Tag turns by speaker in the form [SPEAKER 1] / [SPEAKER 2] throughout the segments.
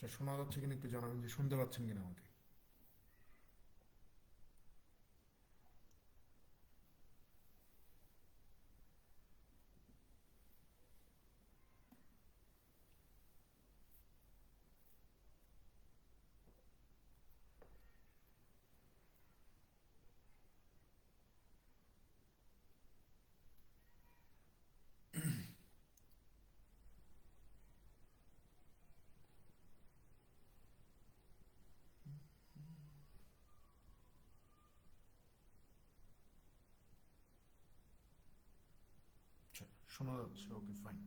[SPEAKER 1] আচ্ছা, শোনা যাচ্ছে কিনা একটু জানাবেন, যে শুনতে পাচ্ছেন কিনা আমাকে। আচ্ছা, শোনা যাচ্ছে, ওকে ফাইন।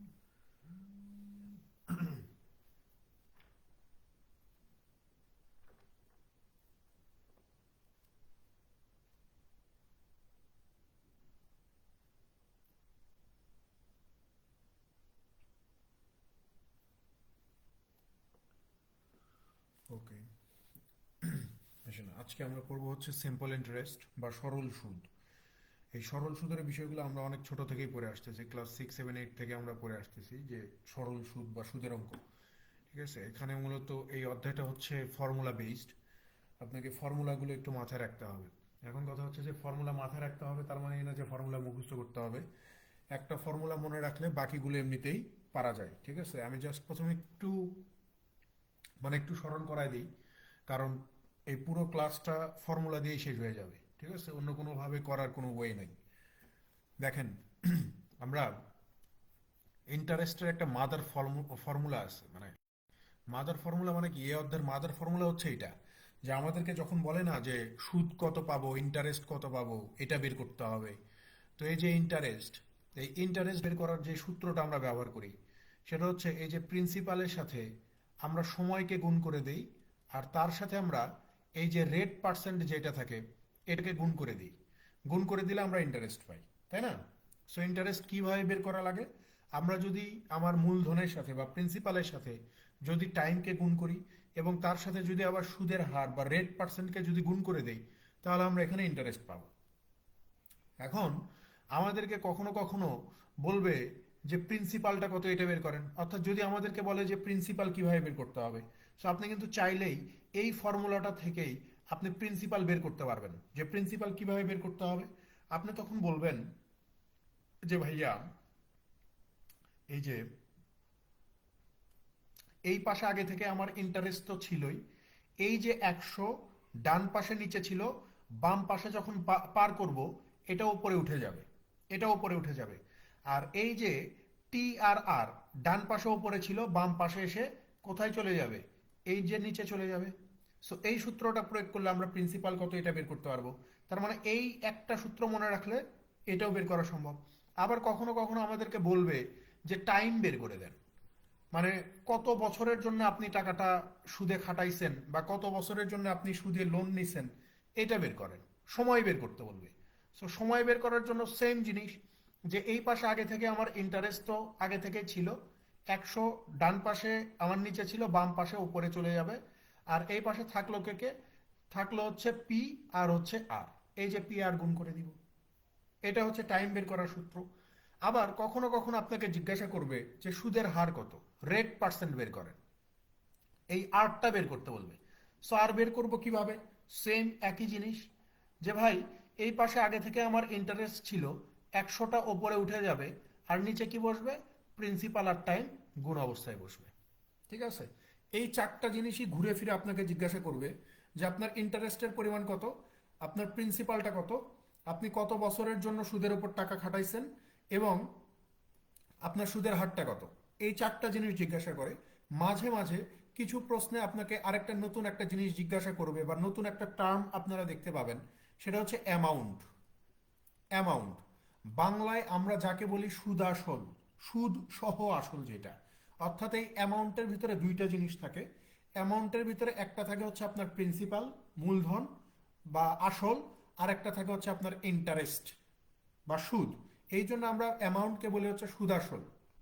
[SPEAKER 1] ওকে, আসলে আজকে আমরা পড়বো হচ্ছে সিম্পল ইন্টারেস্ট বা সরল সুদ। এই সরল সুদের বিষয়গুলো আমরা অনেক ছোট থেকেই পড়ে আসতেছি, ক্লাস 6, 7, 8 থেকে আমরা পড়ে আসতেছি যে সরল সুদ বা সুদের অঙ্ক। ঠিক আছে, এখানে মূলত এই অধ্যায়টা হচ্ছে ফর্মুলা বেসড। আপনাকে ফর্মুলাগুলো একটু মাথায় রাখতে হবে। এখন কথা হচ্ছে যে ফর্মুলা মাথায় রাখতে হবে তার মানে এই না যে ফর্মুলা মুখস্থ করতে হবে। একটা ফর্মুলা মনে রাখলে বাকিগুলো এমনিতেই পারা যায়। ঠিক আছে, আমি জাস্ট প্রথমে একটু একটু স্মরণ করায় দিই, কারণ এই পুরো ক্লাসটা ফর্মুলা দিয়েই শেষ হয়ে যাবে। ঠিক আছে, অন্য কোনোভাবে করার কোনো ওয়ে নেই। দেখেন, আমরা ইন্টারেস্টের একটা মাদার ফর্মুলা আছে, মাদার ফর্মুলা মানে কি, এই অধ্যায়ের মাদার ফর্মুলা হচ্ছে এটা, যে আমাদেরকে যখন বলে না যে সুদ কত পাবো, ইন্টারেস্ট কত পাবো, এটা বের করতে হবে। তো এই যে ইন্টারেস্ট, এই ইন্টারেস্ট বের করার যে সূত্রটা আমরা ব্যবহার করি, সেটা হচ্ছে এই যে প্রিন্সিপালের সাথে আমরা সময়কে গুণ করে দেই, আর তার সাথে আমরা এই যে রেট পার্সেন্ট যেটা থাকে এটাকে গুণ করে দিই। গুণ করে দিলে আমরা ইন্টারেস্ট পাই, তাই না? সো ইন্টারেস্ট কিভাবে বের করা লাগে, আমরা যদি আমার মূলধনের সাথে বা প্রিন্সিপালের সাথে যদি টাইমকে গুণ করি, এবং তার সাথে যদি আবার সুদের হার বা রেট পার্সেন্টকে যদি গুণ করে দেই, তাহলে আমরা এখানে ইন্টারেস্ট পাবো। এখন আমাদেরকে কখনো কখনো বলবে যে প্রিন্সিপালটা কত, এটা বের করেন। অর্থাৎ যদি আমাদেরকে বলে যে প্রিন্সিপাল কিভাবে বের করতে হবে, সো আপনি কিন্তু চাইলেই এই ফর্মুলাটা থেকেই আপনি প্রিন্সিপাল বের করতে পারবেন। যে প্রিন্সিপাল কিভাবে বের করতে হবে, আপনি তখন বলবেন যে ভাইয়া, এই যে এই পাশে আগে থেকে আমার ইন্টারেস্ট তো ছিলই, এই যে 100 ডান পাশে নিচে ছিল, বাম পাশে যখন পার করব এটা উপরে উঠে যাবে, এটা উপরে উঠে যাবে। আর এই যে টি আর আর, ডান পাশে উপরে ছিল, বাম পাশে এসে কোথায় চলে যাবে, এই যে নিচে চলে যাবে। সো এই সূত্রটা প্রয়োগ করলে আমরা প্রিন্সিপাল কত এটা বের করতে পারবো। তার মানে এই একটা সূত্র মনে রাখলে এটাও বের করা সম্ভব। আবার কখনো কখনো আমাদেরকে বলবে যে টাইম বের করে দেন, মানে কত বছরের জন্য আপনি টাকাটা সুদে খাটাইছেন বা কত বছরের জন্য আপনি সুদে লোন নিছেন, এটা বের করেন। সময় বের করতে বলবে। সো সময় বের করার জন্য সেম জিনিস, যে এই পাশে আগে থেকে আমার ইন্টারেস্ট তো আগে থেকে ছিল, 100 ডান পাশে আমার নিচে ছিল, বাম পাশে উপরে চলে যাবে। আর এই পাশে থাকলো কে কে, থাকলো হচ্ছে পি আর হচ্ছে আর, এই যে পি আর গুণ করে দিব। এটা হচ্ছে টাইম বের করার সূত্র। আবার কখনো কখনো আপনাকে জিজ্ঞাসা করবে যে সুদের হার কত, রেট পার্সেন্ট বের করেন, এই আরটা বের করতে বলবে। সো আর বের করব কিভাবে, সেম একই জিনিস, যে ভাই এই পাশে আগে থেকে আমার ইন্টারেস্ট ছিল, 100টা ওপরে উঠে যাবে, আর নিচে কি বসবে, প্রিন্সিপাল আর টাইম গুণ অবস্থায় বসবে। ঠিক আছে, এই চারটা জিনিসই ঘুরে ফিরে আপনাকে জিজ্ঞাসা করবে যে আপনার ইন্টারেস্টের পরিমাণ কত, আপনার প্রিন্সিপালটা কত, আপনি কত বছরের জন্য সুদের উপর টাকা খাটাইছেন, এবং আপনার সুদের হারটা কত। এই চারটা জিনিস জিজ্ঞাসা করে। মাঝে মাঝে কিছু প্রশ্নে আপনাকে আরেকটা নতুন একটা জিনিস জিজ্ঞাসা করবে, বা নতুন একটা টার্ম আপনারা দেখতে পাবেন, সেটা হচ্ছে অ্যামাউন্ট। অ্যামাউন্ট বাংলায় আমরা যাকে বলি সুদ আসল, সুদ সহ আসল যেটা, অর্থাৎ এই অ্যামাউন্টের ভিতরে দুইটা জিনিস থাকে। অ্যামাউন্টের ভিতরে একটা থাকে হচ্ছে আপনার প্রিন্সিপাল, মূলধন বা আসল, আর একটা থাকে হচ্ছে আপনার ইন্টারেস্ট বা সুদ। এই জন্য আমরা অ্যামাউন্টকে বলি হচ্ছে সুদ আসল।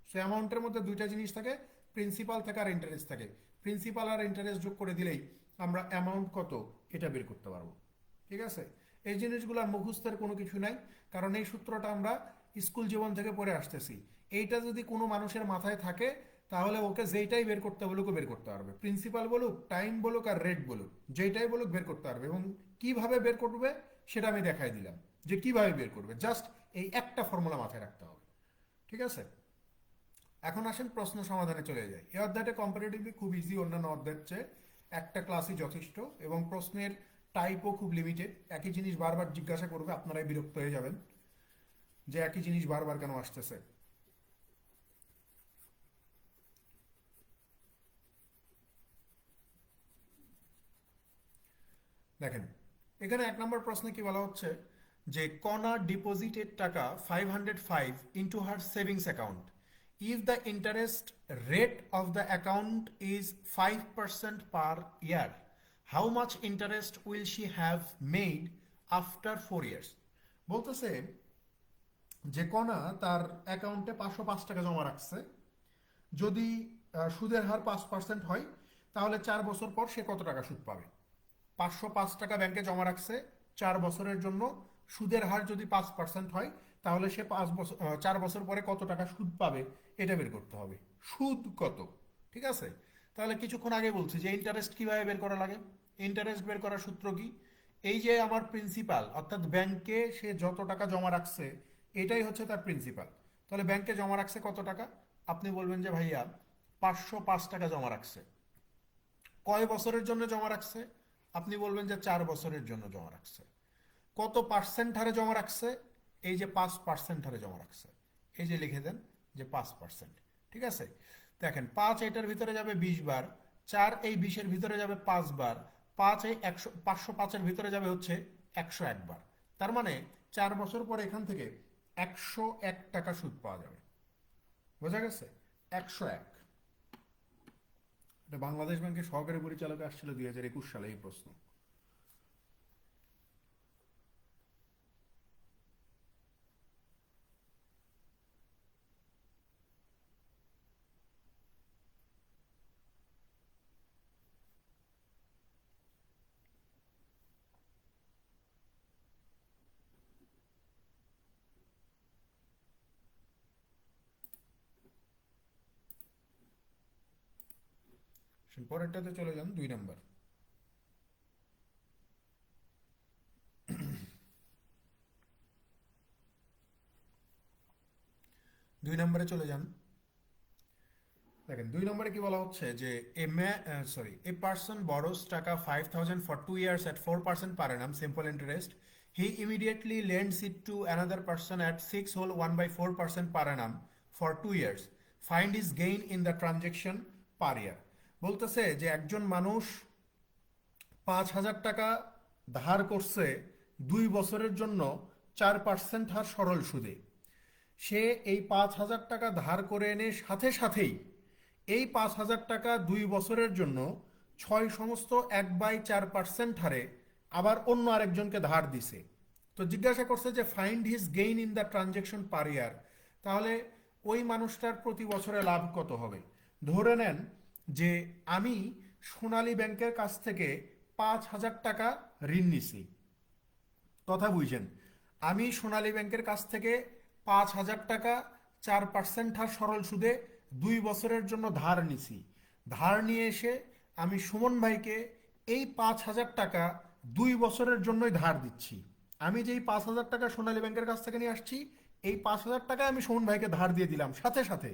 [SPEAKER 1] সো অ্যামাউন্টের মধ্যে দুইটা জিনিস থাকে, প্রিন্সিপাল থাকে আর ইন্টারেস্ট থাকে। প্রিন্সিপাল আর ইন্টারেস্ট যোগ করে দিলেই আমরা অ্যামাউন্ট কত এটা বের করতে পারবো। ঠিক আছে, এই জিনিসগুলো আর মুখস্থের কোনো কিছু নাই, কারণ এই সূত্রটা আমরা স্কুল জীবন থেকে পড়ে আসতেছি। এইটা যদি কোনো মানুষের মাথায় থাকে, তাহলে ওকে যেইটাই বের করতে বলুক ও বের করতে পারবে, প্রিন্সিপাল বলুক, টাইম বলুক আর রেট বলুক, যেইটাই বলুক বের করতে পারবে। এবং কিভাবে বের করবে সেটা আমি দেখাই দিলাম যে কিভাবে বের করবে, জাস্ট এই একটা ফর্মুলা মাথায় রাখতে হবে। ঠিক আছে, এখন আসেন প্রশ্ন সমাধানে চলে যায়। এই অধ্যায়টা কম্পারেটিভলি খুব ইজি, অন্যান্য অধ্যায়ের চেয়ে একটা ক্লাসই যথেষ্ট, এবং প্রশ্নের টাইপও খুব লিমিটেড। একই জিনিস বারবার জিজ্ঞাসা করবে, আপনারাই বিরক্ত হয়ে যাবেন যে একই জিনিস বারবার কেন আসতেছে। দেখেন এখানে 1 নম্বর প্রশ্নে কি বলা হচ্ছে যে কণা ডিপোজিটেড টাকা 505 into her savings account, if the interest rate of the account is 5% per year, how much interest will she have made after 4 years. বলতেছে যে কণা তার অ্যাকাউন্টে 505 টাকা জমা রাখছে, যদি সুদের হার 5% হয় তাহলে 4 বছর পর সে কত টাকা সুদ পাবে। 505 টাকা ব্যাংকে জমা রাখছে 4 বছরের জন্য, সুদের হার যদি 5% হয় তাহলে সে 4 বছর পরে কত টাকা সুদ পাবে এটা বের করতে হবে। সুদ কত, ঠিক আছে। তাহলে কিছুক্ষণ আগে বলছি যে ইন্টারেস্ট কিভাবে বের করা লাগে। ইন্টারেস্ট বের করার সূত্র কি, এই যে আমার প্রিন্সিপাল অর্থাৎ ব্যাংকে সে যত টাকা জমা রাখছে এটাই হচ্ছে তার প্রিন্সিপাল। তাহলে ব্যাংকে জমা রাখছে কত টাকা, আপনি বলবেন যে ভাইয়া 505 টাকা জমা রাখছে। কয় বছরের জন্য জমা রাখছে, আপনি বলবেন যে 4 বছরের জন্য জমা রাখছে। কত পার্সেন্ট হারে জমা রাখছে, এই যে 5% হারে জমা রাখছে, এই যে লিখে দেন যে 5%। ঠিক আছে, দেখেন 5 এটার ভিতরে যাবে 20 বার, 4 এই 20-এর ভিতরে যাবে 5 বার, 5 এই 505-এর ভিতরে যাবে হচ্ছে 101 বার। তার মানে 4 বছর পরে এখান থেকে 101 টাকা সুদ পাওয়া যাবে। বোঝা গেছে, 101। এটা বাংলাদেশ ব্যাংকের সহকারী পরিচালক আসছিল 2021 সালে এই প্রশ্ন। পরেরটাতে চলে যান, 2 নম্বর। 2 নম্বরে চলে যান। দেখেন 2 নম্বরে কি বলা হচ্ছে যে এ পার্সন বরোস টাকা 5,000 for 2 years at 4% per annum simple interest. He immediately lends it to another person at 6 whole 1/4% per annum for 2 years. Find his gain in the transaction per year. বলতেছে যে একজন মানুষ 5,000 টাকা ধার করছে 2 বছরের জন্য 4% হার সরল সুদে। সে এই 5,000 টাকা ধার করে এনে সাথে সাথেই এই 5,000 টাকা 2 বছরের জন্য 6/4% হারে আবার অন্য আরেকজনকে ধার দিছে। তো জিজ্ঞাসা করছে যে find his gain in the transaction per year, তাহলে ওই মানুষটার প্রতি বছরে লাভ কত হবে। ধরে নেন যে আমি সোনালী ব্যাংকের কাছ থেকে 5,000 টাকা ঋণ নিছি। কথা বুঝছেন, আমি সোনালী ব্যাংকের কাছ থেকে 5,000 টাকা 4% হার সরল সুদে 2 বছরের জন্য ধার নিছি। ধার নিয়ে এসে আমি সুমন ভাইকে এই 5,000 টাকা 2 বছরের জন্যই ধার দিচ্ছি। আমি যেই 5,000 টাকা সোনালী ব্যাংকের কাছ থেকে নিয়ে আসছি, এই 5,000 টাকা আমি সুমন ভাইকে ধার দিয়ে দিলাম সাথে সাথে।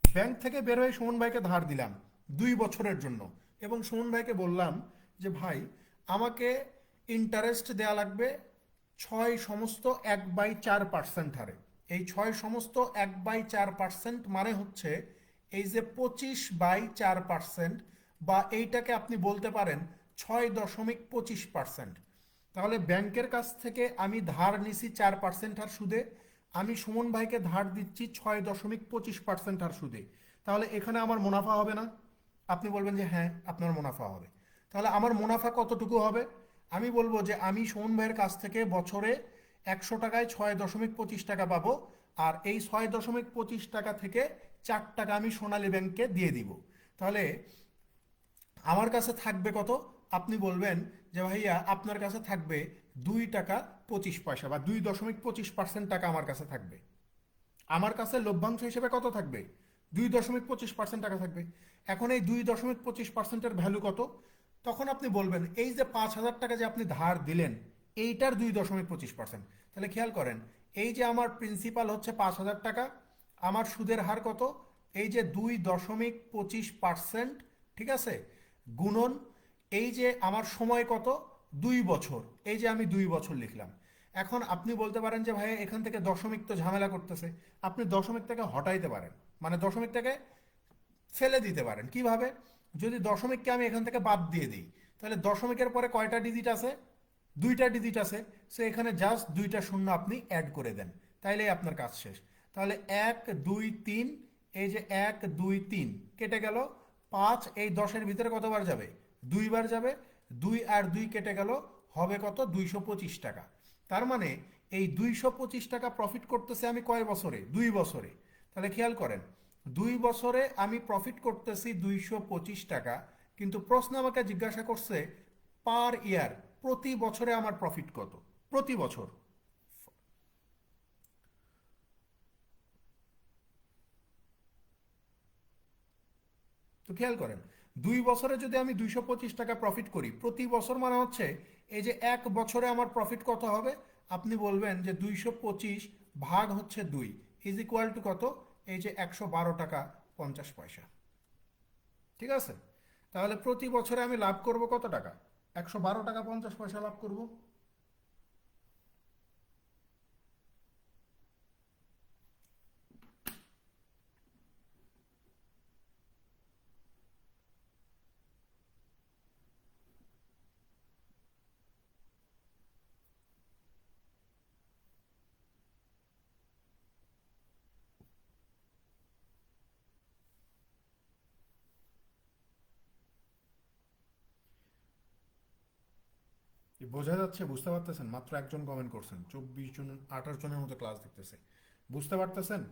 [SPEAKER 1] ব্যাংক থেকে বের হয়ে সুমন ভাইকে ধার দিলাম 2 বছরের জন্য, এবং সুমন ভাইকে বললাম যে ভাই আমাকে ইন্টারেস্ট দেয়া লাগবে 6/4% হারে। এই 6/4% মানে হচ্ছে এই যে 25/4%, বা এইটাকে আপনি বলতে পারেন 6.25%। তাহলে ব্যাংকের কাছ থেকে আমি ধার নিছি 4% হার সুদে, আমি সুমন ভাইকে ধার দিচ্ছি 6.25% হার সুদে। তাহলে এখানে আমার মুনাফা হবে না? আপনি বলবেন যে হ্যাঁ আপনার মুনাফা হবে। তাহলে আমার মুনাফা কতটুকু হবে? আমি বলবো যে আমি সুমন ভাইয়ের কাছ থেকে বছরে 100 টাকায় 6.25 টাকা পাবো, আর এই 6.25 টাকা থেকে 4 টাকা আমি সোনালী ব্যাংককে দিয়ে দিব। তাহলে আমার কাছে থাকবে কত? আপনি বলবেন যে ভাইয়া আপনার কাছে থাকবে 2 টাকা 25 পয়সা, বা 2.25% টাকা আমার কাছে থাকবে। আমার কাছে লভ্যাংশ হিসেবে কত থাকবে? 2.25% টাকা থাকবে। এখন এই 2.25%-এর ভ্যালু কত? তখন আপনি বলবেন এই যে 5,000 টাকা যে আপনি ধার দিলেন, এইটার 2.25%। তাহলে খেয়াল করেন, এই যে আমার প্রিন্সিপাল হচ্ছে 5,000 টাকা, আমার সুদের হার কত? এই যে 2.25%, ঠিক আছে, গুণন এই যে আমার সময় কত? 2 বছর। এই যে আমি 2 বছর লিখলাম। এখন আপনি বলতে পারেন যে ভাই এখান থেকে দশমিক তো ঝামেলা করতেছে। আপনি দশমিক থেকে হটাইতে পারেন, মানে দশমিক থেকে ফেলে দিতে পারেন। কিভাবে? যদি দশমিককে আমি এখান থেকে বাদ দিয়ে দিই, তাহলে দশমিকের পরে কয়টা ডিজিট আছে? 2টা ডিজিট আছে। সো এখানে জাস্ট 2টা শূন্য আপনি অ্যাড করে দেন, তাইলেই আপনার কাজ শেষ। তাহলে 1 2 3, এই যে 1 2 3 কেটে গেল। 5 এই 10-এর ভিতরে কতবার যাবে? 2বার যাবে। 2 আর 2 কেটে গেল, হবে কত? 225 টাকা। তার মানে এই 225 টাকা প্রফিট করতেছে আমি কয় বছরে? 2 বছরে। তাহলে খেয়াল করেন, 2 বছরে আমি প্রফিট করতেছি 225 টাকা, কিন্তু প্রশ্ন আমাকে জিজ্ঞাসা করছে পার ইয়ার, প্রতি বছরে আমার প্রফিট কত? প্রতি বছর। তো খেয়াল করেন, 2 বছরে যদি আমি 225 টাকা প্রফিট করি প্রতি বছর, মানে হচ্ছে এই যে 1 বছরে আমার প্রফিট কত হবে? আপনি বলবেন যে 225 ভাগ হচ্ছে 2 ইজ ইকুয়াল টু কত? এই যে 112 টাকা 50 পয়সা। ঠিক আছে? তাহলে প্রতি বছরে আমি লাভ করব কত টাকা? 112 টাকা 50 পয়সা লাভ করব। বোঝা যাচ্ছে? বুঝতে পারতেছেন? মাত্র একজন কমেন্ট করছেন, 24 জন, 28 জনের মতো ক্লাস দেখতেছে। বুঝতে পারতেছেন?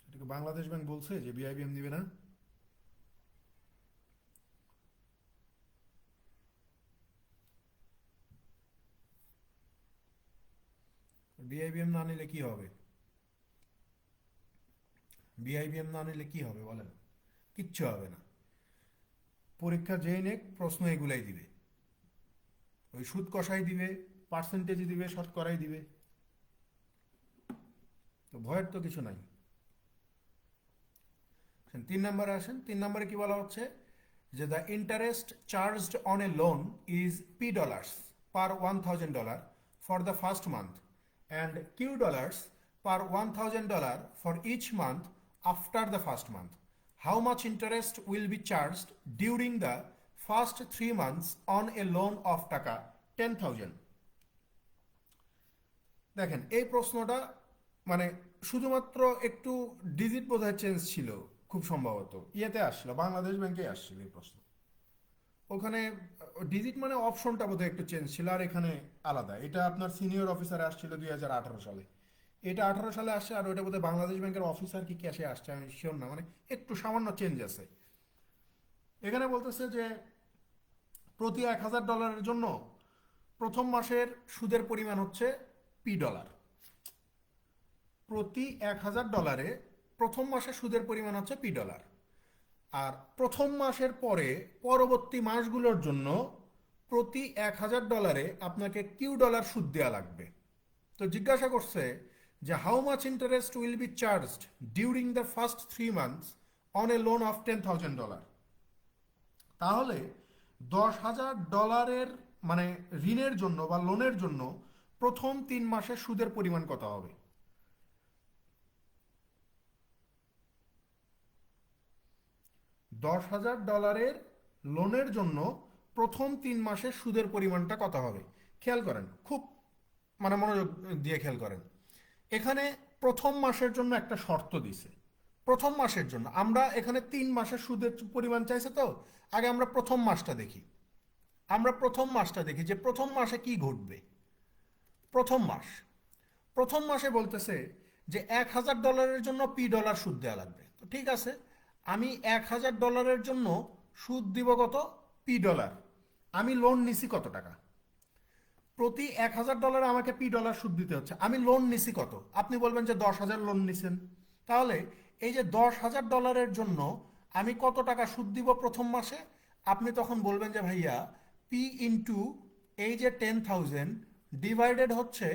[SPEAKER 1] এটাকে বাংলাদেশ ব্যাংক বলছে যে বিআইবিএম দিবে না। বিআইবিএম না নিলে কি হবে? বিআইবিএম না নিলে কি হবে বলেন? কিচ্ছু হবে না। পরীক্ষা যেই নেক, প্রশ্ন এগুলাই দিবে। ওই সুদ কষাই দিবে, পার্সেন্টেজ দিবে, শতকরাই দিবে। তো ভয়ের তো কিছু নাই। 3 নম্বরে আসেন। 3 নম্বরে কি বলা হচ্ছে? যে the interest charged on a loan is $P per $1,000 for the first month and $Q per $1,000 for each month after the first month. How much interest will be charged during the first 3 months on a loan of taka 10,000? দেখেন এই প্রশ্নটা মানে শুধুমাত্র একটু digit বোধহয় change ছিল, খুব সম্ভবত ইয়েতে আসছিল, বাংলাদেশ ব্যাংকে আসছিল এই প্রশ্ন। ওখানে ডিজিট মানে অপশনটা বোধহয় একটু চেঞ্জ ছিল, আর এখানে আলাদা। এটা আপনার সিনিয়র অফিসারে আসছিল 2018 সালে, এটা 18 সালে আসছে, আর ওইটা বোধহয় বাংলাদেশ ব্যাংকের অফিসার কি ক্যাশে আসছে আমি শিওর না, মানে একটু সামান্য চেঞ্জ আছে। এখানে বলতেছে যে প্রতি $1,000 জন্য প্রথম মাসের সুদের পরিমাণ হচ্ছে $P। প্রতি $1,000 প্রথম মাসের সুদের পরিমাণ হচ্ছে $P। আর প্রথম মাসের পরে পরবর্তী মাসগুলোর জন্য প্রতি $1,000 আপনাকে $Q সুদ দেওয়া লাগবে। তো জিজ্ঞাসা করছে যে how much interest will be charged during the first 3 months on a loan of $10,000। তাহলে $10,000 মানে ঋণের জন্য বা লোনের জন্য প্রথম 3 মাসের সুদের পরিমাণ কত হবে? $10,000 লোনের জন্য প্রথম 3 মাসের সুদের পরিমাণটা কত হবে? খেয়াল করেন, খুব মানে মনোযোগ দিয়ে খেয়াল করেন। এখানে প্রথম মাসের জন্য একটা শর্ত দিছে। প্রথম মাসের জন্য আমরা এখানে 3 মাসের সুদের পরিমাণ চাইছে, তো আগে আমরা প্রথম মাসটা দেখি। আমরা প্রথম মাসটা দেখি যে প্রথম মাসে কি ঘটবে। প্রথম মাস, প্রথম মাসে বলতেছে যে $1,000 জন্য $P সুদ দেওয়া লাগবে। তো ঠিক আছে, আমি $1,000 জন্য সুদ দিব কত? $P। আমি লোন নিছি কত টাকা? প্রতি $1,000 আমাকে $P সুদ দিতে হচ্ছে। আমি লোন নিছি কত? আপনি বলবেন যে 10,000 লোন নিছেন। তাহলে এই যে $10,000 জন্য আমি কত টাকা সুদ দিব প্রথম মাসে? আপনি তখন বলবেন যে ভাইয়া পি ইন্টু এই যে 10,000 ডিভাইডেড হচ্ছে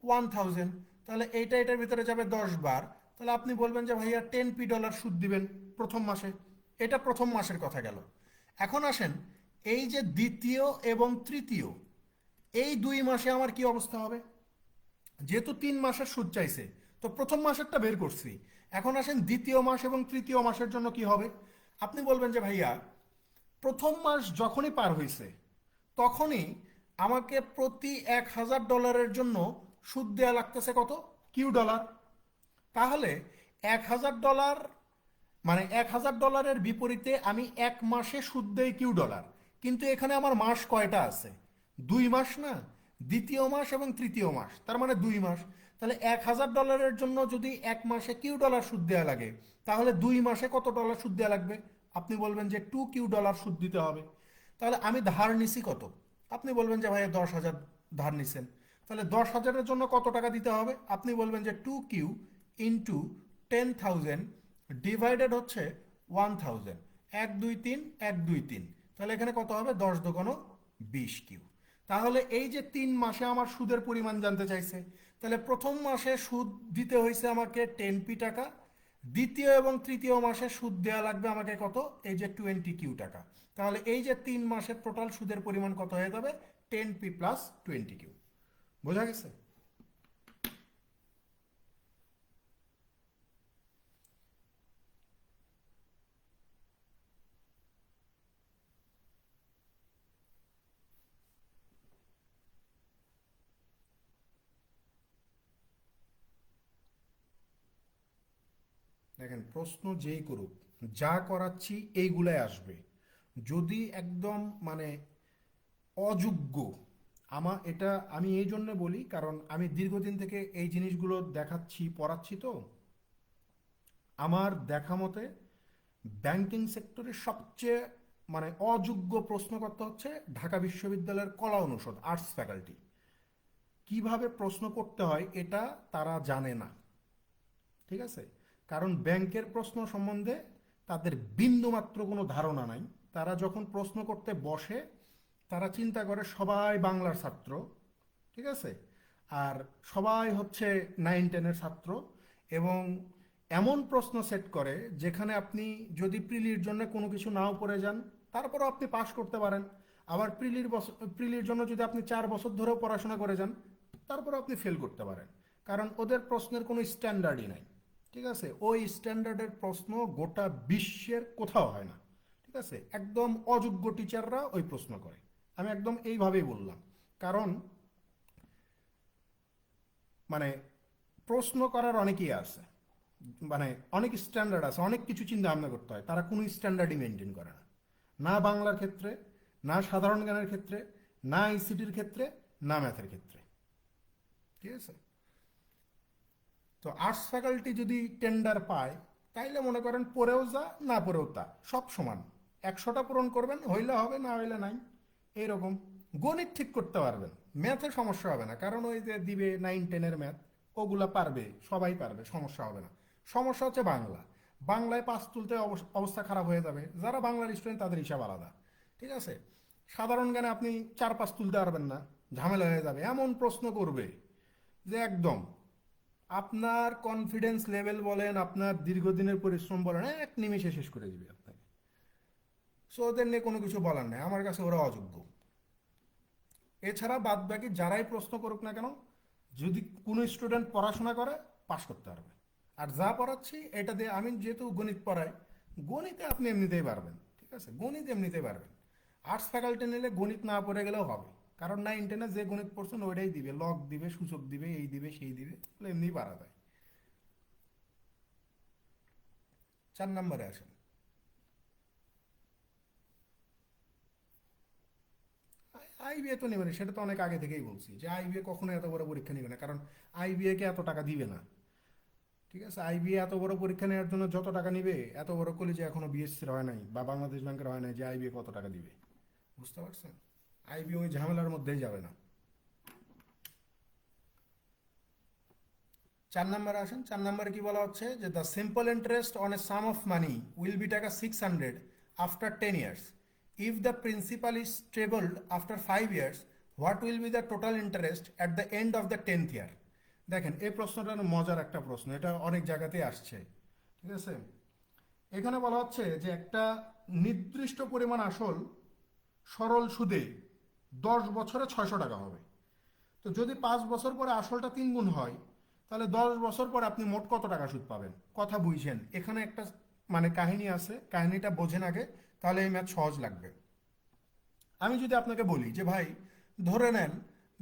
[SPEAKER 1] 1,000, তাহলে এইটা এটার ভিতরে যাবে 10 বার। তাহলে আপনি বলবেন যে ভাইয়া $10 সুদ দিবেন প্রথম মাসে। এটা প্রথম মাসের কথা গেল। এখন আসেন এই যে দ্বিতীয় এবং তৃতীয়, এই 2 মাসে আমার কি অবস্থা হবে? যেহেতু 3 মাসের সুদ চাইছে, তো প্রথম মাসেরটা বের করছি। এখন আসেন দ্বিতীয় মাস এবং তৃতীয় মাসের জন্য কি হবে? আপনি বলবেন যে ভাইয়া প্রথম মাস যখনই পার হয়েছে তখনই আমাকে প্রতি $1,000 জন্য সুদ দেওয়া লাগতেছে কত? $Q। তাহলে $1,000 মানে $1,000 বিপরীতে আমি 1 মাসে সুদ দেই $Q। কিন্তু এখানে আমার মাস কয়টা আছে? 2 মাস না? দ্বিতীয় মাস এবং তৃতীয় মাস, তার মানে 2 মাস। তাহলে $1,000 জন্য যদি 1 মাসে $Q সুদ দেওয়া লাগে, তাহলে 2 মাসে কত ডলার সুদ দেওয়া লাগবে? আপনি বলবেন যে $2Q সুদ দিতে হবে। তাহলে আমি ধার নিছি কত? আপনি বলবেন যে ভাইয়া 10,000 ধার নিছেন। তাহলে 10,000-এর জন্য কত টাকা দিতে হবে? আপনি বলবেন যে 2Q ইন্টু 10,000 ডিভাইডেড হচ্ছে 1,000। 1 2 3 1 2 3, তাহলে এখানে কত হবে? 10 × 20Q। তাহলে এই যে 3 মাসে আমার সুদের পরিমাণ জানতে চাইছে, তাহলে প্রথম মাসে সুদ দিতে হয়েছে আমাকে 10P টাকা, দ্বিতীয় এবং তৃতীয় মাসে সুদ দেওয়া লাগবে আমাকে কত? এই যে 20Q টাকা। তাহলে এই যে 3 মাসের টোটাল সুদের পরিমাণ কত হয়ে যাবে? 10P plus 20Q। বোঝা গেছে? দেখেন, প্রশ্ন যেই করুক, যা করাচ্ছি এইগুলাই আসবে। যদি একদম মানে অযোগ্য, এটা আমি এই জন্য বলি কারণ আমি দীর্ঘদিন থেকে এই জিনিসগুলো দেখাচ্ছি, পড়াচ্ছি। তো আমার দেখা মতে ব্যাংকিং সেক্টরের সবচেয়ে মানে অযোগ্য প্রশ্নকর্তা হচ্ছে ঢাকা বিশ্ববিদ্যালয়ের কলা অনুষদ, আর্টস ফ্যাকাল্টি। কিভাবে প্রশ্ন করতে হয় এটা তারা জানে না, ঠিক আছে? কারণ ব্যাংকের প্রশ্ন সম্বন্ধে তাদের বিন্দুমাত্র কোনো ধারণা নাই। তারা যখন প্রশ্ন করতে বসে, তারা চিন্তা করে সবাই বাংলার ছাত্র, ঠিক আছে, আর সবাই হচ্ছে 9 10-এর ছাত্র, এবং এমন প্রশ্ন সেট করে যেখানে আপনি যদি প্রিলির জন্য কোনো কিছু নাও পড়ে যান, তারপরও আপনি পাশ করতে পারেন। আবার প্রিলির জন্য যদি আপনি 4 বছর ধরেও পড়াশোনা করে যান, তারপরও আপনি ফেল করতে পারেন। কারণ ওদের প্রশ্নের কোনো স্ট্যান্ডার্ডই নাই, ঠিক আছে? ওই স্ট্যান্ডার্ডের প্রশ্ন গোটা বিশ্বের কোথাও হয় না, ঠিক আছে? একদম অযোগ্য টিচাররা ওই প্রশ্ন করে। আমি একদম এইভাবেই বললাম। কারণ মানে প্রশ্ন করার অনেকেই আছে, মানে অনেক স্ট্যান্ডার্ড আছে, অনেক কিছু চিন্তা ভাবনা করতে হয়, তারা কোনো স্ট্যান্ডার্ডই মেনটেন করে না। না বাংলার ক্ষেত্রে, না সাধারণ জ্ঞানের ক্ষেত্রে, না আইসিটির ক্ষেত্রে, না ম্যাথের ক্ষেত্রে, ঠিক আছে? তো আর্টস ফ্যাকাল্টি যদি টেন্ডার পায়, তাইলে মনে করেন পড়েও যা, না পড়েও তা, সব সমান। 100টা পূরণ করবেন, হইলে হবে, না হইলে নাই, এইরকম। গণিত ঠিক করতে পারবেন, ম্যাথে সমস্যা হবে না, কারণ ওই যে দিবে 9 10-এর ম্যাথ, ওগুলা পারবে, সবাই পারবে, সমস্যা হবে না। সমস্যা হচ্ছে বাংলা। বাংলায় পাস তুলতে অবস্থা খারাপ হয়ে যাবে। যারা বাংলার স্টুডেন্ট তাদের হিসাব আলাদা, ঠিক আছে? সাধারণ জ্ঞানে আপনি 4 5 তুলতে পারবেন না, ঝামেলা হয়ে যাবে। এমন প্রশ্ন করবে যে একদম আপনার কনফিডেন্স লেভেল বলেন, আপনার দীর্ঘদিনের পরিশ্রম বলেন, এক নিমেষে শেষ করে দিবে আপনাকে। সো ওদের নিয়ে কোনো কিছু বলার নেই, আমার কাছে ওরা অযোগ্য। এছাড়া বাদ বাকি যারাই প্রশ্ন করুক না কেন, যদি কোনো স্টুডেন্ট পড়াশোনা করে, পাশ করতে পারবে। আর যা পড়াচ্ছি এটা দিয়ে, আমি যেহেতু গণিত পড়াই, গণিতে আপনি এমনিতেই পারবেন, ঠিক আছে? গণিত এমনিতেই পারবেন। আর্টস ফ্যাকাল্টি নিলে গণিত না পড়ে গেলেও হবে, কারণ 9 10-এ যে গণিত পড়ছেন ওইটাই দিবে, লগ দিবে, সূচক দিবে, এই দিবে, সেই দিবে, এমনি পারা যায়। 4 নম্বরে আসেন। আইবিএ তো নেবে না, সেটা তো অনেক আগে থেকেই বলছি যে আইবিএ কখনো এত বড় পরীক্ষা নেবে না, কারণ আইবিএ কে এত টাকা দিবে না, ঠিক আছে? আইবিএ এত বড় পরীক্ষা নেওয়ার জন্য যত টাকা নিবে, এত বড় কলেজে এখনো বিএসসির হয় নাই বা বাংলাদেশ ব্যাংকের হয় নাই যে আইবিএ কত টাকা দিবে। বুঝতে পারছেন? আইবিএ ওই ঝামেলার মধ্যেই যাবে না। 4 নম্বরে আসেন। 4 নম্বরে কি বলা হচ্ছে যে the simple interest on a sum of money will be টাকা 600 after 10 years. If the principal is trebled after 5 years, what will be the total interest at the end of the 10th year? দেখেন এই প্রশ্নটা মজার একটা প্রশ্ন, এটা অনেক জায়গাতেই আসছে, ঠিক আছে। এখানে বলা হচ্ছে যে একটা নির্দিষ্ট পরিমাণ আসল সরল সুদে 10 বছরে 600 টাকা হবে। তো যদি 5 বছর পরে আসলটা 3 গুণ হয়, তাহলে 10 বছর পরে আপনি মোট কত টাকা সুদ পাবেন? কথা বুঝছেন? এখানে একটা মানে কাহিনী আছে, কাহিনীটা বোঝেন আগে, তাহলে এই ম্যাথ সহজ লাগবে। আমি যদি আপনাকে বলি যে ভাই ধরে নেন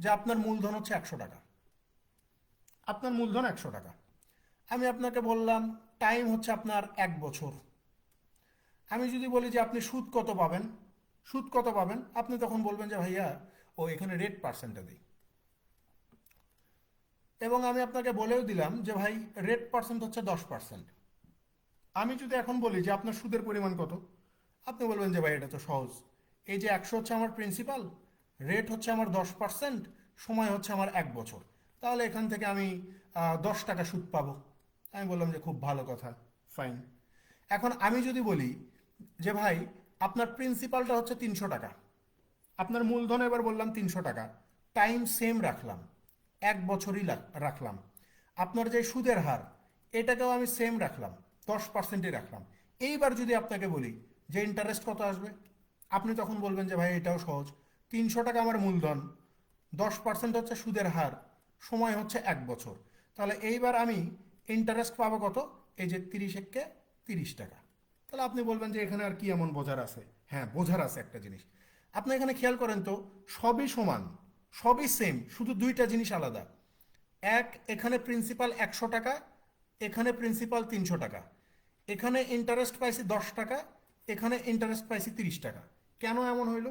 [SPEAKER 1] যে আপনার মূলধন হচ্ছে 100 টাকা, আপনার মূলধন 100 টাকা। আমি আপনাকে বললাম টাইম হচ্ছে আপনার 1 বছর। আমি যদি বলি যে আপনি সুদ কত পাবেন, সুদ কত পাবেন, আপনি তখন বলবেন যে ভাইয়া ও এখানে রেট পার্সেন্টটা দিই। এবং আমি আপনাকে বলেও দিলাম যে ভাই রেট পার্সেন্ট হচ্ছে 10%। আমি যদি এখন বলি যে আপনার সুদের পরিমাণ কত, আপনি বলবেন যে ভাই এটা তো সহজ, এই যে 100 হচ্ছে আমার প্রিন্সিপাল, রেট হচ্ছে আমার 10%, সময় হচ্ছে আমার 1 বছর, তাহলে এখান থেকে আমি 10 টাকা সুদ পাবো। আমি বললাম যে খুব ভালো কথা, ফাইন। এখন আমি যদি বলি যে ভাই আপনার প্রিন্সিপালটা হচ্ছে 300 টাকা, আপনার মূলধন এবার বললাম 300 টাকা, টাইম সেম রাখলাম, 1 বছরই রাখলাম। আপনার যে সুদের হার এটাকেও আমি সেম রাখলাম, 10%ই রাখলাম। এইবার যদি আপনাকে বলি যে ইন্টারেস্ট কত আসবে, আপনি তখন বলবেন যে ভাই এটাও সহজ, 300 টাকা আমার মূলধন, 10% হচ্ছে সুদের হার, সময় হচ্ছে 1 বছর, তাহলে এইবার আমি ইন্টারেস্ট পাবো কত? এই যে 30 30 টাকা। তাহলে আপনি বলবেন যে এখানে আর কি এমন বোঝার আছে? হ্যাঁ, বোঝার আছে একটা জিনিস। আপনি এখানে খেয়াল করেন তো, সবই সমান, সবই সেম, শুধু দুইটা জিনিস আলাদা। এখানে প্রিন্সিপাল 100 টাকা, এখানে প্রিন্সিপাল 300 টাকা, এখানে ইন্টারেস্ট পাইছি 10 টাকা, এখানে ইন্টারেস্ট পাইছি 30 টাকা। কেন এমন হইল?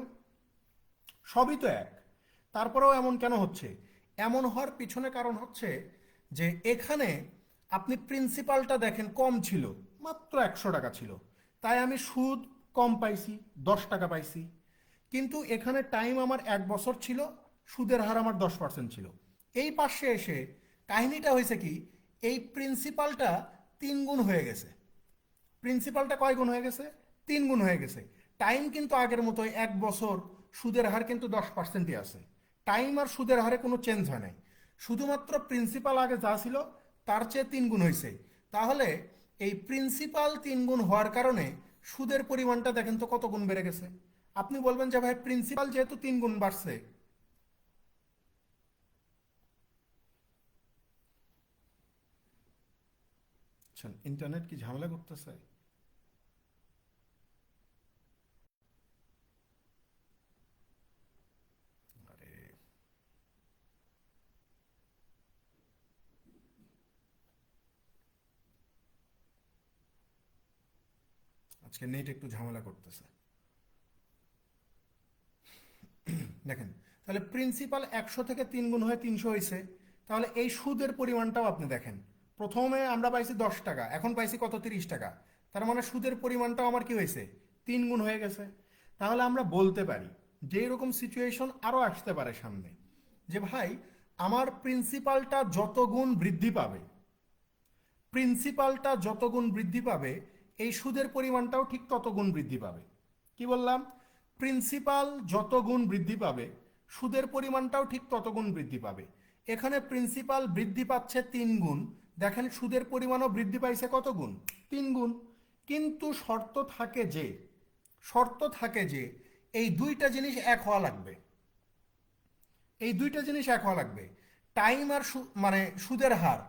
[SPEAKER 1] সবই তো এক, তারপরেও এমন কেন হচ্ছে? এমন হওয়ার পিছনে কারণ হচ্ছে যে এখানে আপনি প্রিন্সিপালটা দেখেন কম ছিল, মাত্র 100 টাকা ছিল, তাই আমি সুদ কম পাইছি, 10 টাকা পাইছি। কিন্তু এখানে টাইম আমার 1 বছর ছিল, সুদের হার আমার 10% ছিল। এই পাশে এসে কাহিনীটা হয়েছে কি, এই প্রিন্সিপালটা 3 গুণ হয়ে গেছে। প্রিন্সিপালটা কয় গুণ হয়ে গেছে? 3 গুণ হয়ে গেছে। টাইম কিন্তু আগের মতোই 1 বছর, সুদের হার কিন্তু 10%ই আছে। টাইম আর সুদের হারে কোনো চেঞ্জ হয় নাই, শুধুমাত্র প্রিন্সিপাল আগে যা ছিল তার চেয়ে 3 গুণ হয়েছে। তাহলে এই প্রিন্সিপাল 3 গুণ হওয়ার কারণে সুদের পরিমাণটা দেখেন তো কত গুণ বেড়ে গেছে। আপনি বলবেন যে ভাই প্রিন্সিপাল যেহেতু 3 গুণ বাড়ছে, ইন্টারনেট কি ঝামেলা করতেছে? আরে আজকে নেট একটু ঝামেলা করতেছে। দেখেন, তাহলে প্রিন্সিপাল 100 থেকে 3 গুণ হয়ে 300 হয়েছে। তাহলে এই সুদের পরিমাণটাও আপনি দেখেন, প্রথমে আমরা পাইছি 10 টাকা, এখন পাইছি কত? 30 টাকা। তার মানে সুদের পরিমাণটাও আমার কি হয়েছে? 3 গুণ হয়ে গেছে। তাহলে আমরা বলতে পারি যে এরকম সিচুয়েশন আরও আসতে পারে সামনে, যে ভাই আমার প্রিন্সিপালটা যত গুণ বৃদ্ধি পাবে, প্রিন্সিপালটা যত গুণ বৃদ্ধি পাবে, এই সুদের পরিমাণটাও ঠিক তত গুণ বৃদ্ধি পাবে। কি বললাম? প্রিন্সিপাল যত গুণ বৃদ্ধি পাবে, সুদের পরিমাণটাও ঠিক তত গুণ বৃদ্ধি পাবে। এখানে প্রিন্সিপাল বৃদ্ধি পাচ্ছে 3 গুণ, দেখেন সুদের পরিমাণও বৃদ্ধি পাইছে কত গুণ? 3 গুণ। কিন্তু শর্ত থাকে যে এই দুইটা জিনিস এক হওয়া লাগবে, এই দুইটা জিনিস এক হওয়া লাগবে। টাইম আর মানে সুদের হার,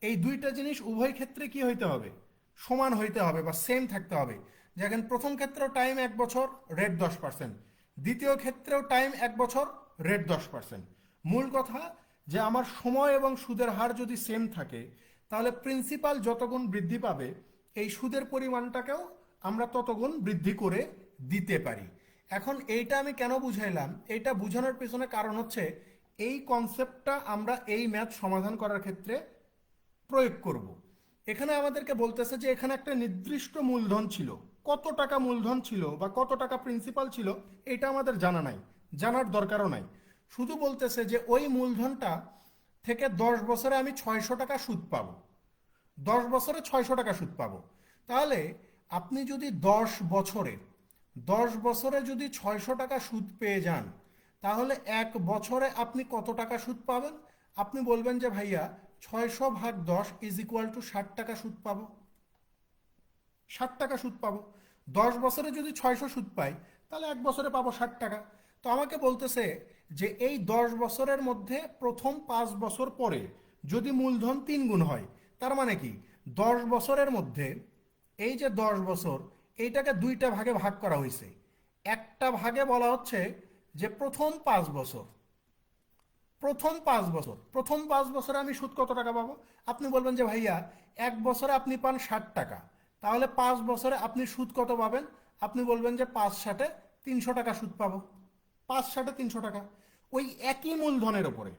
[SPEAKER 1] এই দুইটা জিনিস উভয় ক্ষেত্রে কি হইতে হবে? সমান হইতে হবে বা সেম থাকতে হবে। যেমন প্রথম ক্ষেত্রেও টাইম 1 বছর, রেট 10%, দ্বিতীয় ক্ষেত্রেও টাইম 1 বছর, রেট 10%। মূল কথা যে আমার সময় এবং সুদের হার যদি সেম থাকে, তাহলে প্রিন্সিপাল যত গুণ বৃদ্ধি পাবে, এই সুদের পরিমাণটাকেও আমরা তত গুণ বৃদ্ধি করে দিতে পারি। এখন এইটা আমি কেন বুঝাইলাম, এইটা বোঝানোর পেছনে কারণ হচ্ছে এই কনসেপ্টটা আমরা এই ম্যাথ সমাধান করার ক্ষেত্রে প্রয়োগ করব। এখানে আমাদেরকে বলতেছে যে এখানে একটা নির্দিষ্ট মূলধন ছিল, কত টাকা মূলধন ছিল বা কত টাকা প্রিন্সিপাল ছিল এটা আমাদের জানা নাই, জানার দরকারও নাই। শুধু বলতেছে যে ওই মূলধনটা থেকে 10 বছরে আমি 600 টাকা সুদ পাবো, 10 বছরে 600 টাকা সুদ পাবো। তাহলে আপনি যদি 10 বছরে যদি 600 টাকা সুদ পেয়ে যান, তাহলে 1 বছরে আপনি কত টাকা সুদ পাবেন? আপনি বলবেন যে ভাইয়া 600/10 ইজ ইকুয়াল টু 60 টাকা সুদ পাবো, 60 টাকা সুদ পাবো। 10 বছরে যদি 600 সুদ পাই, তাহলে 1 বছরে পাবো 60 টাকা। তো আমাকে বলতেছে যে এই 10 বছরের মধ্যে প্রথম 5 বছর পরে যদি মূলধন 3 গুণ হয়, তার মানে কি 10 বছরের মধ্যে এই যে 10 বছর, এইটাকে দুইটা ভাগে ভাগ করা হয়েছে। একটা ভাগে বলা হচ্ছে যে প্রথম 5 বছরে আমি সুদ কত টাকা পাবো? আপনি বলবেন যে ভাইয়া 1 বছরে আপনি পান 60 টাকা, তাহলে 5 বছরে আপনি সুদ কত পাবেন? আপনি বলবেন যে 5×60 300 টাকা সুদ পাবো, 5×60 300 টাকা। ওই একই মূলধনের ওপরে,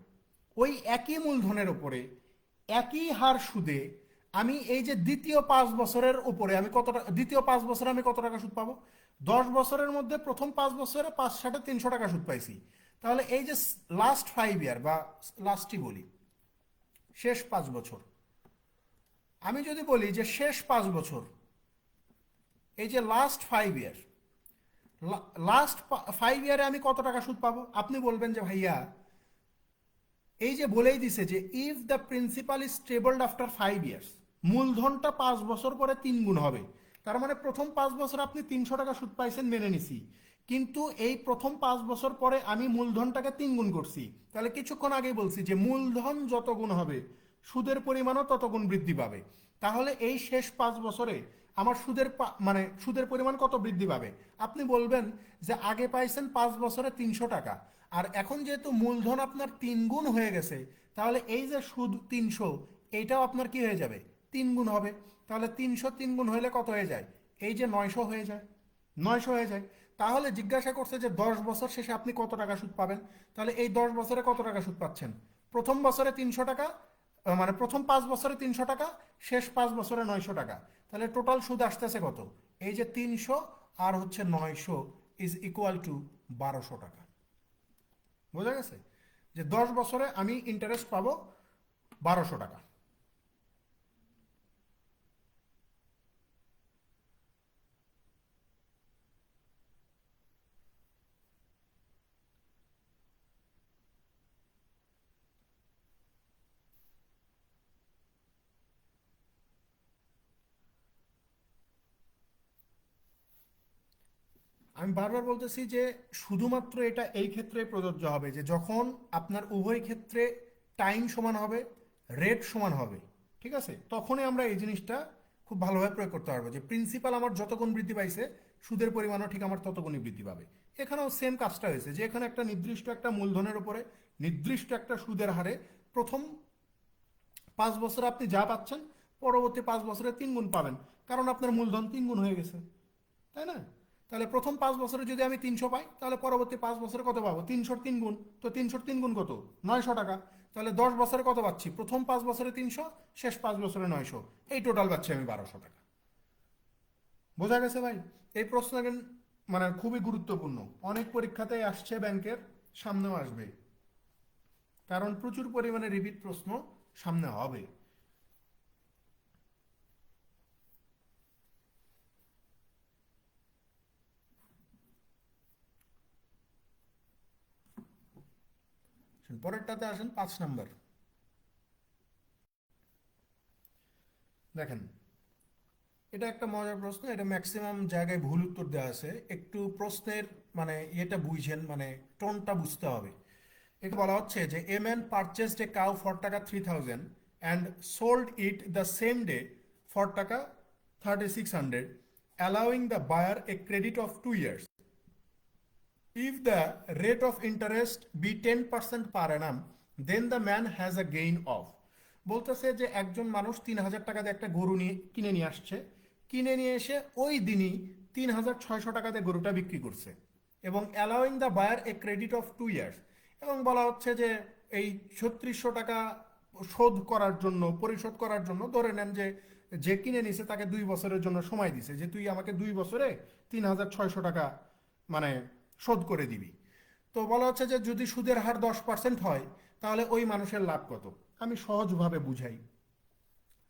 [SPEAKER 1] ওই একই মূলধনের ওপরে একই হার সুদে আমি এই যে দ্বিতীয় 5 বছরের উপরে আমি দ্বিতীয় 5 বছরে আমি কত টাকা সুদ পাবো? 10 বছরের মধ্যে প্রথম 5 বছরে 5×60 300 টাকা সুদ পাইছি। তাহলে এই যে লাস্ট 5 ইয়ার বা লাস্টই বলি শেষ 5 বছর, আমি যদি বলি যে শেষ 5 বছর, এই যে লাস্ট 5 ইয়ারে আমি কত টাকা সুদ পাবো? আপনি বলবেন যে ভাইয়া এই যে বলেই দিছে যে if the principal is trebled after 5 years, মূলধনটা 5 বছর পরে 3 গুণ হবে। তার মানে প্রথম 5 বছর আপনি 300 টাকা সুদ পাইছেন, মেনে নিছি, কিন্তু এই প্রথম 5 বছর পরে আমি মূলধনটাকে 3 গুণ করছি। তাহলে কিছুক্ষণ আগেই বলছি যে মূলধন যত গুণ হবে সুদের পরিমাণও তত গুণ বৃদ্ধি পাবে। তাহলে এই শেষ 5 বছরে আমার মানে সুদের পরিমাণ কত বৃদ্ধি পাবে? আপনি বলবেন যে আগে পাইছেন 5 বছরে 300 টাকা, আর এখন যেহেতু মূলধন আপনার 3 গুণ হয়ে গেছে, তাহলে এই যে সুদ 300, এইটাও আপনার কি হয়ে যাবে? 3 গুণ হবে। তাহলে 300 3 গুণ হলে কত হয়ে যায়? এই যে 900 হয়ে যায়, 900 হয়ে যায়। তাহলে জিজ্ঞাসা করছে যে 10 বছর শেষে আপনি কত টাকা সুদ পাবেন? তাহলে এই 10 বছরে কত টাকা সুদ পাচ্ছেন? প্রথম বছরে 300 টাকা, মানে প্রথম 5 বছরে 300 টাকা, শেষ 5 বছরে 900 টাকা। তাহলে টোটাল সুদ আসতেছে কত? এই যে 300 আর হচ্ছে 900 ইজ ইকুয়াল টু 1200 টাকা। বোঝা গেছে যে 10 বছরে আমি ইন্টারেস্ট পাবো 1200 টাকা। আমি বারবার বলতেছি যে শুধুমাত্র এটা এই ক্ষেত্রে প্রযোজ্য হবে যে যখন আপনার উভয় ক্ষেত্রে টাইম সমান হবে, রেট সমান হবে, ঠিক আছে, তখনই আমরা এই জিনিসটা খুব ভালোভাবে প্রয়োগ করতে পারবো যে প্রিন্সিপাল আমার যত গুণ বৃদ্ধি পাইছে সুদের পরিমাণও ঠিক আমার তত গুণই বৃদ্ধি পাবে। এখানেও সেম কাজটা হয়েছে যে এখানে একটা নির্দিষ্ট একটা মূলধনের উপরে নির্দিষ্ট একটা সুদের হারে প্রথম 5 বছরে আপনি যা পাচ্ছেন পরবর্তী 5 বছরে 3 গুণ পাবেন, কারণ আপনার মূলধন 3 গুণ হয়ে গেছে, তাই না? তাহলে প্রথম 5 বছরে যদি আমি 300 পাই, তাহলে পরবর্তী 5 বছরে কত পাবো? 300 3 গুণ। তো 300 3 গুণ কত? 900 টাকা। তাহলে 10 বছরে কত পাচ্ছি? প্রথম 5 বছরে 300, শেষ 5 বছরে 900, এই টোটাল পাচ্ছি আমি 1200 টাকা। বোঝা গেছে ভাই? এই প্রশ্ন মানে খুবই গুরুত্বপূর্ণ, অনেক পরীক্ষাতেই আসছে, ব্যাংকের সামনেও আসবে, কারণ প্রচুর পরিমাণে রিপিট প্রশ্ন সামনে হবে। পরেরটাতে আসেন 5 নাম্বার। দেখেন, এটা একটা মজার প্রশ্ন, এটা ম্যাক্সিমাম জায়গায় ভুল উত্তর দেওয়া আছে। একটু প্রশ্নের মানে এটা বুঝছেন, মানে টোনটা বুঝতে হবে। এটা বলা হচ্ছে যে a man purchased a cow for taka 3000 and sold it the same day for taka 3600, allowing the buyer a credit of 2 years. If the rate of interest be 10% per annum, then the man has a gain of, বলতেছে যে একজন মানুষ 3000 টাকা দিয়ে একটা গরু কিনে নিয়ে আসছে, কিনে নিয়ে এসে ওই দিনই 3600 টাকা দিয়ে গরুটা বিক্রি করছে, এবং allowing the buyer a credit of 2 years, এবং বলা হচ্ছে যে এই 3600 টাকা পরিশোধ করার জন্য ধরে নেন যে যে কিনে নিছে তাকে 2 বছরের জন্য সময় দিছে যে তুই আমাকে 2 বছরে 3600 টাকা মানে শোধ করে দিবি। তো বলা হচ্ছে যে যদি সুদের হার 10% হয়, তাহলে ওই মানুষের লাভ কত? আমি সহজভাবে বুঝাই।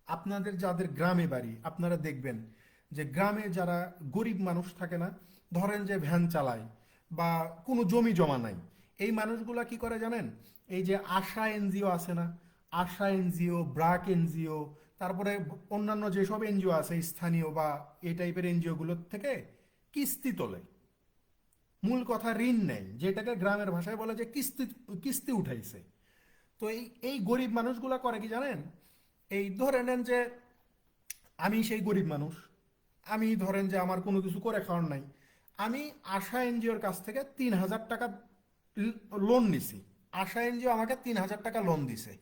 [SPEAKER 1] আপনাদের যাদের গ্রামে বাড়ি আপনারা দেখবেন যে গ্রামে যারা গরিব মানুষ থাকে না, ধরেন যে ভ্যান চালায় বা কোনো জমি জমা নাই, এই মানুষগুলা কি করে জানেন? এই যে আশা এনজিও আছে না, আশা এনজিও, ব্রাক এনজিও, তারপরে অন্যান্য যেসব এনজিও আছে স্থানীয় বা এই টাইপের এনজিওগুলোর থেকে কিস্তি তোলে। মূল কথা ঋণ নেই, যেটাকে গ্রামের ভাষায় বলে যে কিস্তি, কিস্তি উঠাইছে। তো এই এই গরিব মানুষগুলা করে কি জানেন? এই ধরে নেন যে আমি সেই গরিব মানুষ, আমি ধরেন যে আমার কোনো কিছু করে খাওয়ার নাই, আমি আশা এনজিওর কাছ থেকে 3,000 টাকা লোন নিছি। আশা এনজিও আমাকে 3,000 টাকা লোন দিছে,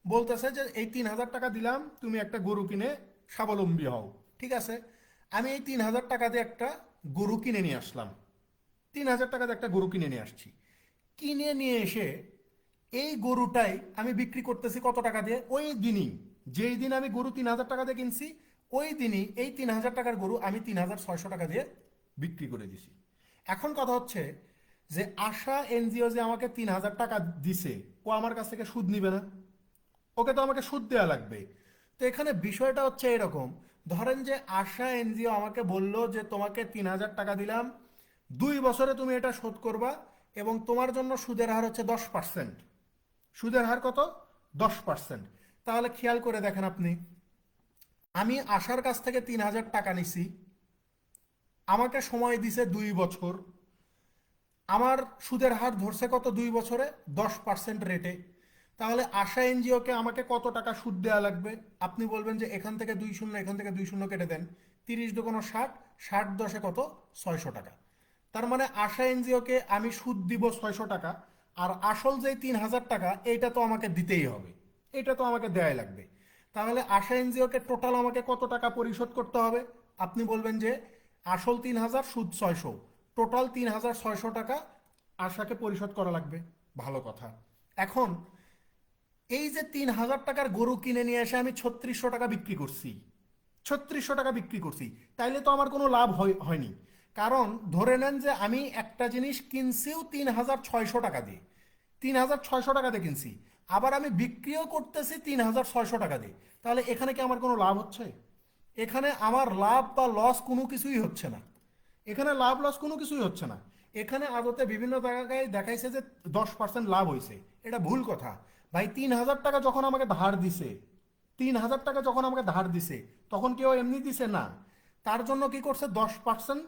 [SPEAKER 1] বলতেছে যে এই 3,000 টাকা দিলাম, তুমি একটা গরু কিনে স্বাবলম্বী হও। ঠিক আছে, আমি এই 3,000 টাকা দিয়ে একটা গরু কিনে নিয়ে আসলাম, 3,000 টাকা দিয়ে একটা গরু কিনে নিয়ে আসছি। কিনে নিয়ে এসে এই গরুটাই আমি বিক্রি করতেছি কত টাকা দিয়ে? ওই দিনই, যেই দিন আমি গরু 3,000 টাকা দিয়ে কিনছি, ওই দিনই এই 3,000 টাকার গরু আমি 3,600 টাকা দিয়ে বিক্রি করে দিছি। এখন কথা হচ্ছে যে আশা এনজিও যে আমাকে 3,000 টাকা দিছে, ও আমার কাছ থেকে সুদ নিবে না? ওকে তো আমাকে সুদ দেওয়া লাগবে। তো এখানে বিষয়টা হচ্ছে এরকম, ধরেন যে আশা এনজিও আমাকে বলল যে তোমাকে 3,000 টাকা দিলাম, 2 বছরে তুমি এটা শোধ করবা, এবং তোমার জন্য সুদের হার হচ্ছে 10%। সুদের হার কত? 10%। তাহলে খেয়াল করে দেখেন আপনি, আমি আশার কাছ থেকে 3,000 টাকা নিছি, আমাকে সময় দিছে 2 বছর, আমার সুদের হার ধরছে কত 2 বছরে? 10% রেটে। তাহলে আশা এনজিওকে আমাকে কত টাকা সুদ দেওয়া লাগবে? আপনি বলবেন যে এখান থেকে 2 শূন্য, এখান থেকে 2 শূন্য কেটে দেন, 30 দুগুণ 60, 60 দশে কত? 600 টাকা। তার মানে আশা এনজিওকে আমি সুদ দিব 600 টাকা, আর আসল যে 3,000 টাকা এইটা তো আমাকে দিতেই হবে, এটা তো আমাকে দেয়াই লাগবে। তাহলে আশা এনজিওকে টোটাল আমাকে কত টাকা পরিশোধ করতে হবে? আপনি বলবেন যে আসল 3,000, সুদ 600, টোটাল 3,600 টাকা আশাকে পরিশোধ করা লাগবে। ভালো কথা। এখন এই যে 3,000 টাকার গরু কিনে নিয়ে এসে আমি 3,600 টাকা বিক্রি করছি, 3,600 টাকা বিক্রি করছি, তাইলে তো আমার কোনো লাভ হয়নি। কারণ ধরে নেন যে আমি একটা জিনিস কিনছিও 3,600 টাকা দিয়ে, 3,600 টাকা দিয়ে কিনছি, আবার আমি বিক্রিও করতেছি 3,600 টাকা দিয়ে, তাহলে এখানে কি আমার কোনো লাভ হচ্ছে? এখানে আমার লাভ বা লস কোনো কিছুই হচ্ছে না। এখানে লাভ লস কোনো কিছুই হচ্ছে না। এখানে আদতে বিভিন্ন জায়গায় দেখাইছে যে 10% লাভ হয়েছে, এটা ভুল কথা। ভাই 3,000 টাকা যখন আমাকে ধার দিছে, 3,000 টাকা যখন আমাকে ধার দিছে, তখন কেউ এমনি দিছে না, তার জন্য কি করছে? 10%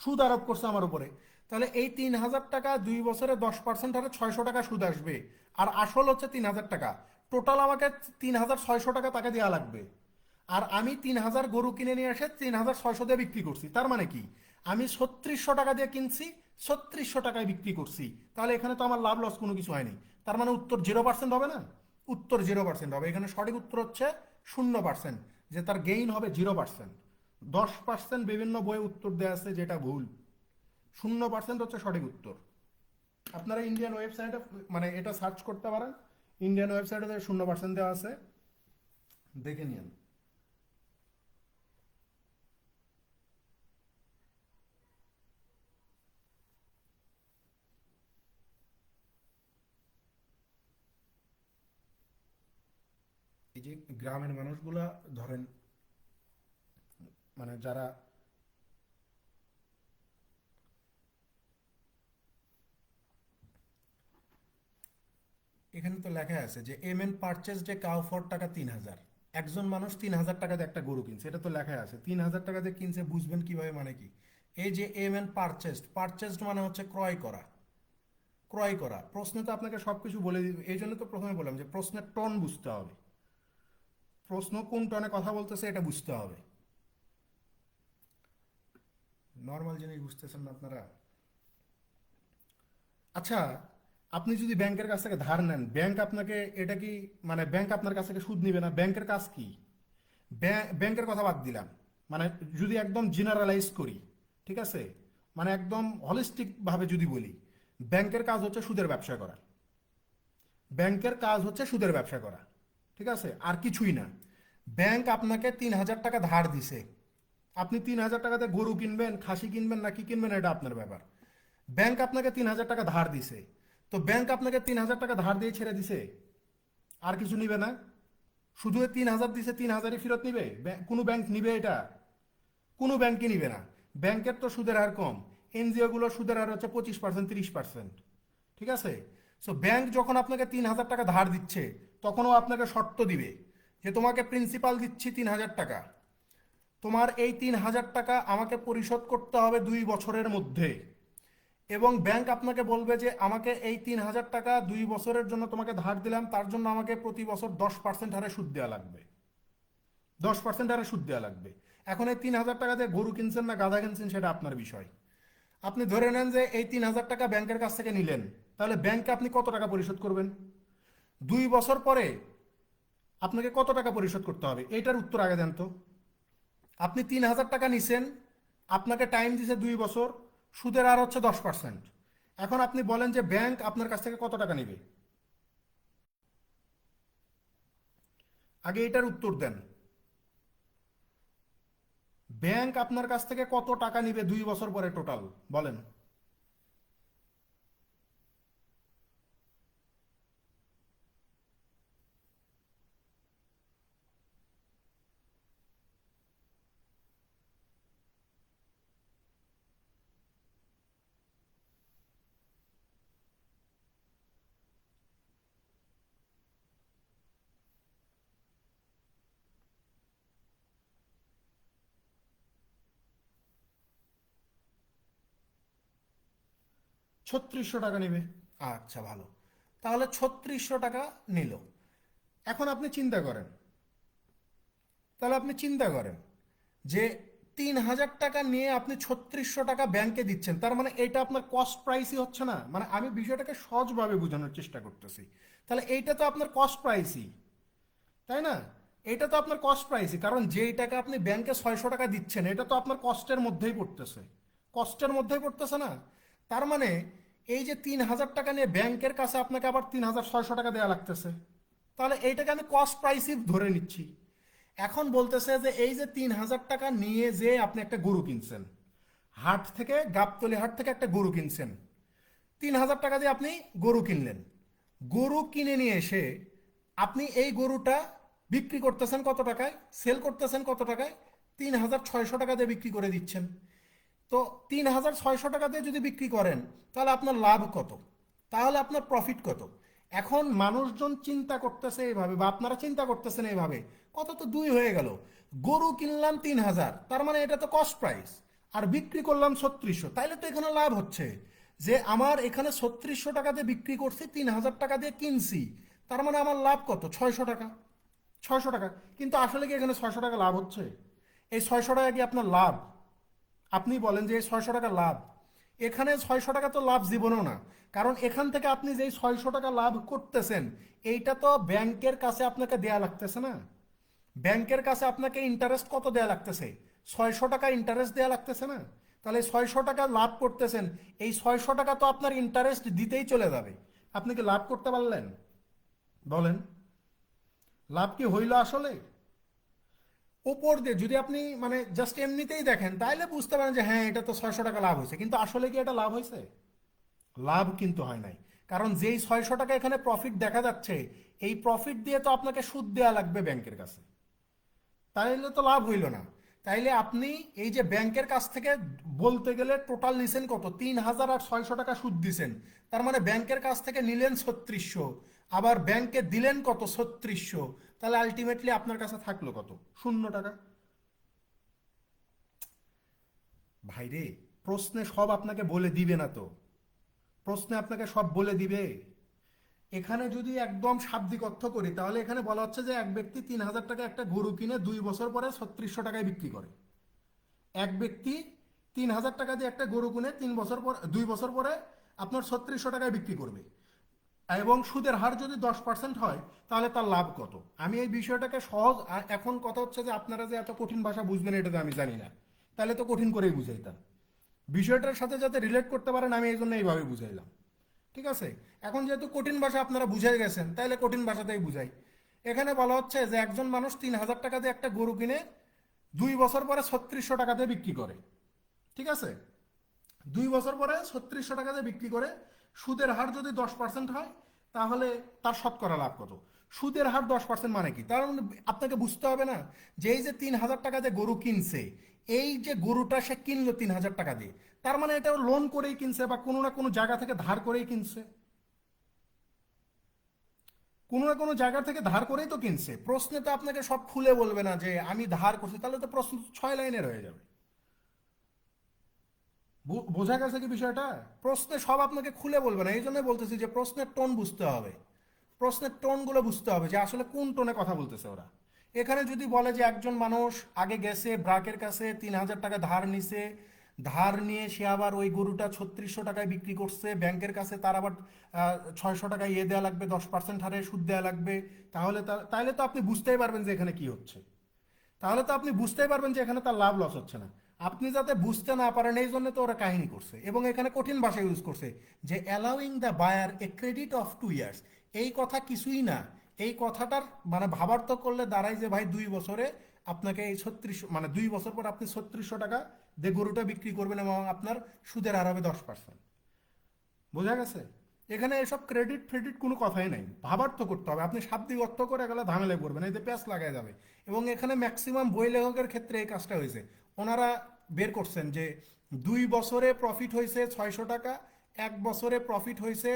[SPEAKER 1] সুদ আরোপ করছে আমার উপরে। তাহলে এই 3,000 টাকা 2 বছরে 10% হারে 600 টাকা সুদ আসবে, আর আসল হচ্ছে 3,000 টাকা। টোটাল আমাকে 3,600 টাকা তাকে দেওয়া লাগবে। আর আমি 3,000 গরু কিনে নিয়ে এসে 3,600 দিয়ে বিক্রি করছি, তার মানে কি? আমি 3,600 টাকা দিয়ে কিনছি, 3,600 টাকায় বিক্রি করছি, তাহলে এখানে তো আমার লাভ লস কোনো কিছু হয়নি। তার মানে উত্তর 0% হবে না? উত্তর 0% হবে। এখানে সঠিক উত্তর হচ্ছে 0%, যে তার গেইন হবে 0%। 10% বিভিন্ন বইয়ে উত্তর দেওয়া আছে, যেটা ভুল। 0% হচ্ছে সঠিক উত্তর। আপনারা ইন্ডিয়ান ওয়েবসাইটে মানে এটা সার্চ করতে পারেন, ইন্ডিয়ান ওয়েবসাইটে 0% দেওয়া আছে, দেখে নিন। এই যে গ্রামের মানুষগুলা ধরেন, মানে যারা, এখানে তো লেখা আছে যে M N purchase the cow for taka 3,000, একজন মানুষ 3,000 টাকা দিয়ে একটা গরু কিনছে, এটা তো লেখা আছে। 3,000 টাকা দিয়ে কিনছে, বুঝবেন কিভাবে? মানে কি, এই যে এম এন পারচেস্ট, পারচেস্ট মানে হচ্ছে ক্রয় করা। ক্রয় করা প্রশ্নে তো আপনাকে সবকিছু বলে দিবে, এই জন্য তো প্রথমে বললাম যে প্রশ্নের টন বুঝতে হবে, প্রশ্ন কোন টনে কথা বলতেছে এটা বুঝতে হবে। নর্মাল জিনিস বুঝতেছেন না আপনারা? আচ্ছা, আপনি যদি ব্যাংকের কাছ থেকে ধার নেন, ব্যাংক আপনাকে এটা কি, মানে ব্যাংক আপনার কাছ থেকে সুদ নিবে না? ব্যাংকের কাজ কি? ব্যাংকের কথা বাদ দিলাম, মানে যদি একদম জেনারেলাইজ করি, ঠিক আছে, মানে একদম হলিস্টিক ভাবে যদি বলি, ব্যাংকের কাজ হচ্ছে সুদের ব্যবসা করা। ব্যাংকের কাজ হচ্ছে সুদের ব্যবসা করা, ঠিক আছে, আর কিছুই না। ব্যাংক আপনাকে 3,000 টাকা ধার দিছে, আপনি 3,000 টাকাতে গরু কিনবেন, খাসি কিনবেন, না কি কিনবেন, এটা আপনার ব্যাপার। ব্যাংক আপনাকে 3,000 টাকা ধার দিছে,
[SPEAKER 2] তো ব্যাংক আপনাকে 3,000 টাকা ধার দিয়ে ছেড়ে দিছে, আর কিছু নিবে না? শুধু 3,000 দিছে, 3,000ই ফেরত নিবে? কোনো ব্যাংক নিবে এটা? কোনো ব্যাংকই নিবে না। ব্যাংকের তো সুদের হার কম, এনজিওগুলো সুদের হার হচ্ছে 25%, 30%। ঠিক আছে? সো ব্যাংক যখন আপনাকে 3,000 টাকা ধার দিচ্ছে, তখনও আপনাকে শর্ত দিবে যে তোমাকে প্রিন্সিপাল দিচ্ছি 3,000 টাকা, তোমার এই 3,000 টাকা আমাকে পরিশোধ করতে হবে 2 বছরের মধ্যে। এবং ব্যাংক আপনাকে বলবে যে আমাকে এই 3,000 টাকা 2 বছরের জন্য তোমাকে ধার দিলাম, তার জন্য আমাকে প্রতি বছর 10% হারে সুদ দেওয়া লাগবে। 10% হারে সুদ দেওয়া লাগবে। এখন এই 3,000 টাকা দিয়ে গরু কিনছেন না গাধা কিনছেন সেটা আপনার বিষয়। আপনি ধরে নেন যে এই 3,000 টাকা ব্যাংকের কাছ থেকে নিলেন, তাহলে ব্যাংকে আপনি কত টাকা পরিশোধ করবেন? 2 বছর পরে আপনাকে কত টাকা পরিশোধ করতে হবে, এইটার উত্তর আগে দেন তো। আপনি 3,000 টাকা নিছেন, আপনাকে টাইম দিছে 2 বছর, সুদের হার হচ্ছে 10%। এখন আপনি বলেন যে ব্যাংক আপনার কাছ থেকে কত টাকা নেবে, আগে এটার উত্তর দেন। ব্যাংক আপনার কাছ থেকে কত টাকা নিবে 2 বছর পরে টোটাল বলেন। 3,600 টাকা নেবে। আচ্ছা ভালো, তাহলে 3,600 টাকা নিল। এখন আপনি চিন্তা করেন, তাহলে আপনি চিন্তা করেন যে 3,000 টাকা নিয়ে আপনি 3,600 টাকা ব্যাংকে দিচ্ছেন, তার মানে এটা আপনার কস্ট প্রাইসই হচ্ছে না? মানে আমি বিষয়টাকে সহজভাবে বোঝানোর চেষ্টা করতেছি। তাহলে এইটা তো আপনার কস্ট প্রাইসই, তাই না? এটা তো আপনার কস্ট প্রাইসই, কারণ যেই টাকা আপনি ব্যাংকে 600 টাকা দিচ্ছেন এটা তো আপনার কস্টের মধ্যেই পড়তেছে, কস্টের মধ্যেই পড়তেছে না? তার মানে এই যে 3,000 টাকা নিয়ে ব্যাংকের কাছে আপনাকে আবার 3,600 টাকা দেওয়া লাগতেছে, তাহলে এইটাকে আমি কস্ট প্রাইসই ধরে নিচ্ছি। এখন বলতেছে যে এই যে 3,000 টাকা নিয়ে যে আপনি একটা গরু কিনছেন, হাট থেকে, গাবতলী হাট থেকে একটা গরু কিনছেন, 3,000 টাকা দিয়ে আপনি গরু কিনলেন। গরু কিনে নিয়ে এসে আপনি এই গরুটা বিক্রি করতেছেন কত টাকায়, সেল করতেছেন কত টাকায়? 3,600 টাকা দিয়ে বিক্রি করে দিচ্ছেন। তো 3,600 টাকা দিয়ে যদি বিক্রি করেন, তাহলে আপনার লাভ কত, তাহলে আপনার প্রফিট কত? এখন মানুষজন চিন্তা করতেছে এইভাবে, বা আপনারা চিন্তা করতেছেন এইভাবে, কত তো 2 হয়ে গেল। গরু কিনলাম 3,000, তার মানে এটা তো কস্ট প্রাইস, আর বিক্রি করলাম 3,600, তাইলে তো এখানে লাভ হচ্ছে। যে আমার এখানে 3,600 টাকা দিয়ে বিক্রি করছি, 3,000 টাকা দিয়ে কিনছি, তার মানে আমার লাভ কত? 600 টাকা। 600 টাকা। কিন্তু আসলে কি এখানে 600 টাকা লাভ হচ্ছে? এই 600 টাকা কি আপনার লাভ? আপনি বলেন যে এই 600 টাকা লাভ, এখানে 600 টাকা তো লাভ জীবনেও না। কারণ এখান থেকে আপনি যেই 600 টাকা লাভ করতেছেন, এইটা তো ব্যাংকের কাছে আপনাকে দেয়া লাগতেছে না? ব্যাংকের কাছে আপনাকে ইন্টারেস্ট কত দেয়া লাগতেছে? 600 টাকা ইন্টারেস্ট দেয়া লাগতেছে না? তাহলে 600 টাকা লাভ করতেছেন, এই 600 টাকা তো আপনার ইন্টারেস্ট দিতেই চলে যাবে। আপনি কি লাভ করতে পারলেন বলেন? লাভ কি হইল আসলে? উপর দিয়ে যদি আপনি মানে জাস্ট এমনিতেই দেখেন, তাহলে বুঝতে পারেন যে হ্যাঁ এটা তো 600 টাকা লাভ হয়েছে, কিন্তু আসলে কি এটা লাভ হয়েছে? লাভ কিন্তু হয় নাই। কারণ যেই 600 টাকা এখানে প্রফিট দেখা যাচ্ছে, এই প্রফিট দিয়ে তো আপনাকে সুদ দেওয়া লাগবে ব্যাংকের কাছে, তাইলে তো লাভ হইল না। তাইলে আপনি এই যে ব্যাংকের কাছ থেকে বলতে গেলে টোটাল নিছেন কত? 3,600 টাকা সুদ দিছেন, তার মানে ব্যাংকের কাছ থেকে নিলেন 3,600, আবার ব্যাংকে দিলেন কত? 3,600। তাহলে আলটিমেটলি আপনার কাছে থাকলো কত? 0 টাকা। ভাইরে, প্রশ্নে সব আপনাকে বলে দিবে না তো, প্রশ্নে আপনাকে সব বলে দিবে? এখানে যদি একদম শাব্দিক অর্থ করি, তাহলে এখানে বলা হচ্ছে যে এক ব্যক্তি 3,000 টাকা একটা গরু কিনে 2 বছর পরে 3,600 টাকায় বিক্রি করে। এক ব্যক্তি 3,000 টাকা দিয়ে একটা গরু কিনে 3 বছর পর, 2 বছর পরে আপনার 3,600 টাকায় বিক্রি করবে, এবং সুদের হার যদি 10% হয়, তাহলে তার লাভ কত? আমি এই বিষয়টাকে সহজ, এখন কথা হচ্ছে যে আপনারা যে এত কঠিন ভাষা বুঝবেন এটা তো আমি জানি না, তাহলে তো কঠিন করেই বুঝাইতাম। বিষয়টার সাথে যাতে রিলেট করতে পারেন আমি এই জন্য এইভাবে বুঝাইলাম। ঠিক আছে? এখন যেহেতু কঠিন ভাষা আপনারা বুঝাই গেছেন, তাহলে কঠিন ভাষাতেই বুঝাই। এখানে বলা হচ্ছে যে একজন মানুষ 3,000 টাকা দিয়ে একটা গরু কিনে 2 বছর পরে 3,600 টাকা দিয়ে বিক্রি করে। ঠিক আছে? 2 বছর পরে 3,600 টাকা দিয়ে বিক্রি করে, সুদের হার যদি 10% হয় তাহলে তার শতকরা লাভ কত? সুদের হার 10% মানে কি? তার মানে আপনাকে বুঝতে হবে না যে এই যে 3,000 টাকা দিয়ে গরু কিনছে, এই যে গরুটা সে কিনলো 3,000 টাকা দিয়ে, তার মানে এটা লোন করেই কিনছে বা কোনো না কোনো জায়গা থেকে ধার করেই কিনছে, কোনো না কোনো জায়গা থেকে ধার করেই তো কিনছে। প্রশ্নে তো আপনাকে সব খুলে বলবে না যে আমি ধার করছি, তাহলে তো প্রশ্ন 6 লাইনের হয়ে যাবে। বোঝা গেছে কি বিষয়টা? প্রশ্নে সব আপনাকে খুলে বলবে না, এই জন্য বলতেছি যে প্রশ্নের টোন বুঝতে হবে, প্রশ্নের টোনগুলো বুঝতে হবে যে আসলে কোন টোনে কথা বলতেছে ওরা। এখানে যদি বলে যে একজন মানুষ আগে গেছে ব্রাকের কাছে 3,000 টাকা ধার নিছে, ধার নিয়ে সে আবার ওই গরুটা 3600 টাকায় বিক্রি করছে, ব্যাংকের কাছে তার আবার 600 টাকা ইয়ে দেওয়া লাগবে, 10% হারে সুদ দেওয়া লাগবে, তাহলে তাহলে তো আপনি বুঝতেই পারবেন যে এখানে কি হচ্ছে। তাহলে তো আপনি বুঝতেই পারবেন যে এখানে তার লাভ লস হচ্ছে না। আপনি যাতে বুঝতে না পারেন এই জন্য তো ওরা কাহিনী করছে, এবং এখানে কঠিন ভাষা ইউজ করছে যে allowing the buyer a credit of 2 years. এই কথা কিছুই না, এই কথাটার মানে ভাবার্থ করলে দাঁড়ায় যে ভাই 2 বছরে আপনাকে এই 3600, মানে 2 বছর পর আপনি 3600 টাকা দিয়ে গরুটা বিক্রি করবেন এবং আপনার সুদের হার হবে 10%। বোঝা গেছে? এখানে এসব ক্রেডিট ফ্রেডিট কোনো কথাই নাই, ভাবার্থ করতে হবে। আপনি শাব্দিক অর্থ করে গেলে ঝামেলায় পড়বেন, এতে প্যাঁচ লাগাই যাবে। এবং এখানে ম্যাক্সিমাম বই লেখকের ক্ষেত্রে এই কাজটা হয়েছে। ওনারা বের করছেন যে 2 বছরে প্রফিট হয়েছে 600 টাকা, 1 বছরে প্রফিট হয়েছে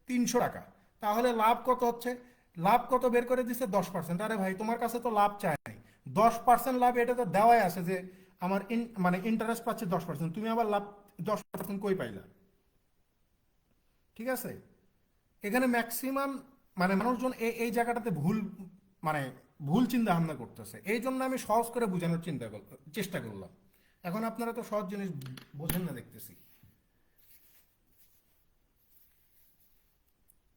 [SPEAKER 2] 300 টাকা, তাহলে লাভ কত হচ্ছে? লাভ কত বের করে দিচ্ছে? 10%। আরে ভাই তোমার কাছে তো লাভ চায় নাই, 10% লাভ এটা তো দেওয়াই আছে যে আমার মানে ইন্টারেস্ট পাচ্ছে 10%, তুমি আবার লাভ 10% কই পাইলা? ঠিক আছে? এখানে ম্যাক্সিমাম মানে মানুষজন এই জায়গাটাতে ভুল, মানে ভুল চিন্তা ভাবনা করতেছে। এই জন্য আমি সহজ করে বোঝানোর চেষ্টা করলাম। এখন আপনারা তো সহজ জিনিস বোঝেন না দেখতেছি।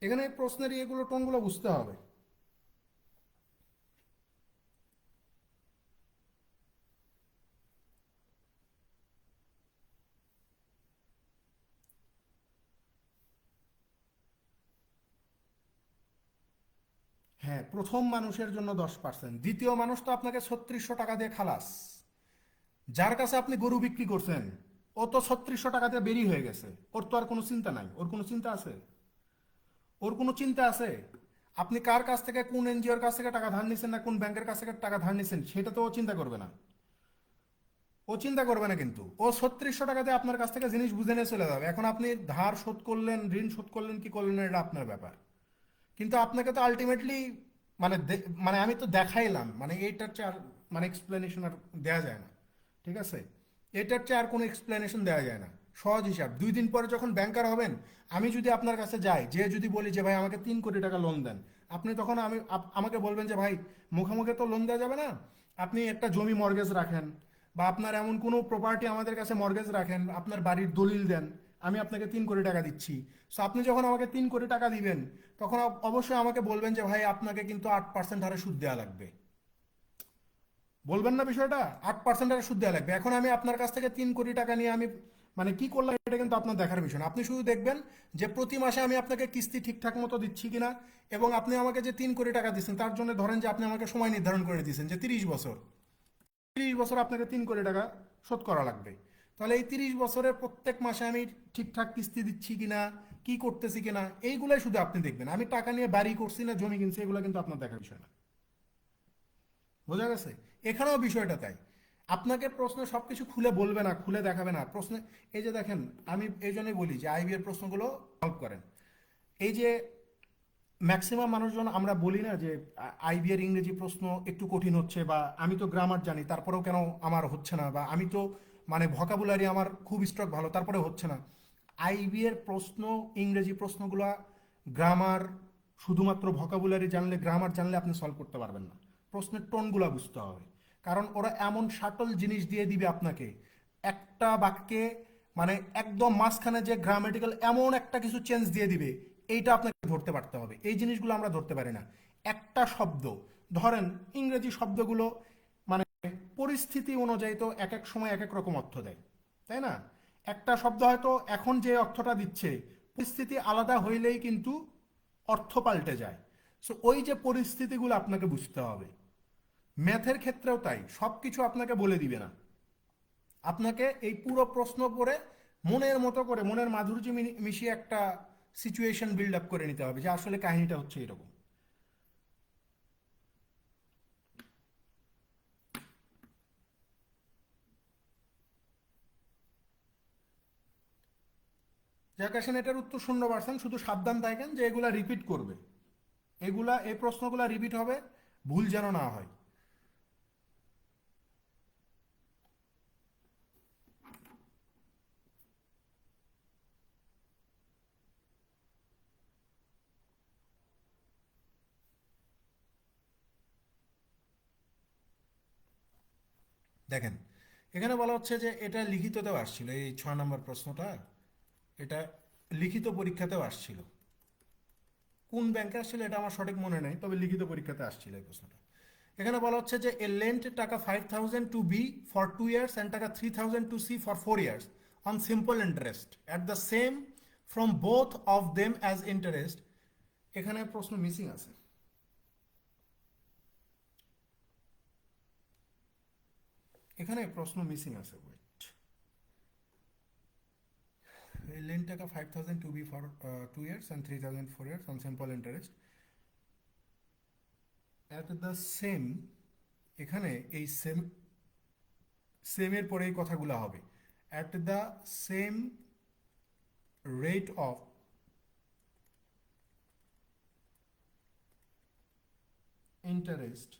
[SPEAKER 2] এখানে প্রশ্নের এগুলো টোনগুলো বুঝতে হবে। হ্যাঁ, প্রথম মানুষের জন্য 10%, দ্বিতীয় মানুষ তো আপনাকে 3600 টাকা দিয়ে খালাস। যার কাছে আপনি গরু বিক্রি করছেন ও তো 3600 টাকা দিয়ে বেরিয়ে হয়ে গেছে, ওর তো আর কোনো চিন্তা নাই। ওর কোনো চিন্তা আছে? ওর কোনো চিন্তা আছে? আপনি কার কাছ থেকে, কোন এনজিওর কাছ থেকে টাকা ধার নিছেন না কোন ব্যাংকের কাছ থেকে টাকা ধার নিছেন সেটা তো ও চিন্তা করবে না। ও চিন্তা করবে না, কিন্তু ও 3600 টাকাতে আপনার কাছ থেকে জিনিস বুঝে নিয়ে চলে যাবে। এখন আপনি ধার শোধ করলেন, ঋণ শোধ করলেন কি করলেন এটা আপনার ব্যাপার, কিন্তু আপনাকে তো আলটিমেটলি মানে মানে আমি তো দেখাইলাম, মানে এইটার চেয়ে আর মানে এক্সপ্লেনেশন আর দেওয়া যায় না। ঠিক আছে? এটার চেয়ে আর কোনো এক্সপ্লেনেশন দেওয়া যায় না। সহজ হিসাব, 2 দিন পরে যখন ব্যাংকার হবেন, আমি যদি আপনার কাছে যাই, যে যদি বলি যে ভাই আমাকে 3 কোটি টাকা লোন দেন, আপনি তখন আমাকে বলবেন যে ভাই মুখে তো লোন দেওয়া যাবে না, আপনি একটা জমি মর্গেজ রাখেন বা আপনার এমন কোনো প্রপার্টি আমাদের কাছে মর্গেজ রাখেন, আপনার বাড়ির দলিল দেন, আমি আপনাকে 3 কোটি টাকা দিচ্ছি। সো আপনি যখন আমাকে 3 কোটি টাকা দিবেন, তখন অবশ্যই আমাকে বলবেন যে ভাই আপনাকে কিন্তু 8% হারে সুদ দেওয়া লাগবে। বলবেন না বিষয়টা? 8% হারে সুদ দেওয়া লাগবে। এখন আমি আপনার কাছ থেকে 3 কোটি টাকা নিয়ে আমি মানে কি করলাম এটা কিন্তু আপনার দেখার বিষয় না। আপনি শুধু দেখবেন যে প্রতি মাসে আমি আপনাকে কিস্তি ঠিকঠাক মতো দিচ্ছি কিনা, এবং আপনি আমাকে যে 3 কোটি টাকা দিচ্ছেন তার জন্য ধরেন যে আপনি আমাকে সময় নির্ধারণ করে দিয়েছেন যে 30 বছর, 30 বছর আপনাকে 3 কোটি টাকা শোধ করা লাগবে। তাহলে এই 30 বছরের প্রত্যেক মাসে আমি ঠিকঠাক কিস্তি দিচ্ছি কিনা, কি করতেছি কিনা, এইগুলাই শুধু আপনি দেখবেন। আমি টাকা নিয়ে বাড়ি করছি না জমি কিনছি এগুলো কিন্তু আপনার দেখার বিষয় না। বোঝা গেছে? এখানেও বিষয়টা তাই। আপনাকে প্রশ্ন সবকিছু খুলে বলবে না, খুলে দেখাবে না প্রশ্নে। এই যে দেখেন, আমি এই জন্যই বলি যে আইবি এর প্রশ্নগুলো সলভ করেন। এই যে ম্যাক্সিমাম মানুষজন আমরা বলি না যে আইবি এর ইংরেজি প্রশ্ন একটু কঠিন হচ্ছে, বা আমি তো গ্রামার জানি তারপরেও কেন আমার হচ্ছে না, বা আমি তো মানে ভোকাবুলারি আমার খুব স্ট্রক ভালো তারপরে হচ্ছে না। আইবি এর প্রশ্ন, ইংরেজি প্রশ্নগুলো গ্রামার, শুধুমাত্র ভোকাবুলারি জানলে, গ্রামার জানলে আপনি সলভ করতে পারবেন না। প্রশ্নের টোনগুলো বুঝতে হবে, কারণ ওরা এমন শাটল জিনিস দিয়ে দিবে আপনাকে একটা বাক্যে, মানে একদম মাঝখানে যে গ্রামেটিক্যাল এমন একটা কিছু চেঞ্জ দিয়ে দিবে, এইটা আপনাকে ধরতে পারতে হবে। এই জিনিসগুলো আমরা ধরতে পারি না। একটা শব্দ ধরেন, ইংরেজি শব্দগুলো মানে পরিস্থিতি অনুযায়ী তো এক এক সময় এক এক রকম অর্থ দেয়, তাই না? একটা শব্দ হয়তো এখন যে অর্থটা দিচ্ছে, পরিস্থিতি আলাদা হইলেই কিন্তু অর্থ পাল্টে যায়। সো ওই যে পরিস্থিতিগুলো আপনাকে বুঝতে হবে। ম্যাথের ক্ষেত্রেও তাই, সব কিছু আপনাকে বলে দিবে না। আপনাকে এই পুরো প্রশ্ন পড়ে মনের মতো করে, মনের মাধুর্য মিশিয়ে একটা সিচুয়েশন বিল্ড আপ করে নিতে হবে যে আসলে কাহিনীটা হচ্ছে এরকম। যাক আসেন, এটার উত্তর 0%। শুধু সাবধান থাকেন যে এগুলা রিপিট করবে, এই প্রশ্নগুলা রিপিট হবে, ভুল যেন না হয়। দেখেন, এখানে বলা হচ্ছে যে এটা লিখিততেও আসছিল, এই 6 নম্বর প্রশ্নটা এটা লিখিত পরীক্ষাতেও আসছিল। কোন ব্যাংকে আসছিল এটা আমার সঠিক মনে নেই, তবে লিখিত পরীক্ষাতে আসছিল এই প্রশ্নটা। এখানে বলা হচ্ছে যে এ lent taka 5,000 to B for 2 years and taka 3,000 to C for 4 years on simple interest at the same from both of them as interest. এখানে প্রশ্ন মিসিং আছে, এখানে প্রশ্ন মিসিং আছে। Wait, lent taka 5,000 to B for 2 years and 3,000 4 years on simple interest at the same. এখানে এই সেমের পরে এই কথাগুলো হবে, at the same rate of interest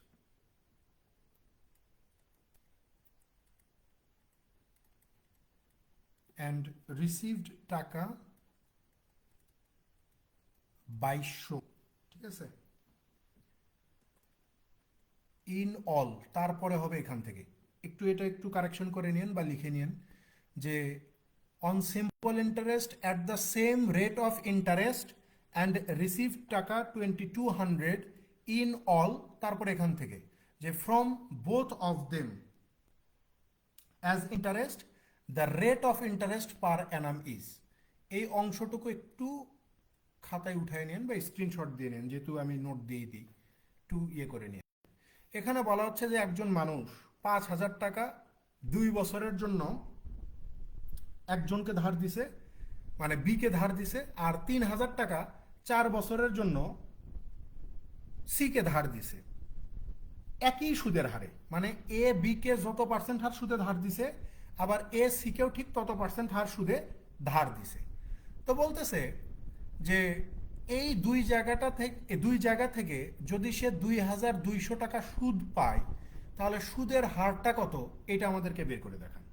[SPEAKER 2] and received taka 2,200। ঠিক আছে, ইন অল তারপরে হবে এখান থেকে একটু এটা একটু কারেকশন করে নিন বা লিখে নিন যে on simple interest at the same rate of interest and receive টাকা 2,200 ইন অল, তারপরে এখান থেকে যে from both of them as interest the rate of interest per Anam is. এই অংশটুকু একটু খাতায় উঠায় নেন বা স্ক্রিনশট দিয়ে নেন, যেহেতু আমি নোট দিয়ে দিই, একটু ইয়ে করে নিন। এখানে বলা হচ্ছে যে একজন মানুষ 5,000 টাকা 2 বছরের জন্য একজনকে ধার দিছে, মানে বি কে ধার দিছে, আর 3,000 টাকা 4 বছরের জন্য সি কে ধার দিছে একই সুদের হারে। মানে এ বি কে যত পার্সেন্ট হার সুদে ধার দিছে, আবার এ সি কেও ঠিক তত পার্সেন্ট হার সুদে ধার দিছে। তো বলতেছে যে এই দুই জায়গা থেকে যদি সে 2,200 টাকা সুদ পায়, তাহলে সুদের হারটা কত এটা আমাদেরকে বের করে দেখান।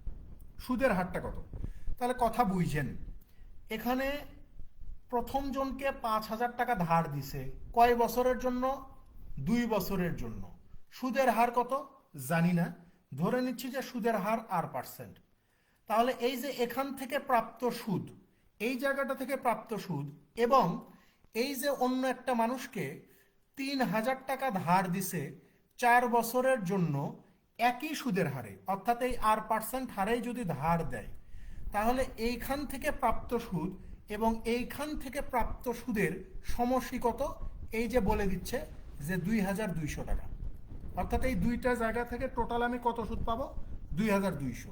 [SPEAKER 2] সুদের হারটা কত? তাহলে কথা বুঝছেন, এখানে প্রথম জনকে 5,000 টাকা ধার দিছে, কয় বছরের জন্য? 2 বছরের জন্য। সুদের হার কত জানি না, ধরে নিচ্ছি যে সুদের হার R%। তাহলে এই যে এখান থেকে প্রাপ্ত সুদ, এই জায়গাটা থেকে প্রাপ্ত সুদ, এবং এই যে অন্য একটা মানুষকে 3,000 টাকা ধার দিছে 4 বছরের জন্য একই সুদের হারে, অর্থাৎ এই R% হারেই যদি ধার দেয়, তাহলে এইখান থেকে প্রাপ্ত সুদ এবং এইখান থেকে প্রাপ্ত সুদের সমষ্টি কত? এই যে বলে দিচ্ছে যে 2,200 টাকা। অর্থাৎ এই দুইটা জায়গা থেকে টোটাল আমি কত সুদ পাবো? 2,200।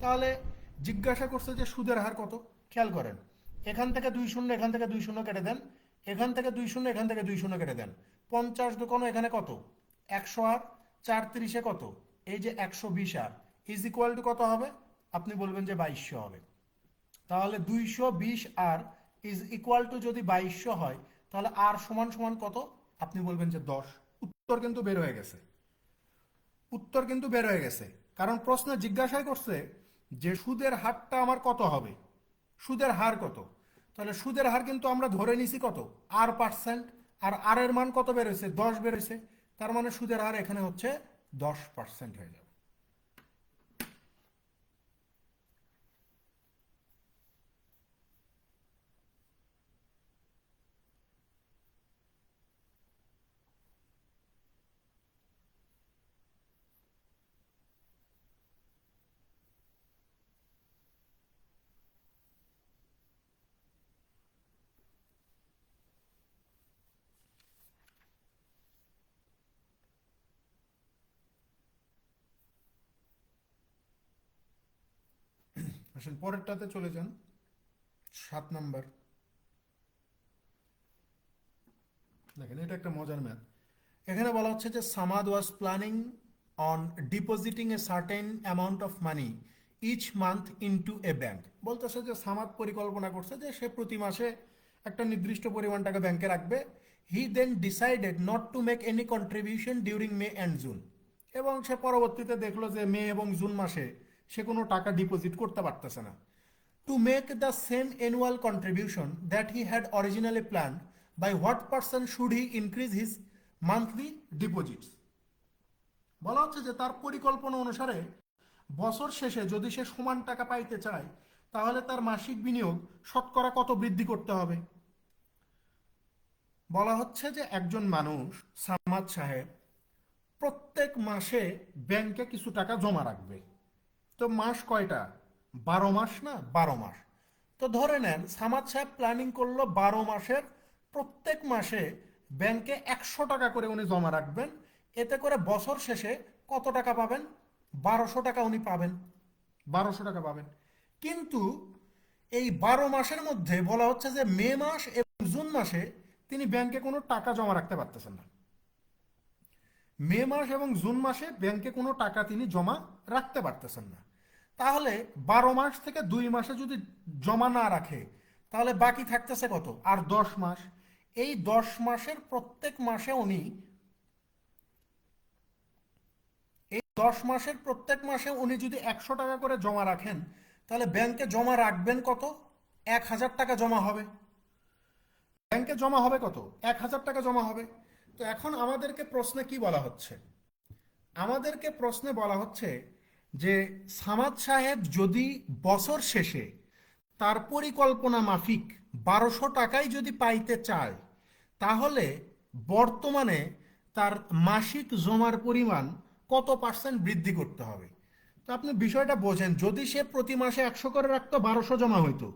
[SPEAKER 2] তাহলে জিজ্ঞাসা করছে যে সুদের হার কত। খেয়াল করেন, এখান থেকে 2 শূন্য, এখান থেকে 2 শূন্য কেটে দেন, এখান থেকে 2 শূন্য, এখান থেকে 2 শূন্য কেটে দেন। 50 দুকোনো এখানে কত? 100 আর 4 × 3 কত? এই যে 120 আর ইজ ইকুয়াল টু কত হবে? আপনি বলবেন যে 2,200 হবে। তাহলে 220 আর ইজ ইকুয়াল টু যদি 2,200 হয়, তাহলে আর সমান সমান কত? আপনি বলবেন যে 10। উত্তর কিন্তু বের হয়ে গেছে, উত্তর কিন্তু বের হয়ে গেছে। কারণ প্রশ্নে জিজ্ঞাসাই করছে যে সুদের হারটা আমার কত হবে, সুদের হার কত। তাহলে সুদের হার কিন্তু আমরা ধরে নিছি কত? R%, আর আর এর মান কত বেরোছে? 10 বেরোছে। তার মানে সুদের হার এখানে হচ্ছে 10% হয়ে যাবে। আসলে পরেরটাতে চলে যান, 7 নাম্বার। দেখেন এটা একটা মজার ম্যাথ। এখানে বলা হচ্ছে যে Samad was planning on depositing a certain amount of money each month into a bank. বলতেছে যে সামাদ পরিকল্পনা করছে যে সে প্রতি মাসে একটা নির্দিষ্ট পরিমাণ টাকা ব্যাংকে রাখবে। He then decided not to make any contribution during May and June. এবং সে পরবর্তীতে দেখলো যে মে এবং জুন মাসে সে কোনো টাকা ডিপোজিট করতে পারতেছে না। To make the same annual contribution that he had originally planned, by what person should he increase his monthly deposits? বলা হচ্ছে যে তার পরিকল্পনা অনুসারে বছর শেষে যদি সে সমান টাকা পাইতে চায় তাহলে তার মাসিক বিনিয়োগ শতকরা কত বৃদ্ধি করতে হবে। বলা হচ্ছে যে একজন মানুষ সামাদ সাহেব প্রত্যেক মাসে ব্যাংকে কিছু টাকা জমা রাখবে। তো মাস কয়টা? 12 মাস না? 12 মাস। তো ধরে নেন সামাদ সাহেব প্ল্যানিং করলো 12 মাসের প্রত্যেক মাসে ব্যাংকে 100 টাকা করে উনি জমা রাখবেন। এতে করে বছর শেষে কত টাকা পাবেন? 1200 টাকা উনি পাবেন। 1200 টাকা পাবেন। কিন্তু এই 12 মাসের মধ্যে বলা হচ্ছে যে মে মাস এবং জুন মাসে তিনি ব্যাংকে কোনো টাকা জমা রাখতে পারতেছেন না। মে মাস এবং জুন মাসে ব্যাংকে কোনো টাকা তিনি জমা রাখতে পারতেছেন না। তাহলে 12 মাস থেকে 2 মাসে যদি জমা না রাখে তাহলে বাকি থাকতেছে কত? আর 10 মাস। এই 10 মাসের প্রত্যেক মাসে উনি 10 মাসের প্রত্যেক মাসে উনি যদি 100 টাকা করে জমা রাখেন তাহলে ব্যাংকে জমা রাখবেন কত? 1000 টাকা জমা হবে। ব্যাংকে জমা হবে কত? 1000 টাকা জমা হবে। তো এখন আমাদেরকে প্রশ্নে কি বলা হচ্ছে? আমাদেরকে প্রশ্নে বলা হচ্ছে যে সামাদ সাহেব যদি বছর শেষে তার পরিকল্পনা মাফিক 1200 টাকাই যদি পাইতে চায় তাহলে বর্তমানে তার মাসিক জমার পরিমাণ কত পার্সেন্ট বৃদ্ধি করতে হবে। তো আপনি বিষয়টা বোঝেন, যদি সে প্রতি মাসে 100 করে রাখতো 1200 জমা হইতো,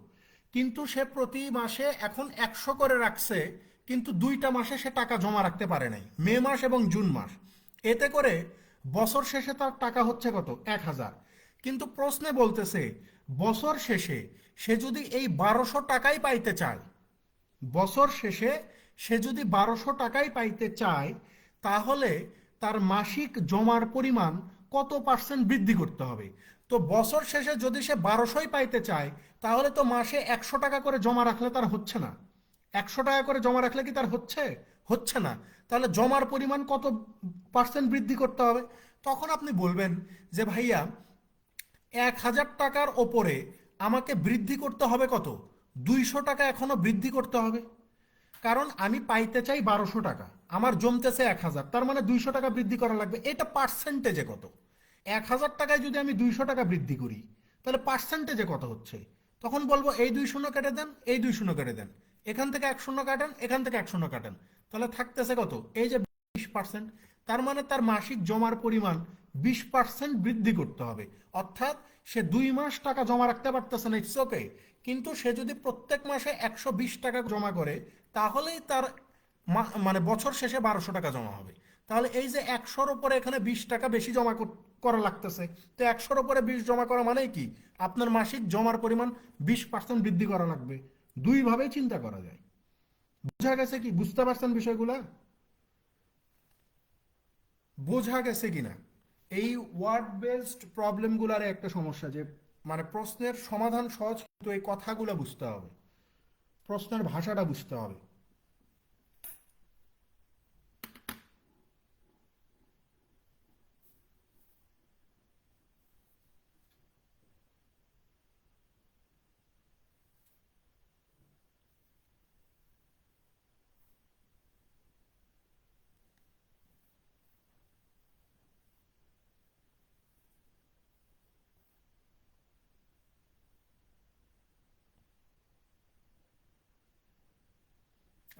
[SPEAKER 2] কিন্তু সে প্রতি মাসে এখন 100 করে রাখছে, কিন্তু 2টা মাসে সে টাকা জমা রাখতে পারে নাই, মে মাস এবং জুন মাস। এতে করে বছর শেষে তার টাকা হচ্ছে কত? 1000। কিন্তু প্রশ্নে বলতেছে বছর শেষে সে যদি এই 1200 টাকাই পাইতে চায়, বছর শেষে সে যদি 1200 টাকাই পাইতে চায় তাহলে তার মাসিক জমার পরিমাণ কত পার্সেন্ট বৃদ্ধি করতে হবে। তো বছর শেষে যদি সে 1200ই পাইতে চায় তাহলে তো মাসে 100 টাকা করে জমা রাখলে তার হচ্ছে না। 100 টাকা করে জমা রাখলে কি তার হচ্ছে? হচ্ছে না। তাহলে জমার পরিমাণ কত পার্সেন্ট বৃদ্ধি করতে হবে? তখন আপনি বলবেন যে ভাইয়া 1000 টাকার ওপরে আমাকে বৃদ্ধি করতে হবে কত? 200 টাকা এখনো বৃদ্ধি করতে হবে। কারণ আমি পাইতে চাই 1200 টাকা, আমার জমতেছে 1000, তার মানে 200 টাকা বৃদ্ধি করা লাগবে। এটা পার্সেন্টেজে কত? 1000 টাকায় যদি আমি 200 টাকা বৃদ্ধি করি তাহলে পার্সেন্টেজে কত হচ্ছে? তখন বলবো এই 2 শূন্য কেটে দেন, এই 2 শূন্য কেটে দেন, এখান থেকে 1 শূন্য কাটেন, এখান থেকে 1 শূন্য কাটেন, তাহলে থাকতেছে কত? এই যে 20%। তার মানে তার মাসিক জমার পরিমাণ 20% বৃদ্ধি করতে হবে। অর্থাৎ সে 2 মাস টাকা জমা রাখতে পারতেছে না, ইটস ওকে, কিন্তু সে যদি প্রত্যেক মাসে 120 টাকা জমা করে তাহলেই তার মানে বছর শেষে 1200 টাকা জমা হবে। তাহলে এই যে 100-র উপরে এখানে 20 টাকা বেশি জমা করা লাগতেছে, তো 100-র উপরে 20 জমা করা মানে কি? আপনার মাসিক জমার পরিমাণ 20% বৃদ্ধি করা লাগবে। দুইভাবেই চিন্তা করা যায়। বোঝা গেছে কি? বুঝতে পারছেন বিষয়গুলা? বোঝা গেছে কিনা? এই ওয়ার্ড বেসড প্রবলেমগুলার একটা সমস্যা যে মানে প্রশ্নের সমাধান সহজ, কিন্তু এই কথাগুলো বুঝতে হবে, প্রশ্নের ভাষাটা বুঝতে হবে।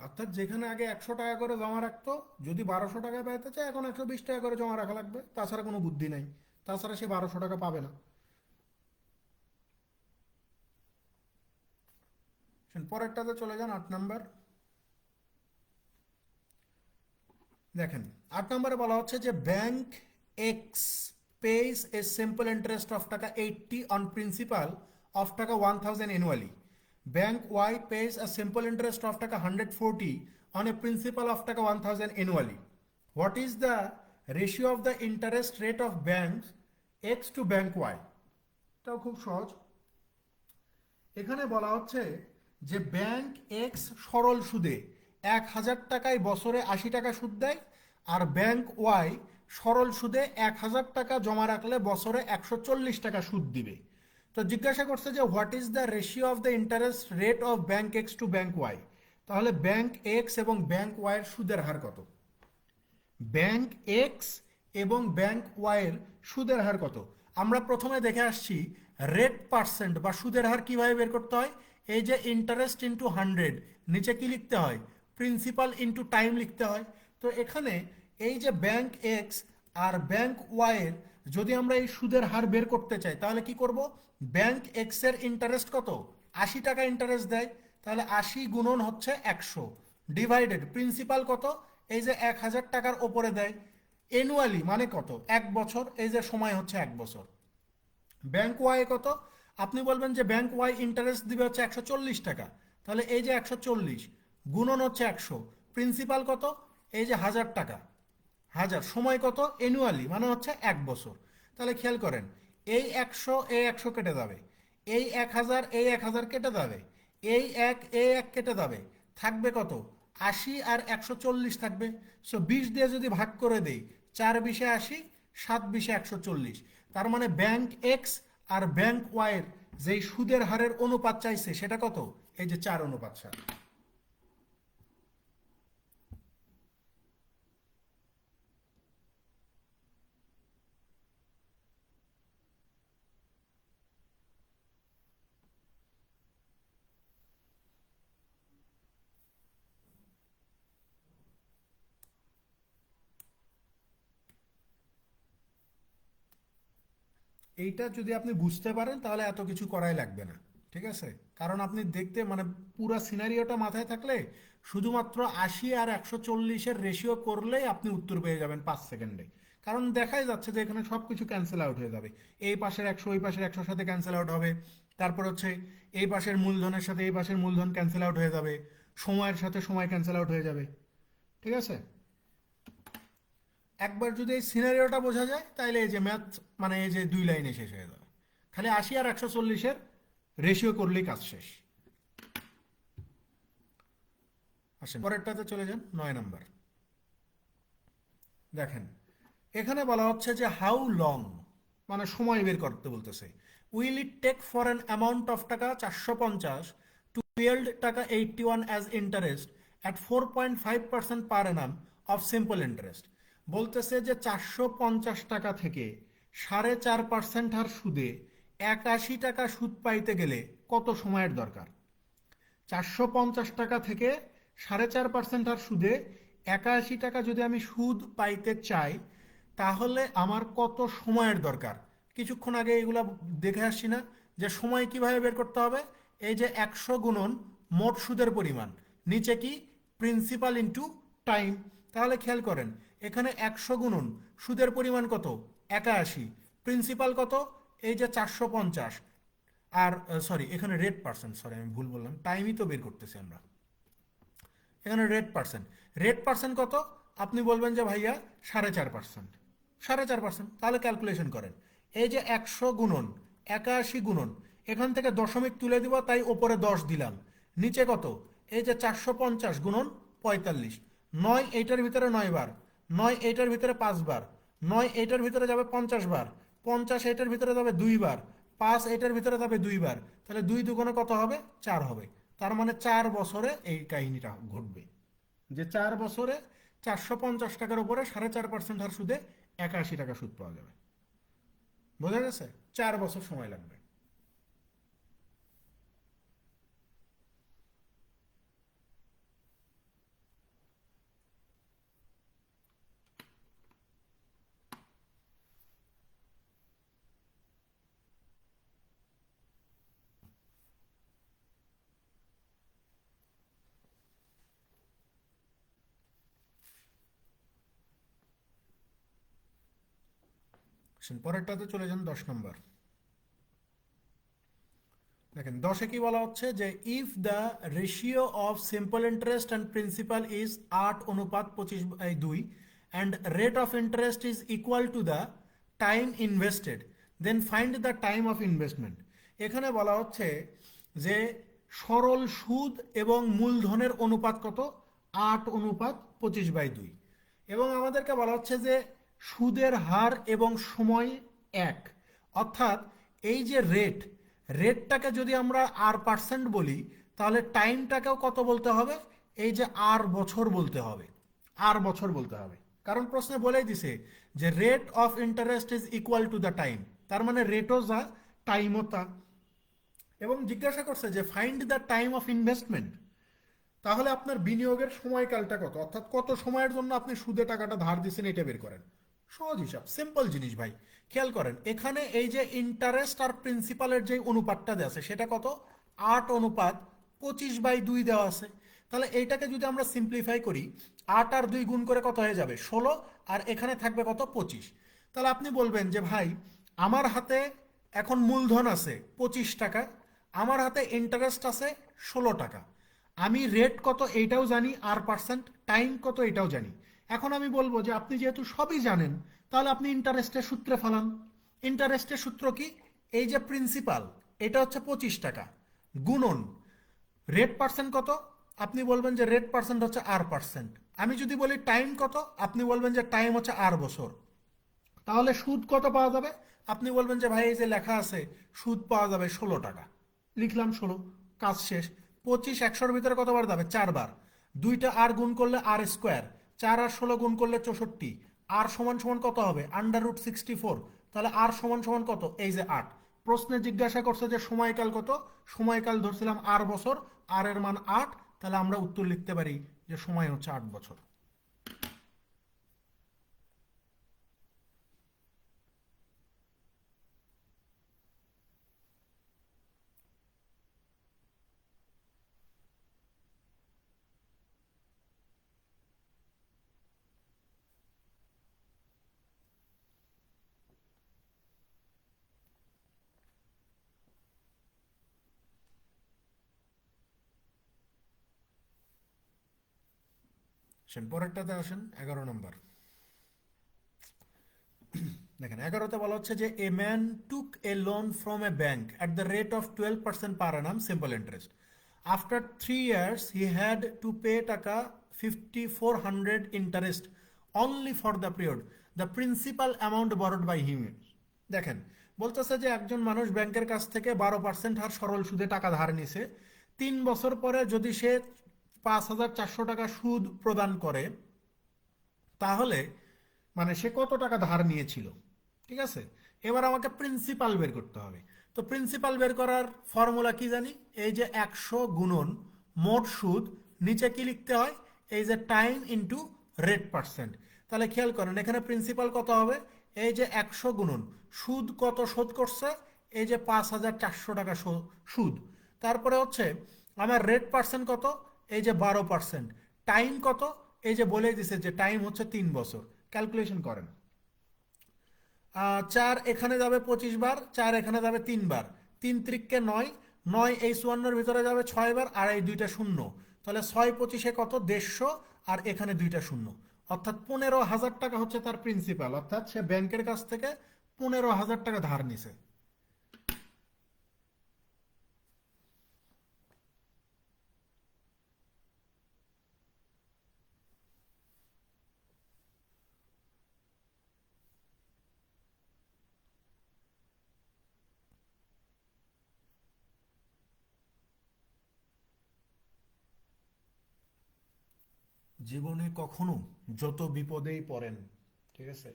[SPEAKER 2] অর্থাৎ যেখানে আগে 100 টাকা করে জমা রাখতো, যদি 1200 টাকা পাইতে চায় এখন 120 টাকা করে জমা রাখা লাগবে, তাছাড়া কোনো বুদ্ধি নাই, তাছাড়া সে 1200 টাকা পাবে না। পরেরটাতে চলে যান, 8 নাম্বার। দেখেন 8 নম্বরে বলা হচ্ছে যে bank X pays a simple interest of taka 80 on principal of taka 1000 annually. Bank Y pays a simple interest of টাকা 140 on a principal of টাকা 1000 annually. What is the ratio of the interest rate of banks X to bank Y? এটাও খুব সহজ। এখানে বলা হচ্ছে যে bank x সরল সুদে 1000 টাকায় বছরে 80 টাকা সুদ দেয়, আর ব্যাংক ওয়াই সরল সুদে 1000 টাকা জমা রাখলে বছরে 140 টাকা সুদ দিবে। তো জিজ্ঞাসা করছে যে what is the ratio of the interest rate of bank X to bank Y. তাহলে ব্যাংক এক্স এবং ব্যাংক ওয়াইয়ের সুদের হার কত? ব্যাংক এক্স এবং ব্যাংক ওয়াইয়ের সুদের হার কত? আমরা প্রথমে দেখে আসছি রেট পার্সেন্ট বা সুদের হার কিভাবে বের করতে হয়। এই যে ইন্টারেস্ট ইন্টু 100, নিচে কি লিখতে হয়? প্রিন্সিপাল ইন্টু টাইম লিখতে হয়। তো এখানে এই যে ব্যাংক এক্স আর ব্যাংক ওয়াইয়ের যদি আমরা এই সুদের হার বের করতে চাই তাহলে কি করব? ব্যাংক এক্স এর ইন্টারেস্ট কত? 80 টাকা ইন্টারেস্ট দেয়, তাহলে 80 গুণন হচ্ছে 100 ডিভাইডেড প্রিন্সিপাল কত? এই যে 1000 টাকার ওপরে দেয়। অ্যানুয়ালি মানে কত? 1 বছর, এই যে সময় হচ্ছে 1 বছর। ব্যাংক ওয়াই কত? আপনি বলবেন যে ব্যাংক ওয়াই ইন্টারেস্ট দিবে হচ্ছে 140 টাকা, তাহলে এই যে 140 গুণন হচ্ছে 100, প্রিন্সিপাল কত? এই যে 1000 টাকা, 1000, সময় কত? অ্যানুয়ালি মানে হচ্ছে 1 বছর। তাহলে খেয়াল করেন, এই 100 এই 100 কেটে যাবে, এই 1000 এই 1000 কেটে যাবে, এই 1 এই 1 কেটে যাবে, থাকবে কত? 80 আর 140 থাকবে। সো 20 দিয়ে যদি ভাগ করে দেই, 4 20 80, 7 20 140। তার মানে ব্যাংক এক্স আর ব্যাংক ওয়াইয়ের যেই সুদের হারের অনুপাত চাইছে সেটা কত? এই যে 4:7। এইটা যদি আপনি বুঝতে পারেন তাহলে এত কিছু করাই লাগবে না, ঠিক আছে? কারণ আপনি দেখতে মানে পুরো সিনারিওটা মাথায় থাকলে শুধুমাত্র 80 আর 140-এর রেশিও করলেই আপনি উত্তর পেয়ে যাবেন 5 সেকেন্ডে। কারণ দেখাই যাচ্ছে যে এখানে সব কিছু ক্যান্সেল আউট হয়ে যাবে। এই পাশের 100 ওই পাশের 100-র সাথে ক্যান্সেল আউট হবে। তারপর হচ্ছে এই পাশের মূলধনের সাথে এই পাশের মূলধন ক্যান্সেল আউট হয়ে যাবে, সময়ের সাথে সময় ক্যান্সেল আউট হয়ে যাবে, ঠিক আছে? একবার যদি এই সিনারিওটা বোঝা যায় তাহলে এই যে ম্যাথ মানে এই যে 2 লাইনে শেষ হয়ে যাবে। খালি 80 আর 140-এর রেশিও করলেই কাজ শেষ। আসেন পরেরটাতে চলে যান, 9 নাম্বার। দেখেন এখানে বলা হচ্ছে যে হাউ লং মানে সময় বের করতে বলতেছে। Will it take for an amount of taka 450 to yield taka 81 as interest at 4.5% per annum of simple interest. বলতেছে যে 450 টাকা থেকে 4.5% হার সুদে 81 টাকা সুদ পাইতে গেলে কত সময়ের দরকার? 450 টাকা থেকে 4.5% হার সুদে 81 টাকা যদি আমি সুদ পাইতে চাই তাহলে আমার কত সময়ের দরকার? কিছুক্ষণ আগে এগুলা দেখে আসছি না যে সময় কিভাবে বের করতে হবে? এই যে 100 গুণন মোট সুদের পরিমাণ, নিচে কি? Principal into time. তাহলে খেয়াল করেন এখানে 100 গুণন সুদের পরিমাণ কত? 81, প্রিন্সিপাল কত? এই যে 450, আর সরি এখানে রেট পার্সেন্ট, সরি আমি ভুল বললাম, টাইমই তো বের করতেছি আমরা। এখানে রেট পার্সেন্ট কত? আপনি বলবেন যে ভাইয়া 4.5%, 4.5%, তাহলে ক্যালকুলেশন করেন। এই যে 100 গুণন 81 গুণন, এখান থেকে দশমিক তুলে দিব তাই ওপরে 10 দিলাম, নিচে কত? এই যে 450 গুণন 45, 9 এইটার ভিতরে 9 বার, 9 এইটার ভিতরে 5 বার, 9 এইটার ভিতরে যাবে 50 বার, 50 এইটার ভিতরে যাবে 2 বার, 5 এইটার ভিতরে যাবে 2 বার, তাহলে 2 দুগুণে কত হবে? 4 হবে। তার মানে 4 বছরে এই কাহিনীটা ঘটবে যে 4 বছরে 450 টাকার উপরে 4.5% হার সুদে 81 টাকা সুদ পাওয়া যাবে। বোঝা গেছে? 4 বছর সময় লাগবে। পরেরটাতে চলে যান, 10 নম্বর। দেখেন 10-এ কি বলা হচ্ছে যে if the ratio of simple interest and principal is 8:25/2 and rate of interest is equal to the time invested then find the time of investment. এখানে বলা হচ্ছে যে সরল সুদ এবং মূলধনের অনুপাত কত? 8:25/2। এবং আমাদেরকে বলা হচ্ছে যে সুদের হার এবং সময় এক, অর্থাৎ এই যে রেটটাকে যদি আমরা R% বলি, তাহলে টাইমটাকেও কত বলতে হবে? এই যে R বছর বলতে হবে, R বছর বলতে হবে। কারণ প্রশ্নে বলেই দিছে যে rate of interest is equal to the time, তার মানে রেটও যা টাইমও তা। এবং জিজ্ঞাসা করছে যে find the time of investment, তাহলে আপনার বিনিয়োগের সময়কালটা কত, অর্থাৎ কত সময়ের জন্য আপনি সুদে টাকাটা ধার দিচ্ছেন এটা বের করেন। সহজ হিসাব, সিম্পল জিনিস ভাই। খেয়াল করেন এখানে এই যে ইন্টারেস্ট আর প্রিন্সিপালের যে অনুপাতটা দেওয়া আছে সেটা কত? 8:25/2 দেওয়া আছে। তাহলে এইটাকে যদি আমরা সিম্পলিফাই করি, 8 আর 2 গুণ করে কত হয়ে যাবে? 16, আর এখানে থাকবে কত? 25। তাহলে আপনি বলবেন যে ভাই আমার হাতে এখন মূলধন আছে 25 টাকা, আমার হাতে ইন্টারেস্ট আছে 16 টাকা, আমি রেট কত এইটাও জানি, R%, টাইম কত এটাও জানি। এখন আমি বলবো যে আপনি যেহেতু সবই জানেন, তাহলে আপনি ইন্টারেস্টের সূত্রে ফালান। ইন্টারেস্টের সূত্র কি? এই যে প্রিন্সিপাল, এটা হচ্ছে 25 টাকা, গুণন রেট পার্সেন্ট কত, আপনি বলবেন যে রেট পার্সেন্ট হচ্ছে R%। আমি যদি বলি টাইম কত, আপনি বলবেন যে টাইম হচ্ছে R বছর। তাহলে সুদ কত পাওয়া যাবে? আপনি বলবেন যে ভাই এই যে লেখা আছে সুদ পাওয়া যাবে 16 টাকা, লিখলাম 16, কাজ শেষ। 25 100-র ভিতরে কতবার যাবে? 4 বার। দুইটা আর গুণ করলে R², 4 আর 16 গুণ করলে 64, আর সমান সমান কত হবে? √64। তাহলে আর সমান সমান কত? এই যে 8। প্রশ্নে জিজ্ঞাসা করছে যে সময়কাল কত, সময়কাল ধরছিলাম R বছর, আর এর মান 8, তাহলে আমরা উত্তর লিখতে পারি যে সময় হচ্ছে 8 বছর। পরেরটাতে আসেন, 11 নম্বর। দেখেন 11তে বলা হচ্ছে যে a man took a loan from a bank at the rate of 12% per annum simple interest. After 3 years he had to pay taka 5400 interest only for the period the principal amount borrowed by him. দেখেন বলতেছে যে একজন মানুষ ব্যাংকের কাছ থেকে 12% হার সরল সুদে টাকা ধার নিছে। 3 বছর পরে যদি সে 5400 টাকা সুদ প্রদান করে, তাহলে মানে সে কত টাকা ধার নিয়েছিল। ঠিক আছে, এবার আমাকে প্রিন্সিপাল বের করতে হবে। তো প্রিন্সিপাল বের করার ফর্মুলা কি জানি? এই যে 100 গুণন মোট সুদ, নিচে কি লিখতে হয়? এই যে টাইম ইন্টু রেট পার্সেন্ট। তাহলে খেয়াল করেন এখানে প্রিন্সিপাল কত হবে? এই যে 100 গুণন সুদ কত শোধ করছে, এই যে 5400 টাকা সুদ। তারপরে হচ্ছে আমার রেট পার্সেন্ট কত, এই যে 12%। টাইম কত, এই যে বলে দিছে যে টাইম হচ্ছে 3 বছর। ক্যালকুলেশন করেন। 4 এখানে যাবে 25 বার, 4 এখানে যাবে 3 বার, 3 × 9, 9 এই 54-এর ভিতরে যাবে 6 বার, আর এই দুইটা শূন্য, তাহলে 6 25-এ কত? 150, আর এখানে দুইটা শূন্য, অর্থাৎ 15,000 টাকা হচ্ছে তার প্রিন্সিপাল, অর্থাৎ সে ব্যাংকের কাছ থেকে 15,000 টাকা ধার নিছে। জীবনে কখনো যত বিপদেই পড়েন, ঠিক আছে,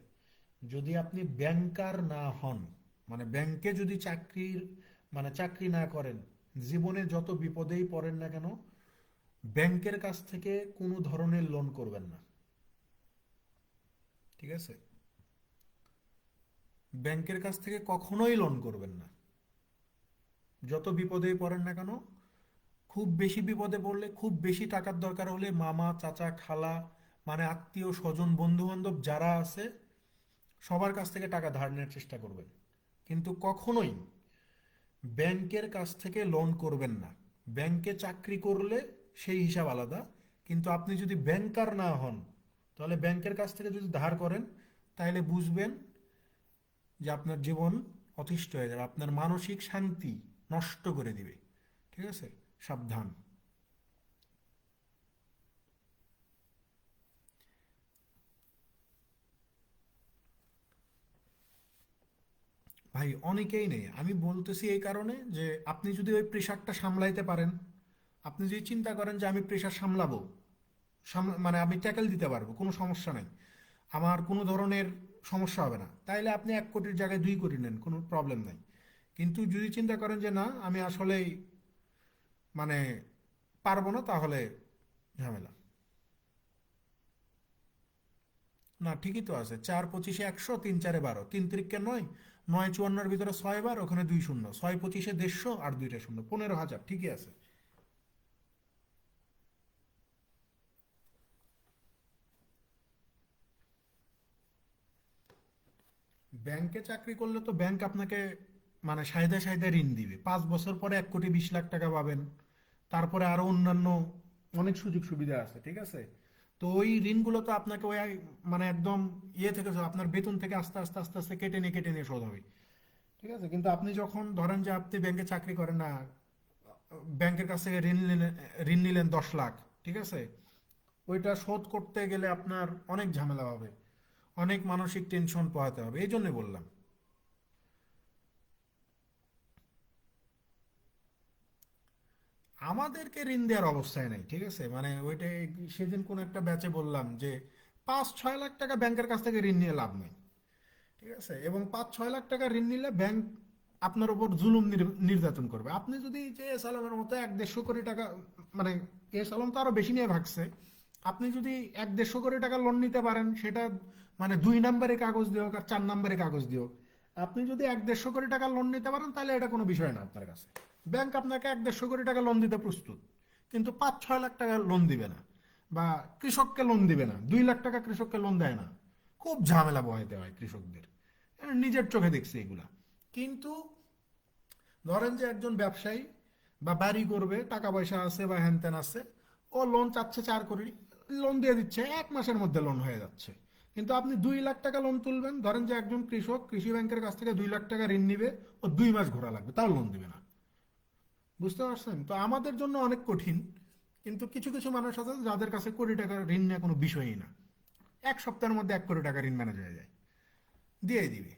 [SPEAKER 2] যদি আপনি ব্যাংকার না হন, মানে ব্যাংকে যদি চাকরি না করেন, জীবনে যত বিপদেই পড়েন না কেন, ব্যাংকের কাছ থেকে কোনো ধরনের লোন করবেন না। ঠিক আছে, ব্যাংকের কাছ থেকে কখনোই লোন করবেন না। যত বিপদেই পড়েন না কেন, খুব বেশি বিপদে পড়লে, খুব বেশি টাকার দরকার হলে মামা চাচা খালা, মানে আত্মীয় স্বজন বন্ধু বান্ধব যারা আছে সবার কাছ থেকে টাকা ধার নেওয়ার চেষ্টা করবেন। কিন্তু কখনোই ব্যাংকের কাছ থেকে লোন করবেন না। ব্যাংকে চাকরি করলে সেই হিসাব আলাদা, কিন্তু আপনি যদি ব্যাংকার না হন, তাহলে ব্যাংকের কাছ থেকে যদি ধার করেন, তাহলে বুঝবেন যে আপনার জীবন অতিষ্ঠ হয়ে যাবে, আপনার মানসিক শান্তি নষ্ট করে দিবে। ঠিক আছে, সাবধান। ভাই অনেকেই নেই, আমি বলতেছি এই কারণে যে আপনি যদি ওই প্রেশারটা সামলাইতে পারেন, আপনি যদি চিন্তা করেন যে আমি প্রেশার সামলাবো, মানে আমি ট্যাকেল দিতে পারবো, কোনো সমস্যা নাই, আমার কোনো ধরনের সমস্যা হবে না, তাইলে আপনি 1 কোটির জায়গায় 2 কোটি নেন, কোনো প্রবলেম নাই। কিন্তু যদি চিন্তা করেন যে না আমি আসলেই মানে পারবো না, তাহলে ঝামেলা। না ঠিকই তো আছে, 4 25-এ 100, 3 4-এ 12, 3 3-9, 9 54-এর ভিতরে 6 বার, ওখানে 2 শূন্য, 6 25-এ 150 আর 2টা শূন্য, 15,000, ঠিকই আছে। ব্যাংকে চাকরি করলে তো ব্যাংক আপনাকে মানে সাইদা সাইদা ঋণ দিবে, 5 বছর পরে 1 কোটি 20 লাখ টাকা পাবেন, তারপরে আরো অন্যান্য অনেক সুযোগ সুবিধা আছে। ঠিক আছে, তো ওই ঋণগুলো তো আপনাকে ওই মানে একদম থেকে আপনার বেতন থেকে আস্তে আস্তে আস্তে আস্তে কেটে নিয়ে শোধ হবে। ঠিক আছে, কিন্তু আপনি যখন ধরেন যে আপনি ব্যাংকে চাকরি করেন না, ব্যাংকের কাছ থেকে ঋণ নিলেন 10 লাখ, ঠিক আছে, ওইটা শোধ করতে গেলে আপনার অনেক ঝামেলা হবে, অনেক মানসিক টেনশন পোহাতে হবে, এই জন্য বললাম। আমাদেরকে ঋণ দেওয়ার অবস্থায় নাই। ঠিক আছে, মানে ওইটাই সেদিন কোন একটা ব্যাচে বললাম যে 5-6 লাখ টাকা ব্যাংকের কাছ থেকে ঋণ নিয়ে লাভ নেই। ঠিক আছে, এবং 5-6 লাখ টাকা ঋণ নিলে ব্যাংক আপনার উপর জুলুম নির্যাতন করবে। আপনি যদি যে এস আলমের মতো 1-150 কোটি টাকা, মানে এস আলম তো আরো বেশি নিয়ে ভাগছে, আপনি যদি 1-150 কোটি টাকা লোন নিতে পারেন, সেটা মানে 2 নম্বরে কাগজ দিও আর 4 নম্বরে কাগজ দিও, আপনি যদি 1-150 কোটি টাকা লোন নিতে পারেন, তাহলে এটা কোনো বিষয় না আপনার কাছে। ব্যাংক আপনাকে 1-150 কোটি টাকা লোন দিতে প্রস্তুত, কিন্তু 5-6 লাখ টাকা লোন দিবে না, বা কৃষককে লোন দিবে না, 2 লাখ টাকা কৃষককে লোন দেয় না। খুব ঝামেলা বহাইতে হয় কৃষকদের, নিজের চোখে দেখছি এগুলা। কিন্তু ধরেন যে একজন ব্যবসায়ী বা বাড়ি করবে, টাকা পয়সা আছে বা হ্যান ত্যান আছে, ও লোন চাচ্ছে 4 কোটি, লোন দিয়ে দিচ্ছে, 1 মাসের মধ্যে লোন হয়ে যাচ্ছে। কিন্তু আপনি 2 লাখ টাকা লোন তুলবেন, ধরেন যে একজন কৃষক কৃষি ব্যাংকের কাছ থেকে 2 লাখ টাকা ঋণ নিবে, ও 2 মাস ঘোরা লাগবে, তাও লোন দিবে না। বুঝতে পারছেন? তো আমাদের জন্য অনেক কঠিন, কিন্তু কিছু কিছু মানুষ আছে যাদের কাছে কোটি টাকার ঋণ নেওয়া কোনো বিষয়ই না, 1 সপ্তাহের মধ্যে 1 কোটি টাকা ঋণ ম্যানেজ হয়ে যায়, দিয়ে দিবে।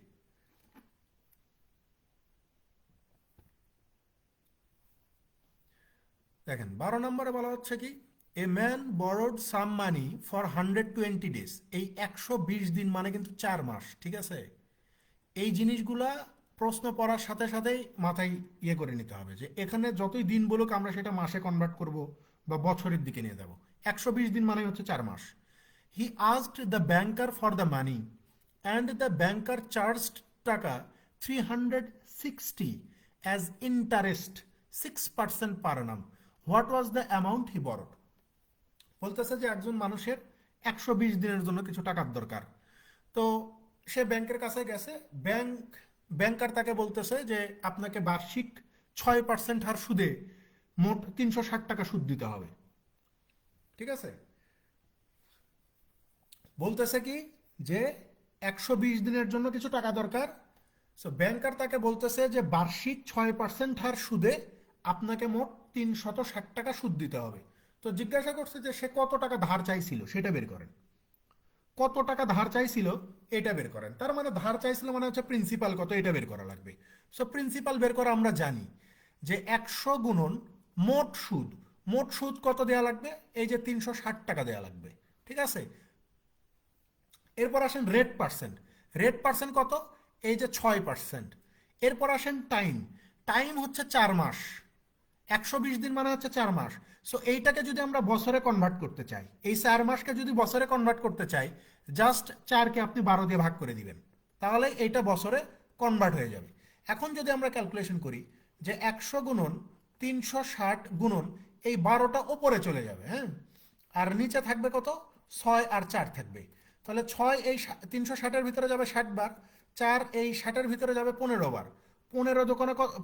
[SPEAKER 2] দেখেন 12 নম্বরে বলা হচ্ছে কি, a man borrowed some money for 120 days. এই 120 দিন মানে কিন্তু 4 মাস। ঠিক আছে, এই জিনিসগুলা প্রশ্ন পড়ার সাথে সাথেই মাথায় ইয়ে করে নিতে হবে যে এখানে যতই দিন বলুক আমরা সেটা মাসে কনভার্ট করব বা বছরের দিকে নিয়ে যাব। 120 দিন মানে হচ্ছে 4 মাস। He asked the banker for the money and the banker charged টাকা 360 as interest 6% per annum. What was the amount he borrowed? বলতেছে যে একজন মানুষের 120 দিনের জন্য কিছু টাকার দরকার। তো সে ব্যাংকের কাছে গেছে, ব্যাংকার তাকে বলতেছে যে আপনাকে বার্ষিক 6% হার সুদে মোট 360 টাকা সুদ দিতে হবে। ঠিক আছে, বলতেছে কি যে 120 দিনের জন্য কিছু টাকা দরকার। সো ব্যাংকার তাকে বলতেছে যে বার্ষিক 6% হার সুদে আপনাকে মোট 360 টাকা সুদ দিতে হবে। তো জিজ্ঞাসা করছে যে সে কত টাকা ধার চাইছিল সেটা বের করেন, কত টাকা ধার চাইছিল এটা বের করেন। তার মানে ধার চাইছিল মানে হচ্ছে প্রিন্সিপাল কত, এটা বের করা লাগবে। সো প্রিন্সিপাল বের করা আমরা জানি যে 100 গুণন মোট সুদ, মোট সুদ কত দেওয়া লাগবে, এই যে 360 টাকা দেওয়া লাগবে। ঠিক আছে, এরপর আসেন রেট পার্সেন্ট, রেট পার্সেন্ট কত, এই যে 6%। এরপর আসেন টাইম, টাইম হচ্ছে 4 মাস, 120 দিন মানে হচ্ছে 4 মাস। সো এইটাকে যদি আমরা বছরে কনভার্ট করতে চাই, এই 4 মাসকে যদি বছরে কনভার্ট করতে চাই, জাস্ট 4কে আপনি 12 দিয়ে ভাগ করে দিবেন, তাহলে এইটা বছরে কনভার্ট হয়ে যাবে। এখন যদি আমরা ক্যালকুলেশন করি যে 100 গুণন 360 গুণন এই 12টা ওপরে চলে যাবে, হ্যাঁ, আর নিচে থাকবে কত, 6 আর 4 থাকবে। তাহলে 6 এই 360-এর ভিতরে যাবে 60 বার, 4 এই 60-এর ভিতরে যাবে 15 বার,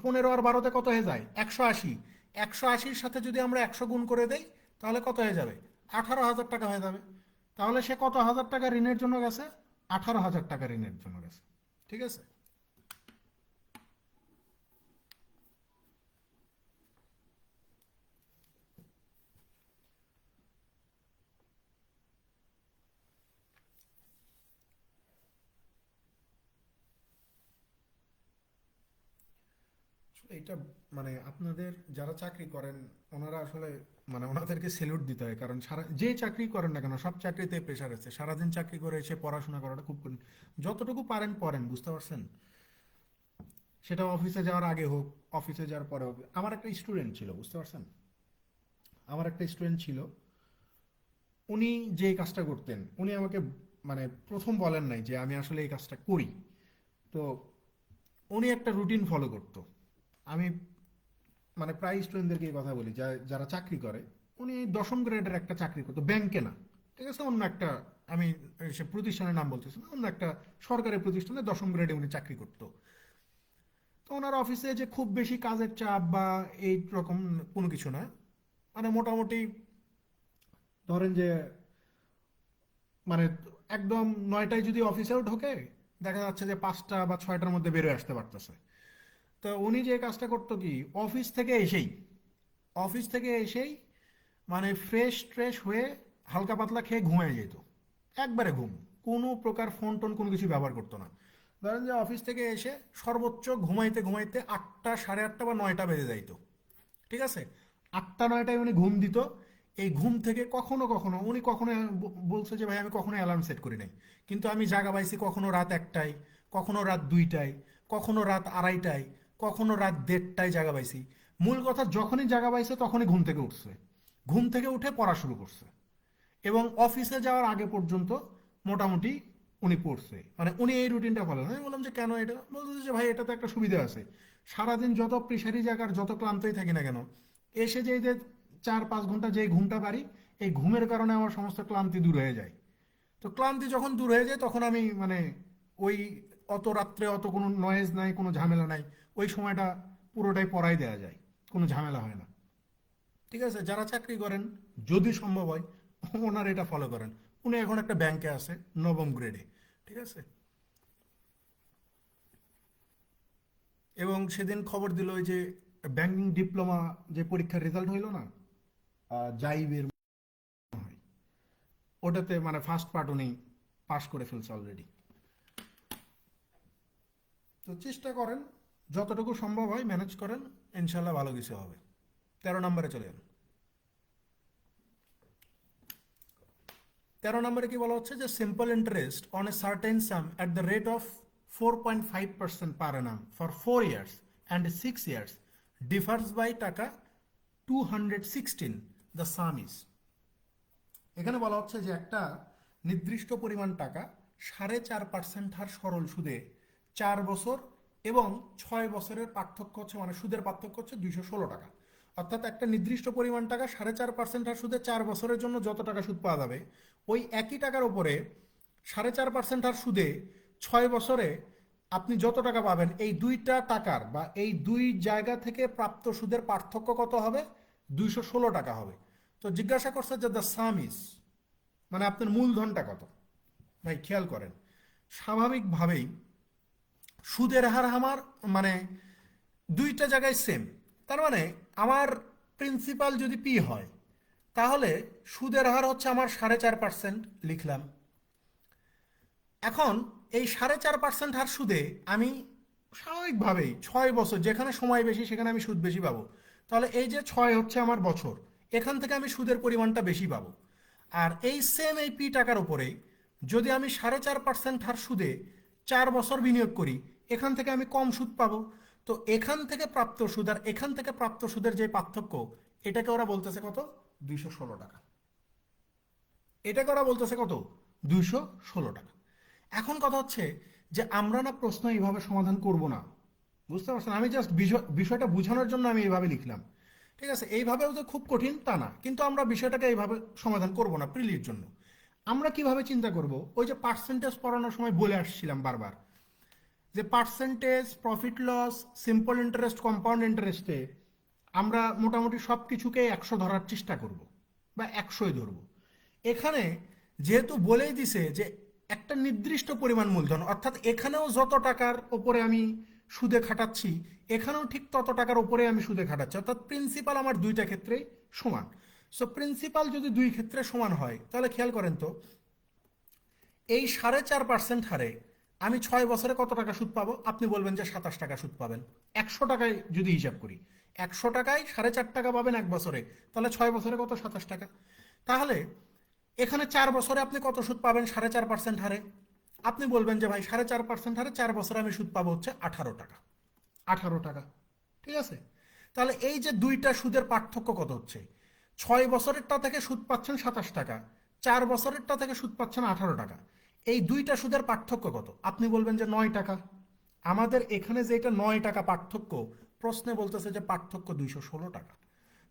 [SPEAKER 2] পনেরো আর 12তে কত হয়ে যায়? 180। 180-র সাথে যদি আমরা 100 গুণ করে দেই তাহলে কত হয়ে যাবে? 18,000 টাকা হয়ে যাবে। তাহলে সে কত হাজার টাকা ঋণের জন্য গেছে? 18,000 টাকা ঋণের জন্য গেছে। ঠিক আছে? এটা মানে আপনাদের যারা চাকরি করেন ওনারা আসলে মানে ওনাদেরকে স্যালুট দিতে হয়, কারণ সারা যে চাকরি করেন না কেন সব চাকরিতে প্রেশার আছে, সারাদিন চাকরি করে এসে পড়াশোনা করাটা খুব কঠিন। যতটুকু পারেন পড়েন, বুঝতে পারছেন? সেটা অফিসে যাওয়ার আগে হোক, অফিসে যাওয়ার পরে হোক। আমার একটা স্টুডেন্ট ছিল, বুঝতে পারছেন? আমার একটা স্টুডেন্ট ছিল, উনি যে কাজটা করতেন উনি আমাকে মানে প্রথম বলেন নাই যে আমি আসলে এই কাজটা করি। তো উনি একটা রুটিন ফলো করতো। আমি মানে প্রায় স্টুডেন্টদেরকে এই কথা বলি যারা চাকরি করে, উনি 10ম গ্রেডের একটা চাকরি করতো, ব্যাংকে না, ঠিক আছে, অন্য একটা, আমি সে প্রতিষ্ঠানের নাম বলতেছি না, অন্য একটা সরকারি প্রতিষ্ঠানে 10ম গ্রেডে উনি চাকরি করতো। তো ওনার অফিসে যে খুব বেশি কাজের চাপ বা এই রকম কোনো কিছু না, মানে মোটামুটি ধরেন যে মানে একদম 9টায় যদি অফিসেও ঢোকে, দেখা যাচ্ছে যে 5টা বা 6টার মধ্যে বেরোয় আসতে পারতেছে। তো উনি যে কাজটা করতো কি, অফিস থেকে এসেই মানে ফ্রেশ ট্রেশ হয়ে হালকা পাতলা খেয়ে ঘুমিয়ে যেত। একবারে ঘুম, কোনো প্রকার ফোন টোন কোনো কিছু ব্যবহার করতো না। ধরেন যে অফিস থেকে এসে সর্বোচ্চ ঘুমাইতে ঘুমাইতে 8টা, সাড়ে 8টা বা 9টা বেজে যাইতো। ঠিক আছে? 8টা 9টায় উনি ঘুম দিত। এই ঘুম থেকে কখনো কখনো উনি কখনো বলছে যে ভাই আমি কখনো অ্যালার্ম সেট করি নাই, কিন্তু আমি জাগা পাইছি কখনো রাত 1টায়, কখনো রাত 2টায়, কখনো রাত 2:30টায়, কখনো রাত 1:30টায় জাগা পাইছি। মূল কথা, যখনই জাগা পাইছে তখনই ঘুম থেকে উঠছে, ঘুম থেকে উঠে পড়া শুরু করছে, এবং অফিসে যাওয়ার আগে পর্যন্ত মোটামুটি উনি পড়ছে। মানে উনি এই রুটিনটা ফলো। আমি বললাম যে কেন এটা? বলতেছে যে ভাই এটা তো একটা সুবিধা আছে, সারাদিন যত প্রেশারি জায়গার যত ক্লান্তই থাকি না কেন, এসে যে 4-5 ঘন্টা যে ঘুমটা পারি, এই ঘুমের কারণে আমার সমস্ত ক্লান্তি দূর হয়ে যায়। তো ক্লান্তি যখন দূর হয়ে যায় তখন আমি মানে ওই অত রাত্রে অত কোনো নয়েজ নাই, কোনো ঝামেলা নাই, ওই সময়টা পুরোটাই পড়াই দেওয়া যায়, কোনো ঝামেলা হয় না। ঠিক আছে? যারা চাকরি করেন যদি সম্ভব হয় ওনার এটা ফলো করেন। উনি এখন একটা ব্যাংকে আছে 9ম গ্রেডে। ঠিক আছে? এবং সেদিন খবর দিল ওই যে ব্যাংকিং ডিপ্লোমা যে পরীক্ষার রেজাল্ট হইলো না, জাইবের হয়, ওটাতে মানে ফার্স্ট পার্ট উনি পাস করে ফেলছে অলরেডি। তো চেষ্টা করেন যতটুকু সম্ভব হয় ম্যানেজ করেন, ইনশাল্লাহ ভালো কিছু হবে। 13 নম্বরে চলে যান। 13 নম্বরে কি বলা হচ্ছে যে simple interest on a certain sum at the rate of 4.5% per annum for 4 years and 6 years differs by taka 216, the some is. এখানে বলা হচ্ছে যে একটা নির্দিষ্ট পরিমাণ টাকা 4.5% হার সরল সুদে 4 বছর এবং 6 বছরের পার্থক্য হচ্ছে, মানে সুদের পার্থক্য হচ্ছে 216 টাকা। অর্থাৎ একটা নির্দিষ্ট পরিমাণ টাকা 4.5% হার সুদে 4 বছরের জন্য যত টাকা সুদ পাওয়া যাবে, ওই একই টাকার উপরে 4.5% হার সুদে 6 বছরে আপনি যত টাকা পাবেন, এই দুইটা টাকার বা এই দুই জায়গা থেকে প্রাপ্ত সুদের পার্থক্য কত হবে? 216 টাকা হবে। তো জিজ্ঞাসা করছে যে দ্য সাম ইজ, মানে আপনার মূলধনটা কত। ভাই খেয়াল করেন, স্বাভাবিকভাবেই সুদের হার আমার মানে দুইটা জায়গায় সেম। তার মানে আমার প্রিন্সিপাল যদি পি হয়, তাহলে সুদের হার হচ্ছে আমার 4.5% লিখলাম। এখন এই 4.5% হার সুদে আমি স্বাভাবিকভাবেই 6 বছর, যেখানে সময় বেশি সেখানে আমি সুদ বেশি পাবো। তাহলে এই যে 6 হচ্ছে আমার বছর, এখান থেকে আমি সুদের পরিমাণটা বেশি পাবো। আর এই সেম এই পি টাকার উপরেই যদি আমি 4.5% হার সুদে 4 বছর বিনিয়োগ করি, এখান থেকে আমি কম সুদ পাবো। তো এখান থেকে প্রাপ্ত সুদ আর এখান থেকে প্রাপ্ত সুদের যে পার্থক্য, এটাকে ওরা বলতেছে কত? 216 টাকা। এটাকে ওরা বলতেছে কত? 216 টাকা। এখন কথা হচ্ছে যে আমরা না প্রশ্ন এইভাবে সমাধান করব না, বুঝতে পারছেন? আমি জাস্ট বিষয়টা বোঝানোর জন্য আমি এইভাবে লিখলাম। ঠিক আছে? এইভাবেও তো খুব কঠিন তা না, কিন্তু আমরা বিষয়টাকে এইভাবে সমাধান করব না প্রিলির জন্য। আমরা কিভাবে চিন্তা করব? ওই যে পার্সেন্টেজ পড়ানোর সময় বলে আসছিলাম বারবার, যে percentage, profit loss, simple interest, compound ইন্টারেস্টে আমরা মোটামুটি সব কিছুকে 100 ধরার চেষ্টা করব বা 100ই ধরব। এখানে যেহেতু বলেই দিছে যে একটা নির্দিষ্ট পরিমাণ মূলধন, অর্থাৎ এখানেও যত টাকার ওপরে আমি সুদে খাটাচ্ছি এখানেও ঠিক তত টাকার ওপরে আমি সুদে খাটাচ্ছি, অর্থাৎ প্রিন্সিপাল আমার দুইটা ক্ষেত্রেই সমান। সো প্রিন্সিপাল যদি দুই ক্ষেত্রে সমান হয় তাহলে খেয়াল করেন তো এই 4.5% হারে আমি 6 বছরে কত টাকা সুদ পাবো? আপনি বলবেন যে 27 টাকা সুদ পাবেন। 100 টাকায় যদি হিসাব করি, 100 টাকায় 4.5 টাকা পাবেন এক বছরে, তাহলে 6 বছরে কত? 27 টাকা। তাহলে এখানে 4 বছরে আপনি কত সুদ পাবেন 4.5% হারে? আপনি বলবেন যে ভাই 4.5% হারে 4 বছরে আমি সুদ পাবো হচ্ছে 18 টাকা। 18 টাকা, ঠিক আছে? তাহলে এই যে দুইটা সুদের পার্থক্য কত হচ্ছে? 6 বছরেরটা থেকে সুদ পাচ্ছেন 27 টাকা, 4 বছরেরটা থেকে সুদ পাচ্ছেন 18 টাকা। এই দুইটা সুদের পার্থক্য কত? আপনি বলবেন যে 9 টাকা। আমাদের এখানে যে এটা 9 টাকা পার্থক্য, প্রশ্নে বলতেছে যে পার্থক্য 216 টাকা।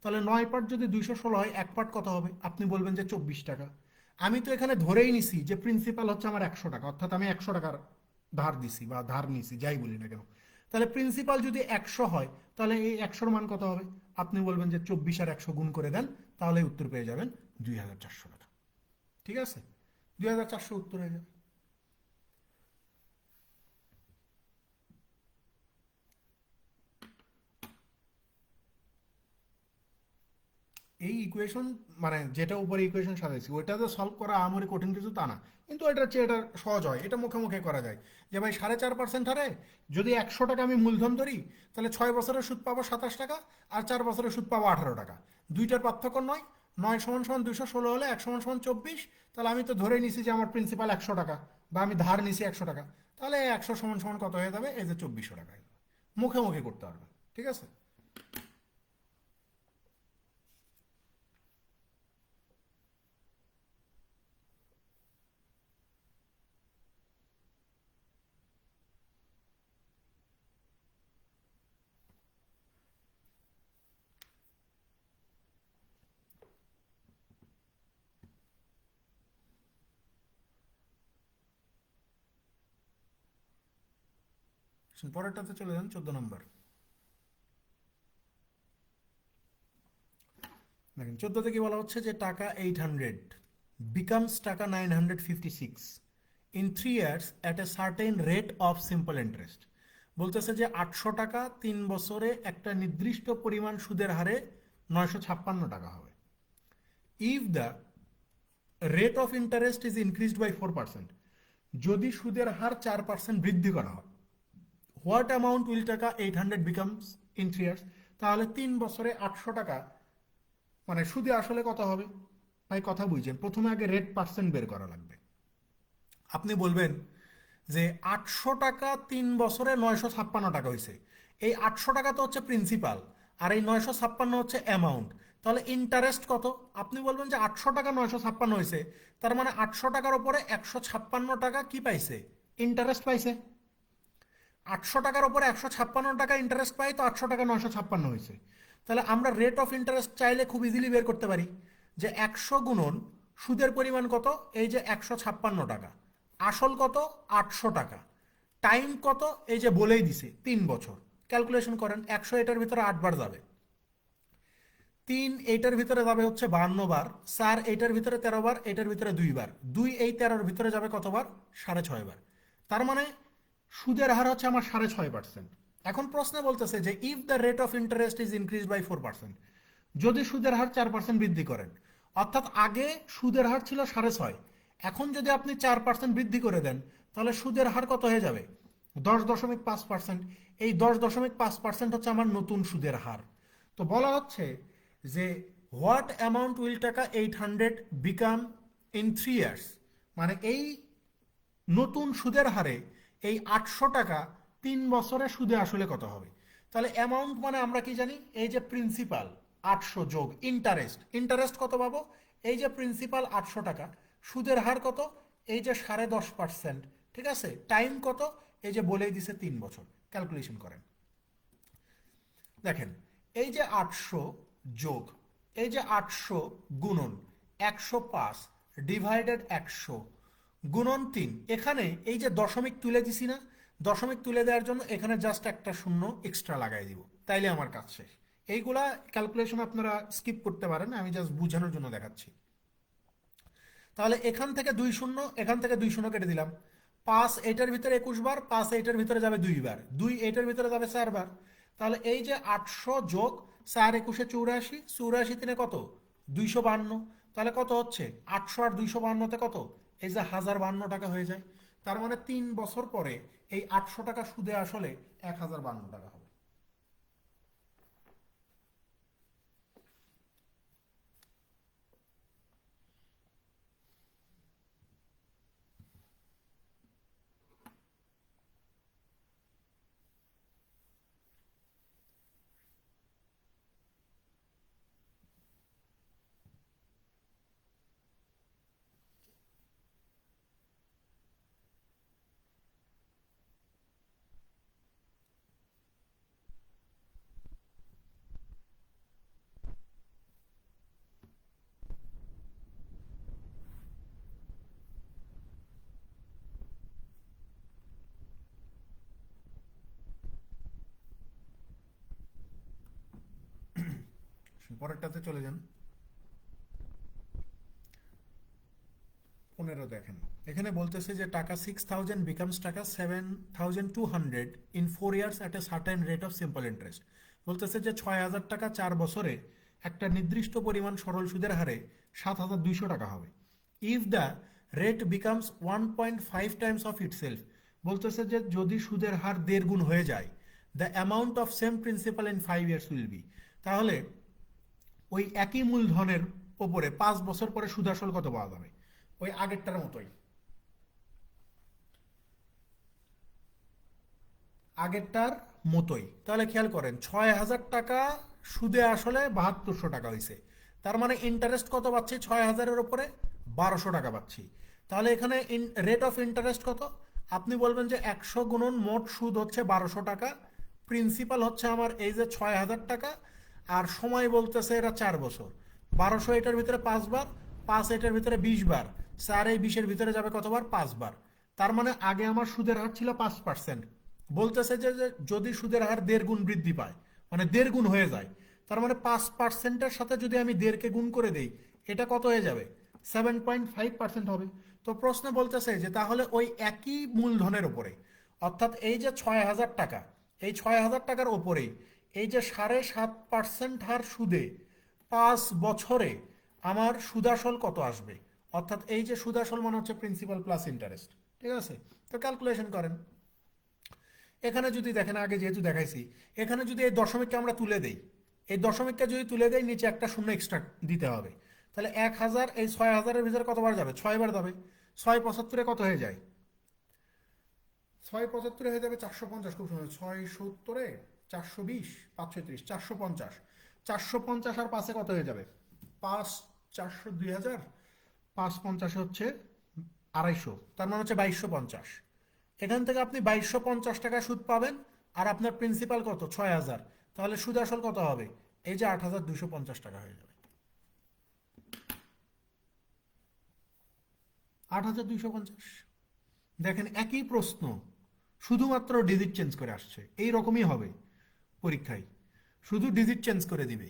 [SPEAKER 2] তাহলে 9 পার্ট যদি 216 হয়, এক পার্ট কত হবে? আপনি বলবেন যে 24 টাকা। আমি তো এখানে ধরেই নিছি যে প্রিন্সিপাল হচ্ছে আমার 100 টাকা, অর্থাৎ আমি 100 টাকার ধার দিছি বা ধার নিছি, যাই বলি না কেন। তাহলে প্রিন্সিপাল যদি 100 হয় তাহলে এই 100-র মান কত হবে? আপনি বলবেন যে 24 আর 100 গুণ করে দেন, তাহলে উত্তর পেয়ে যাবেন 2400 টাকা। ঠিক আছে? 2400 উত্তর হয়ে যাবে। এই ইকুয়েশন মানে যেটা উপরে ইকুয়েশন সাজাইছি ওইটাতে সলভ করা আমারই কঠিন কিছু তা না, কিন্তু এটার চেয়ে এটা সহজ হয়, এটা মুখে মুখে করা যায়। যে ভাই 4.5% হারে যদি 100 টাকা আমি মূলধন ধরি তাহলে 6 বছরের সুদ পাবো 27 টাকা, আর 4 বছরের সুদ পাবো 18 টাকা। দুইটার পার্থক্য 9, 9 সমান সমান 216 হলে 1 সমান সমান 24। তাহলে আমি তো ধরে নিছি যে আমার প্রিন্সিপাল 100 টাকা বা আমি ধার নিছি 100 টাকা, তাহলে 100 সমান সমান কত হয়ে যাবে? এই যে 2400 টাকা হয়ে যাবে। মুখে মুখে করতে পারবেন, ঠিক আছে? পরেরটাতে চলে যান, 14 নম্বর। দেখেন 14তে কি বলা হচ্ছে যে টাকা 800 becomes টাকা 956 in 3 years at a certain rate of simple interest। বলতেছে যে 800 টাকা 3 বছরে একটা নির্দিষ্ট পরিমাণ সুদের হারে 956 টাকা হবে। If the rate of interest is increased by 4%, যদি সুদের হার 4% বৃদ্ধি করা হয়, হোয়াট অ্যামাউন্ট উইল টাকা 800 বিকামস ইন 3 ইয়ার্স? তাহলে 3 বছরে 800 টাকা মানে সুদে আসলে কত হবে? ভাই কথা বুঝছেন, প্রথমে আগে রেট পার্সেন্ট বের করা লাগবে। আপনি বলবেন যে 800 টাকা 3 বছরে 956 টাকা হয়েছে, এই 800 টাকা তো হচ্ছে প্রিন্সিপাল আর এই 956 হচ্ছে অ্যামাউন্ট, তাহলে ইন্টারেস্ট কত? আপনি বলবেন যে 800 টাকা 956 হয়েছে, তার মানে 800 টাকার উপরে 156 টাকা কি পাইছে? ইন্টারেস্ট পাইছে। 800 টাকার উপরে 156 টাকা ইন্টারেস্ট পাই, তো 800 টাকা 956 হয়েছে। তাহলে আমরা রেট অফ ইন্টারেস্ট চাইলে খুব ইজিলি বের করতে পারি যে 100 গুণন সুদের পরিমাণ কত? এই যে 156 টাকা, আসল কত? 800 টাকা, টাইম কত? এই যে বলেই দিছে 3 বছর। ক্যালকুলেশন করেন, 100 এটার ভিতরে 8 বার যাবে, 3 এইটার ভিতরে যাবে হচ্ছে 52 বার, 4 এইটার ভিতরে 13 বার, এটার ভিতরে 2 বার, 2 এই 13-র ভিতরে যাবে কতবার? 6.5 বার। তার মানে সুদের হার হচ্ছে আমার 6.5%। এখন প্রশ্নে বলতেছে যে if the rate of interest is increase by 4%, যদি সুদের হার 4% বৃদ্ধি করেন, অর্থাৎ আগে সুদের হার ছিল 6.5, এখন যদি আপনি 4% বৃদ্ধি করে দেন তাহলে সুদের হার কত হয়ে যাবে? 10.5%। এই 10.5% হচ্ছে আমার নতুন সুদের হার। তো বলা হচ্ছে যে হোয়াট অ্যামাউন্ট উইল টাকা 800 বিকাম ইন 3 ইয়ার্স, মানে এই নতুন সুদের হারে এই 800 টাকা 3 বছরে সুদে আসলে কত হবে? তাহলে অ্যামাউন্ট মানে আমরা কি জানি? এই যে প্রিন্সিপাল 800 যোগ ইন্টারেস্ট, ইন্টারেস্ট কত পাবো? এই যে প্রিন্সিপাল 800 টাকা, সুদের হার কত? এই যে 10.5%, ঠিক আছে? টাইম কত? এই যে বলেই দিছে 3 বছর। ক্যালকুলেশন করেন, দেখেন এই যে 800 যোগ এই যে 800 গুণন 105 ডিভাইডেড 100 গুণন 3, এখানে এই যে দশমিক তুলে দিছি না, দশমিক তুলে দেওয়ার জন্য এখানে জাস্ট একটা শূন্য এক্সট্রা লাগাই দিব, তাইলে আমার কাজ শেষ। এইগুলা ক্যালকুলেশন আপনারা স্কিপ করতে পারেন, আমি জাস্ট বোঝানোর জন্য দেখাচ্ছি। তাহলে এখান থেকে 2 শূন্য, এখান থেকে 2 শূন্য কেটে দিলাম। 5 এইটার ভিতরে 21 বার, 5 এইটার ভিতরে যাবে 2 বার, 2 এইটার ভিতরে যাবে 4 বার। তাহলে এই যে 800 যোগ 4 21 84, 84 তিনে কত? 252। তাহলে কত হচ্ছে? 800 আর 252 তে কত? এই যে 1052 টাকা হয়ে যায়। তার মানে 3 বছর পরে এই 800 টাকা সুদে আসলে 1052 টাকা হবে। পরেরটাতে চলে যান। 15 দেখেন, এখানে বলতেছে যে টাকা 6000 বিকামস টাকা 7200 in 4 years at a certain rate of simple interest. বলতেছে যে 6000 টাকা 4 বছরে একটা নির্দিষ্ট পরিমাণ সরল সুদের হারে 7200 টাকা হবে। If the rate becomes 1.5 Times of itself, বলতেছে যে যদি সুদের হার 1.5 গুণ হয়ে যায়, the amount of same principal in 5 years will be. তাহলে ওই একই মূলধনের ওপরে 5 বছর পরে সুদ আসল কত পাওয়া যাবে? ওই আগেরটার মতোই, আগেরটার মতোই। তাহলে খেয়াল করেন 6000 টাকা সুদে আসলে 7200 টাকা হয়েছে। তার মানে ইন্টারেস্ট কত পাচ্ছি? 6000-এর উপরে 1200 টাকা পাচ্ছি। তাহলে এখানে রেট অফ ইন্টারেস্ট কত? আপনি বলবেন যে 100 গুণন মোট সুদ হচ্ছে 1200 টাকা, প্রিন্সিপাল হচ্ছে আমার এই যে 6000 টাকা, আর সময় বলতেছে এরা 4 বছর। 1200 এটার ভিতরে 5 বার, 5 এটার ভিতরে 20 বার, 4 এই 20-এর ভিতরে যাবে কতবার? 5 বার। তার মানে আগে আমার সুদের হার ছিল 5%। বলতেছে যে যদি সুদের হার 1.5 গুণ বৃদ্ধি পায়, মানে 1.5 গুণ হয়ে যায়, তার মানে 5%-এর সাথে যদি আমি 1.5-কে গুণ করে দেই, এটা কত হয়ে যাবে? 7.5% হবে। তো প্রশ্ন বলতেছে যে তাহলে ওই একই মূলধনের উপরে, অর্থাৎ এই যে 6000 টাকা, এই 6000 টাকার ওপরেই এই যে 7.5% হার সুদে 5 বছরে আমার সুদাসল কত আসবে? অর্থাৎ এই যে সুদাসল মানে হচ্ছে প্রিন্সিপাল প্লাস ইন্টারেস্ট। ঠিক আছে, তো ক্যালকুলেশন করেন। এখানে যদি দেখেন, আগে যেহেতু দেখাইছি, এখানে যদি এই দশমিককে আমরা তুলে দেই, এই দশমিককে যদি তুলে দেই, নিচে একটা শূন্য এক্সট্রা দিতে হবে। তাহলে 1000 এই 6000-এর ভিতরে কতবার যাবে? 6 বার যাবে। 6 75-এ কত হয়ে যায়? 6 75-এ হয়ে যাবে 450। খুব সুন্দর। 6 70-এ 420, 5 36, 450। 450 আর 5-এ কত হয়ে যাবে? 5 400 2000, 5 50 হচ্ছে 250, তার মানে হচ্ছে 2250। এখান থেকে আপনি 2250 টাকা সুদ পাবেন, আর আপনার প্রিন্সিপাল কত? 6000। তাহলে সুদ আসল কত হবে? এই যে 8250 টাকা হয়ে যাবে। 8250। দেখেন একই প্রশ্ন, শুধুমাত্র ডিজিট চেঞ্জ করে আসছে। এই রকমই হবে পরীক্ষায়, শুধু ডিজিট চেঞ্জ করে দিবে।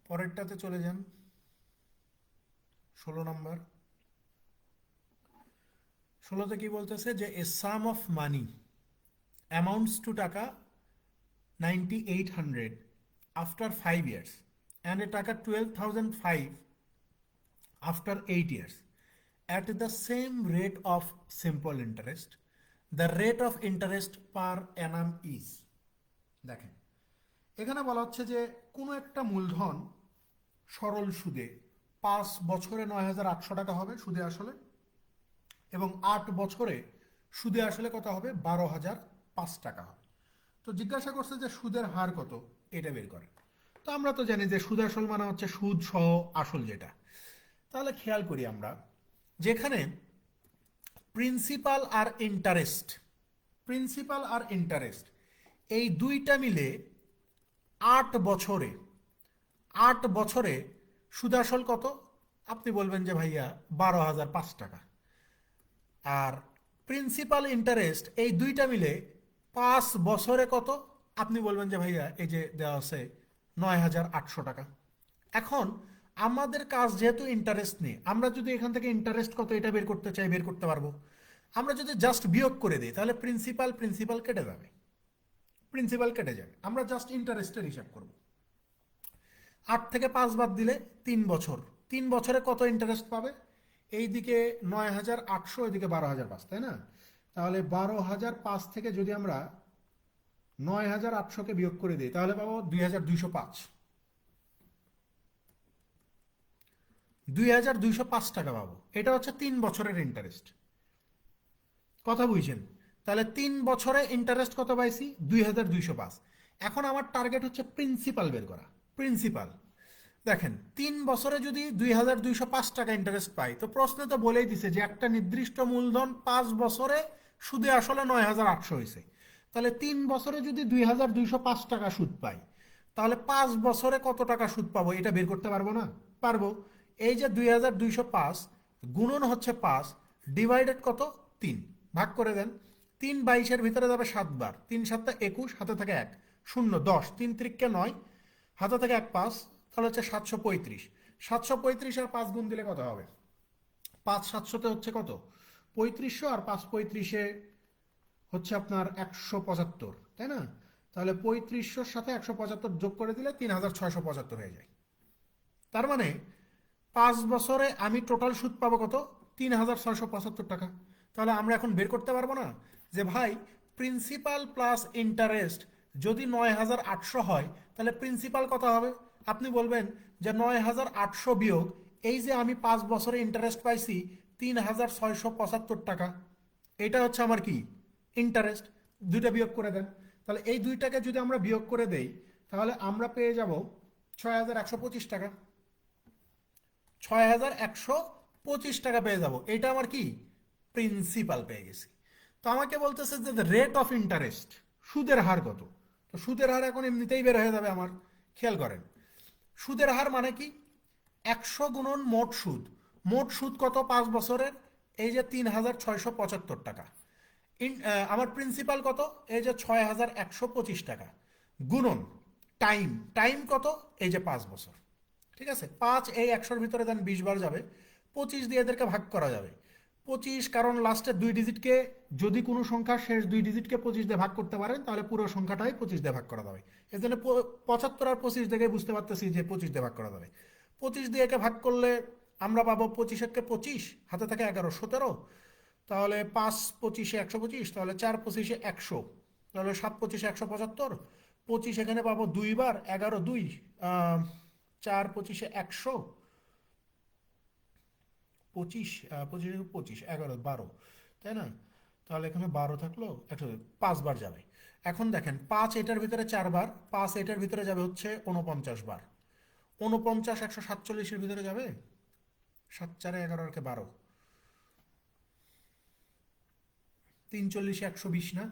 [SPEAKER 2] পরেরটাতে চলে যান, 16 নম্বর। 16তে কি বলতেছে যে এ sum of money amounts two টাকা 9800 আফটার 5 ইয়ার্স অ্যান্ড এ টাকা 12005 after 8 years at the same rate of simple interest. The rate of interest per annum is, দেখেন এখানে বলা হচ্ছে যে কোনো একটা মূলধন সরল সুদে 5 বছরে 9800 টাকা হবে সুদে আসলে, এবং 8 বছরে সুদে আসলে কত হবে? 12,005 টাকা হবে। তো জিজ্ঞাসা করছে যে সুদের হার কত, এটা বের করেন। তো আমরা তো জানি যে সুদ আসল মানে হচ্ছে সুদ সহ আসল যেটা। তাহলে খেয়াল করি আমরা, যেখানে প্রিন্সিপাল আর ইন্টারেস্ট, প্রিন্সিপাল আর ইন্টারেস্ট এই দুইটা মিলে 8 বছরে, 8 বছরে সুদ আসল কত? আপনি বলবেন যে ভাইয়া 12,005 টাকা। আর প্রিন্সিপাল ইন্টারেস্ট এই দুইটা মিলে 5 বছরে কত? আপনি বলবেন যে ভাইয়া এই যে দেওয়া আছে 9,800 টাকা। এখন আমাদের কাজ যেহেতু ইন্টারেস্ট নেই, আমরা যদি এখান থেকে ইন্টারেস্ট কত এটা বের করতে চাই, বের করতে পারবো। আমরা যদি জাস্ট বিয়োগ করে দিই তাহলে প্রিন্সিপাল প্রিন্সিপাল কেটে যাবে, প্রিন্সিপাল কেটে যাবে, আমরা জাস্ট ইন্টারেস্টের হিসাব করব। 8 থেকে 5 বাদ দিলে 3 বছর, 3 বছরে কত ইন্টারেস্ট পাবে? এইদিকে 9,800, এদিকে 12,005, তাই না? তাহলে 12,005 থেকে যদি আমরা 9,800কে বিয়োগ করে দিই তাহলে পাবো 2,205, 2,205 টাকা পাবো। এটা হচ্ছে 3 বছরের ইন্টারেস্ট। কথা বুঝছেন? তাহলে 3 বছরে ইন্টারেস্ট কত পাইছি? 2,205। এখন আমার টার্গেট হচ্ছে প্রিন্সিপাল বের করা। প্রিন্সিপাল দেখেন, 3 বছরে যদি 2,205 টাকা ইন্টারেস্ট পাই, তো প্রশ্নে তো বলেই দিছে যে একটা নির্দিষ্ট মূলধন 5 বছরে সুদে আসলে 9,800 হয়েছে। তাহলে 3 বছরে যদি 2,205 টাকা সুদ পাই, তাহলে 5 বছরে কত টাকা সুদ পাবো এটা বের করতে পারবো না? পারবো। এই যে 2,205 গুণন হচ্ছে 5, ডিভাইডেড কত? 3, ভাগ করে দেন। 3 22-এর ভিতরে যাবে 7 বার, 3 7 21, হাতে থাকে 1, 0 10, 3 3 9, হাতে থাকে 1 5, তাহলে হচ্ছে 735। 735 আর 5 গুণ দিলে কত হবে? 5 700-তে হচ্ছে কত? 3500, আর 5 35-এ হচ্ছে আপনার 175, তাই না? তাহলে 3500-র সাথে 175 যোগ করে দিলে 3,675 হয়ে যায়। তার মানে 5 বছরে আমি টোটাল সুদ পাবো কত? 3,675 টাকা। তাহলে আমরা এখন বের করতে পারবো না যে ভাই প্রিন্সিপাল প্লাস ইন্টারেস্ট যদি 9,800 হয় তাহলে প্রিন্সিপাল কত হবে? আপনি বলবেন যে 9,800 বিয়োগ এই যে আমি 5 বছরে ইন্টারেস্ট পাইছি 3,675 টাকা, এটা হচ্ছে আমার কি? ইন্টারেস্ট। দুইটা বিয়োগ করে দেন। তাহলে এই দুইটাকে যদি আমরা বিয়োগ করে দেই তাহলে আমরা পেয়ে যাব 6,125 টাকা। 6,125 টাকা পেয়ে যাব। এটা আমার কি? প্রিন্সিপাল পেয়ে গেছি। তো আমাকে বলতেছে যে রেট অফ ইন্টারেস্ট, সুদের হার কত? তো সুদের হার এখন এমনিতেই বের হয়ে যাবে আমার। খেয়াল করেন, সুদের হার মানে কি? 100 গুণন মোট সুদ। মোট সুদ কত 5 বছরের? এই যে 3,675 টাকা। আমার প্রিন্সিপাল কত? এই যে 6,125 টাকা, গুণন টাইম, টাইম কত? এই যে 5 বছর। ঠিক আছে, 5 এই 100-র ভিতরে দেন 20 বার যাবে, 25 দিয়ে এদেরকে ভাগ করা যাবে। 25, কারণ লাস্টের 2 ডিজিটকে, যদি কোনো সংখ্যা শেষ 2 ডিজিটকে 25 দিয়ে ভাগ করতে পারেন তাহলে পুরো সংখ্যাটাই 25 দিয়ে ভাগ করা যাবে। এর জন্য 75 আর 25 দেখে বুঝতে পারতেছি যে 25 দিয়ে ভাগ করা যাবে। 25 দিয়ে একে ভাগ করলে আমরা পাবো 25 25, হাতে থাকে 11 17, তাহলে 5 25-এ 125, তাহলে 4 25-এ 100, তাহলে 7 25-এ 175, 25 এখানে পাবো 2 বার, 11 2, 4 25-এ 100, 25 25 25 11 12, তাই না? তাহলে এখানে 12 থাকলো, 5 বার যাবে। এখন দেখেন 5 এটার ভিতরে 4 বার, 5 এটার ভিতরে যাবে হচ্ছে 49 বার। 49 147-এর ভিতরে যাবে, 7 4 11 আর 12, 3 40-এ 120 না?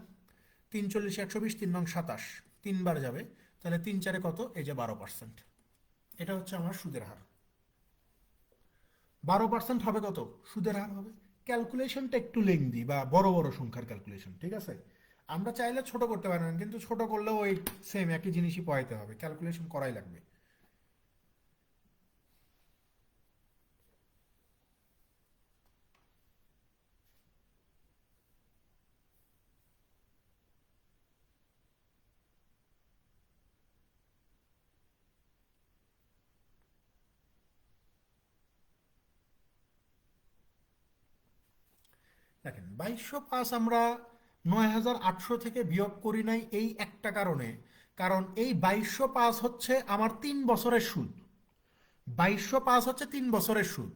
[SPEAKER 2] 3 40-এ 120, 3 নং 27, 3 বার যাবে। তাহলে 3 4-এ কত? এই যে 12%। এটা হচ্ছে আমার সুদের হার। 12% হবে কত? সুদের হার হবে। ক্যালকুলেশনটা একটু লেংদি, বা বড় বড় সংখ্যার ক্যালকুলেশন, ঠিক আছে? আমরা চাইলে ছোট করতে পারেন, কিন্তু ছোট করলেও ওই সেম একই জিনিসই পড়াইতে হবে, ক্যালকুলেশন করাই লাগবে। দেখেন 2205 আমরা 9,800 থেকে বিয়োগ করি নাই এই একটা কারণে, কারণ এই 2205 হচ্ছে আমার 3 বছরের সুদ। 2205 হচ্ছে 3 বছরের সুদ,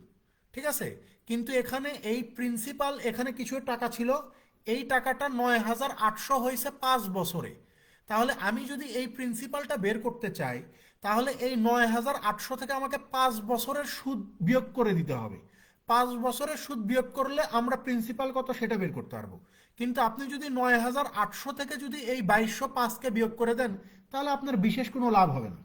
[SPEAKER 2] ঠিক আছে? কিন্তু এখানে এই প্রিন্সিপাল, এখানে কিছু টাকা ছিল, এই টাকাটা ৯,৮০০ হয়েছে 5 বছরে। তাহলে আমি যদি এই প্রিন্সিপালটা বের করতে চাই, তাহলে এই ৯,৮০০ থেকে আমাকে 5 বছরের সুদ বিয়োগ করে দিতে হবে। 5 বছরের সুদ বিয়োগ করলে আমরা প্রিন্সিপাল কত সেটা বের করতে পারবো। কিন্তু আপনি যদি ৯,৮০০ থেকে যদি এই ২২০৫কে বিয়োগ করে দেন, তাহলে আপনার বিশেষ কোনো লাভ হবে না।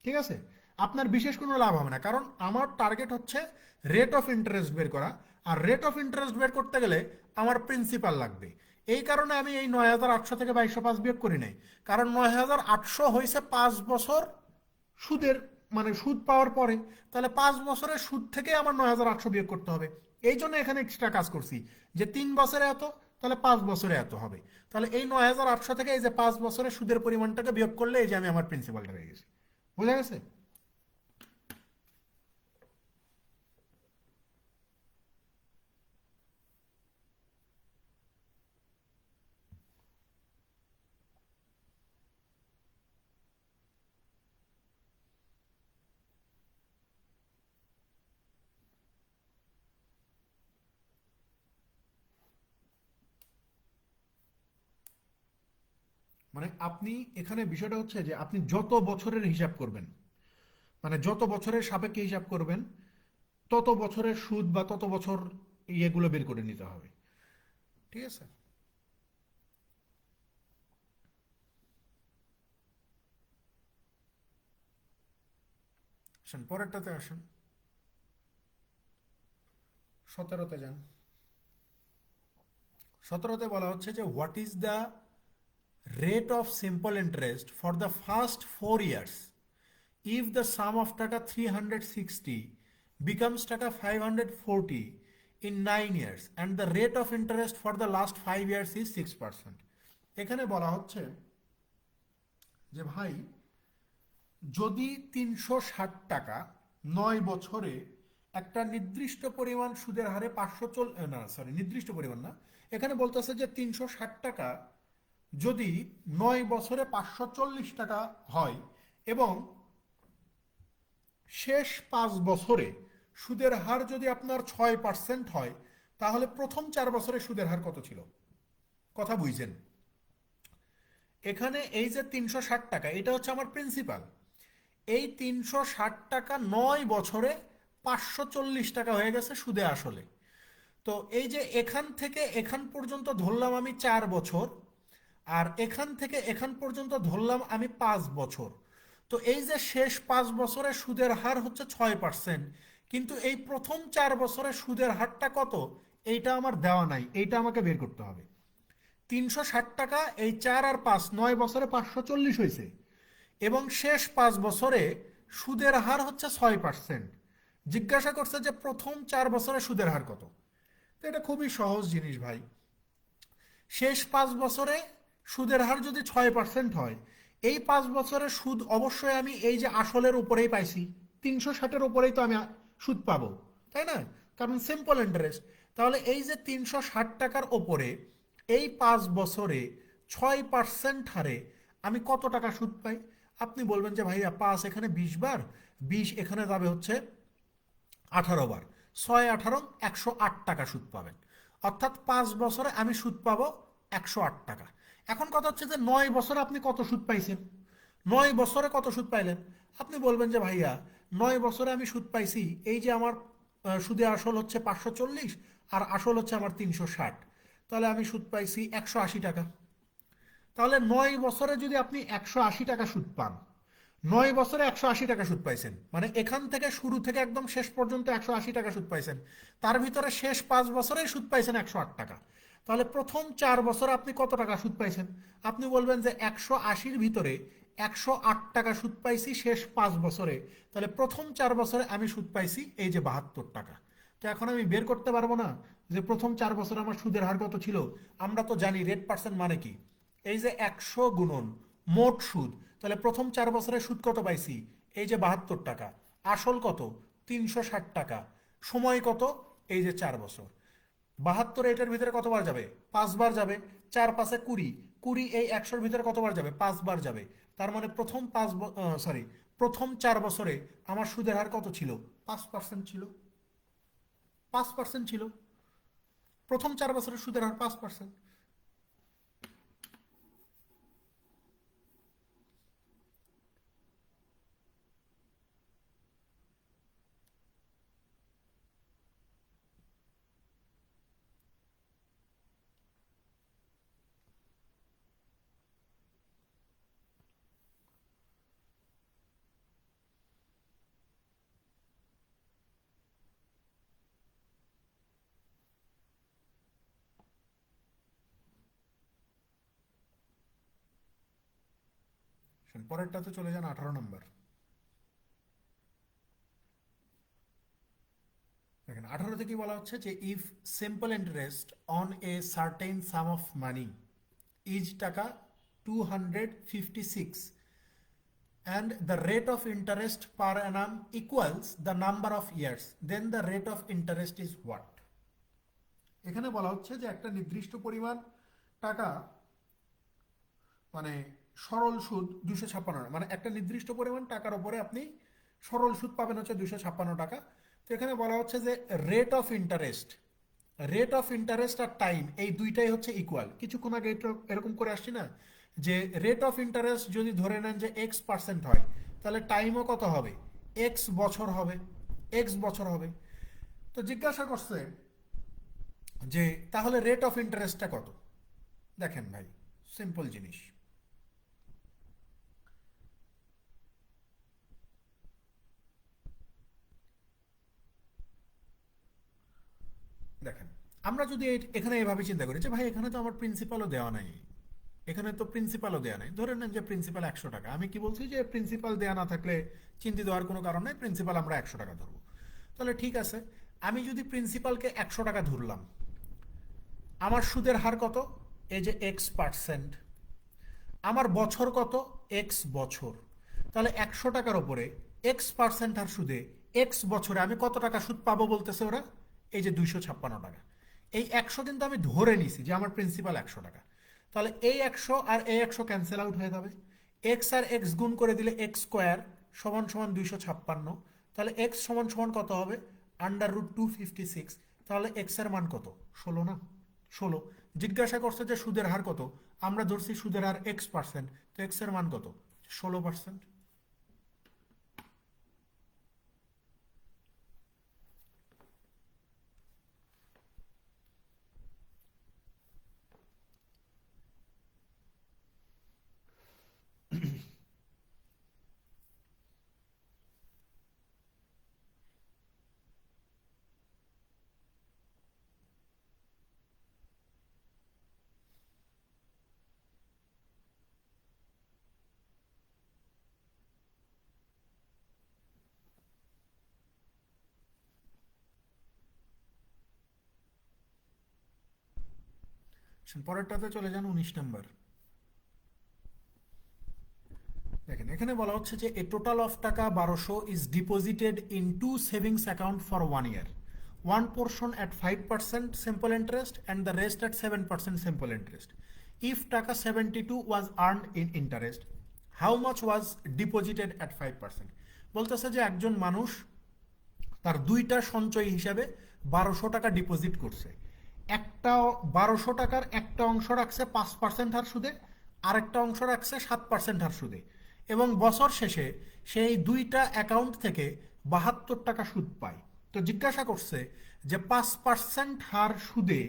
[SPEAKER 2] ঠিক আছে, আপনার বিশেষ কোনো লাভ হবে না, কারণ আমার টার্গেট হচ্ছে রেট অফ ইন্টারেস্ট বের করা। আর রেট অফ ইন্টারেস্ট বের করতে গেলে আমার প্রিন্সিপাল লাগবে। এই কারণে আমি এই ৯,৮০০ থেকে ২২০৫ বিয়োগ করি নাই, কারণ ৯,৮০০ হয়েছে 5 বছর সুদের, মানে সুদ পাওয়ার পরে। তাহলে 5 বছরের সুদ থেকে আমার ৯,৮০০ বিয়োগ করতে হবে। এই জন্য এখানে এক্সট্রা কাজ করছি যে 3 বছরে এত, তাহলে 5 বছরে এত হবে। তাহলে এই ৯,৮০০ থেকে এই যে 5 বছরের সুদের পরিমাণটাকে বিয়োগ করলে এই যে আমি আমার প্রিন্সিপালটা হয়ে গেছি। বোঝা গেছে? মানে আপনি এখানে বিষয়টা হচ্ছে যে আপনি যত বছরের হিসাব করবেন, মানে যত বছরের সাপেক্ষে হিসাব করবেন, তত বছরের সুদ বা তত বছর ইয়েগুলো বের করে নিতে হবে। ঠিক আছে, আসেন পরেরটাতে আসেন, 17তে যান। 17তে বলা হচ্ছে যে what is the rate of simple interest for the first 4 years if the sum of টাকা 360 becomes টাকা 540 in 9 years and the rate of interest for the last 5 years is 6%। এখানে বলা হচ্ছে যে ভাই, যদি 360 টাকা 9 বছরে একটা নির্দিষ্ট পরিমাণ সুদের হারে 540, না সরি নির্দিষ্ট পরিমাণ না, এখানে বলতেছে যে 360 টাকা যদি 9 বছরে 540 টাকা হয় এবং শেষ 5 বছরে সুদের হার যদি আপনার 6% হয়, তাহলে প্রথম 4 বছরে সুদের হার কত ছিল? কথা বুঝছেন? এখানে এই যে 360 টাকা, এটা হচ্ছে আমার প্রিন্সিপাল। এই 360 টাকা 9 বছরে 540 টাকা হয়ে গেছে সুদে আসলে। তো এই যে এখান থেকে এখান পর্যন্ত ধরলাম আমি 4 বছর, আর এখান থেকে এখান পর্যন্ত ধরলাম আমি 5 বছর। তো এই যে শেষ 5 বছরে সুদের হার হচ্ছে 6%, কিন্তু এই প্রথম 4 বছরে সুদের হারটা কত এইটা আমার দেওয়া নাই, এইটা আমাকে বের করতে হবে। 360 টাকা এই 4 আর 5 9 বছরে 540 হয়েছে এবং শেষ 5 বছরে সুদের হার হচ্ছে 6%। জিজ্ঞাসা করছে যে প্রথম 4 বছরে সুদের হার কত। তো এটা খুবই সহজ জিনিস ভাই। শেষ 5 বছরে সুদের হার যদি 6% হয়, এই 5 বছরের সুদ অবশ্যই আমি এই যে আসলের উপরেই পাইছি, 360-এর উপরেই তো আমি সুদ পাবো, তাই না? কারণ সিম্পল ইন্টারেস্ট। তাহলে এই যে 360 টাকার ওপরে এই 5 বছরে 6% হারে আমি কত টাকা সুদ পাই? আপনি বলবেন যে ভাইয়া 5 এখানে 20 বার, 20 এখানে যাবে হচ্ছে 18 বার, 6 18 108 টাকা সুদ পাবেন। অর্থাৎ 5 বছরে আমি সুদ পাবো 108 টাকা। এখন কথা হচ্ছে যে 9 বছরে আপনি কত সুদ পাইছেন? 9 বছরে কত সুদ পাইলেন? আপনি বলবেন যে ভাইয়া 9 বছরে আমি সুদ পাইছি, এই যে আমার সুদে আসল হচ্ছে 540 আর আসল হচ্ছে আমার 360, তাহলে আমি সুদ পাইছি 180 টাকা। তাহলে 9 বছরে যদি আপনি 180 টাকা সুদ পান, 9 বছরে 180 টাকা সুদ পাইছেন, মানে এখান থেকে শুরু থেকে একদম শেষ পর্যন্ত 180 টাকা সুদ পাইছেন, তার ভিতরে শেষ 5 বছরেই সুদ পাইছেন 108 টাকা। তাহলে প্রথম 4 বছরে আপনি কত টাকা সুদ পাইছেন? আপনি বলবেন যে 180-র ভিতরে 108 টাকা সুদ পাইছি শেষ 5 বছরে, তাহলে প্রথম 4 বছরে আমি সুদ পাইছি এই যে 72 টাকা। তো এখন আমি বের করতে পারবো না যে প্রথম 4 বছরে আমার সুদের হার কত ছিল? আমরা তো জানি রেট পার্সেন্ট মানে কি, এই যে 100 গুণন মোট সুদ, তাহলে প্রথম 4 বছরে সুদ কত পাইছি? এই যে 72 টাকা। আসল কত? 360 টাকা। সময় কত? এই যে 4 বছর। 72 এটার ভিতরে কতবার যাবে? 5 বার যাবে। 4 5 20, 20 এই 100-র ভিতরে কতবার যাবে? 5 বার যাবে। তার মানে প্রথম 4 বছরে আমার সুদের হার কত ছিল? 5% ছিল। 5% ছিল। প্রথম 4 বছরের সুদের হার 5%। পরেরটাতে চলে যান 18 নম্বর। দেখেন 18তে কি বলা হচ্ছে যে if simple interest on a certain some of money is টাকা 256 and the rate of interest per annum equals the number of years, then the rate of interest is what? এখানে বলা হচ্ছে যে একটা নির্দিষ্ট পরিমাণ টাকা মানে সরল সুদ 256, মানে একটা নির্দিষ্ট পরিমাণ টাকার উপরে আপনি সরল সুদ পাবেন হচ্ছে 256 টাকা। তো এখানে বলা হচ্ছে যে রেট অফ ইন্টারেস্ট আর টাইম এই দুইটাই হচ্ছে ইকুয়াল। কিছুক্ষণ আগে এরকম করে আসছি না যে রেট অফ ইন্টারেস্ট যদি ধরে নেন যে x% হয়, তাহলে টাইমও কত হবে, x বছর হবে। তো জিজ্ঞাসা করছে যে তাহলে রেট অফ ইন্টারেস্টটা কত। দেখেন ভাই, সিম্পল জিনিস, দেখেন আমরা যদি এখানে এভাবে চিন্তা করি যে ভাই এখানে তো আমার প্রিন্সিপালও দেওয়া নাই, ধরে নেন যে প্রিন্সিপাল 100 টাকা। আমি কি বলছি যে প্রিন্সিপাল দেওয়া না থাকলে চিন্তিত হওয়ার কোনো কারণ নেই, প্রিন্সিপাল আমরা 100 টাকা ধরবো। তাহলে ঠিক আছে, আমি যদি প্রিন্সিপালকে 100 টাকা ধরলাম, আমার সুদের হার কত, এই যে x%, আমার বছর কত, x বছর। তাহলে 100 টাকার উপরে x% হার সুদে x বছরে আমি কত টাকা সুদ পাবো বলতেছে ওরা, এই যে 256 টাকা। এই 100 কিন্তু আমি ধরে নিছি যে আমার প্রিন্সিপাল 100 টাকা। তাহলে এই 100 আর এই 100 ক্যান্সেল আউট হয়ে যাবে, x আর x গুণ করে দিলে x স্কোয়ার সমান সমান 256। তাহলে x সমান সমান কত হবে, √256। তাহলে x এর মান কত, 16 না, 16। জিজ্ঞাসা করছে যে সুদের হার কত, আমরা ধরছি সুদের হার x%, তো x এর মান কত, 16%। পরেরটাতে চলে যান 19 নম্বর। দেখেন এখানে বলা হচ্ছে যে এ টোটাল অফ টাকা 1200 is deposited in 2 savings account for 1 year, one portion at 5% simple interest and the rest at 7% simple interest. If টাকা 72 was earned in interest, how much was deposited at 5%? বলতেছে যে একজন মানুষ তার দুইটা সঞ্চয় হিসাবে 1200 টাকা ডিপোজিট করছে। একটা 1200 টাকার একটা অংশ রাখছে 5% হার সুদে, আরেকটা অংশ রাখছে 7% হার সুদে, এবং বছর শেষে সেই দুইটা অ্যাকাউন্ট থেকে 72 টাকা সুদ পায়। তো জিজ্ঞাসা করছে যে 5% হার সুদে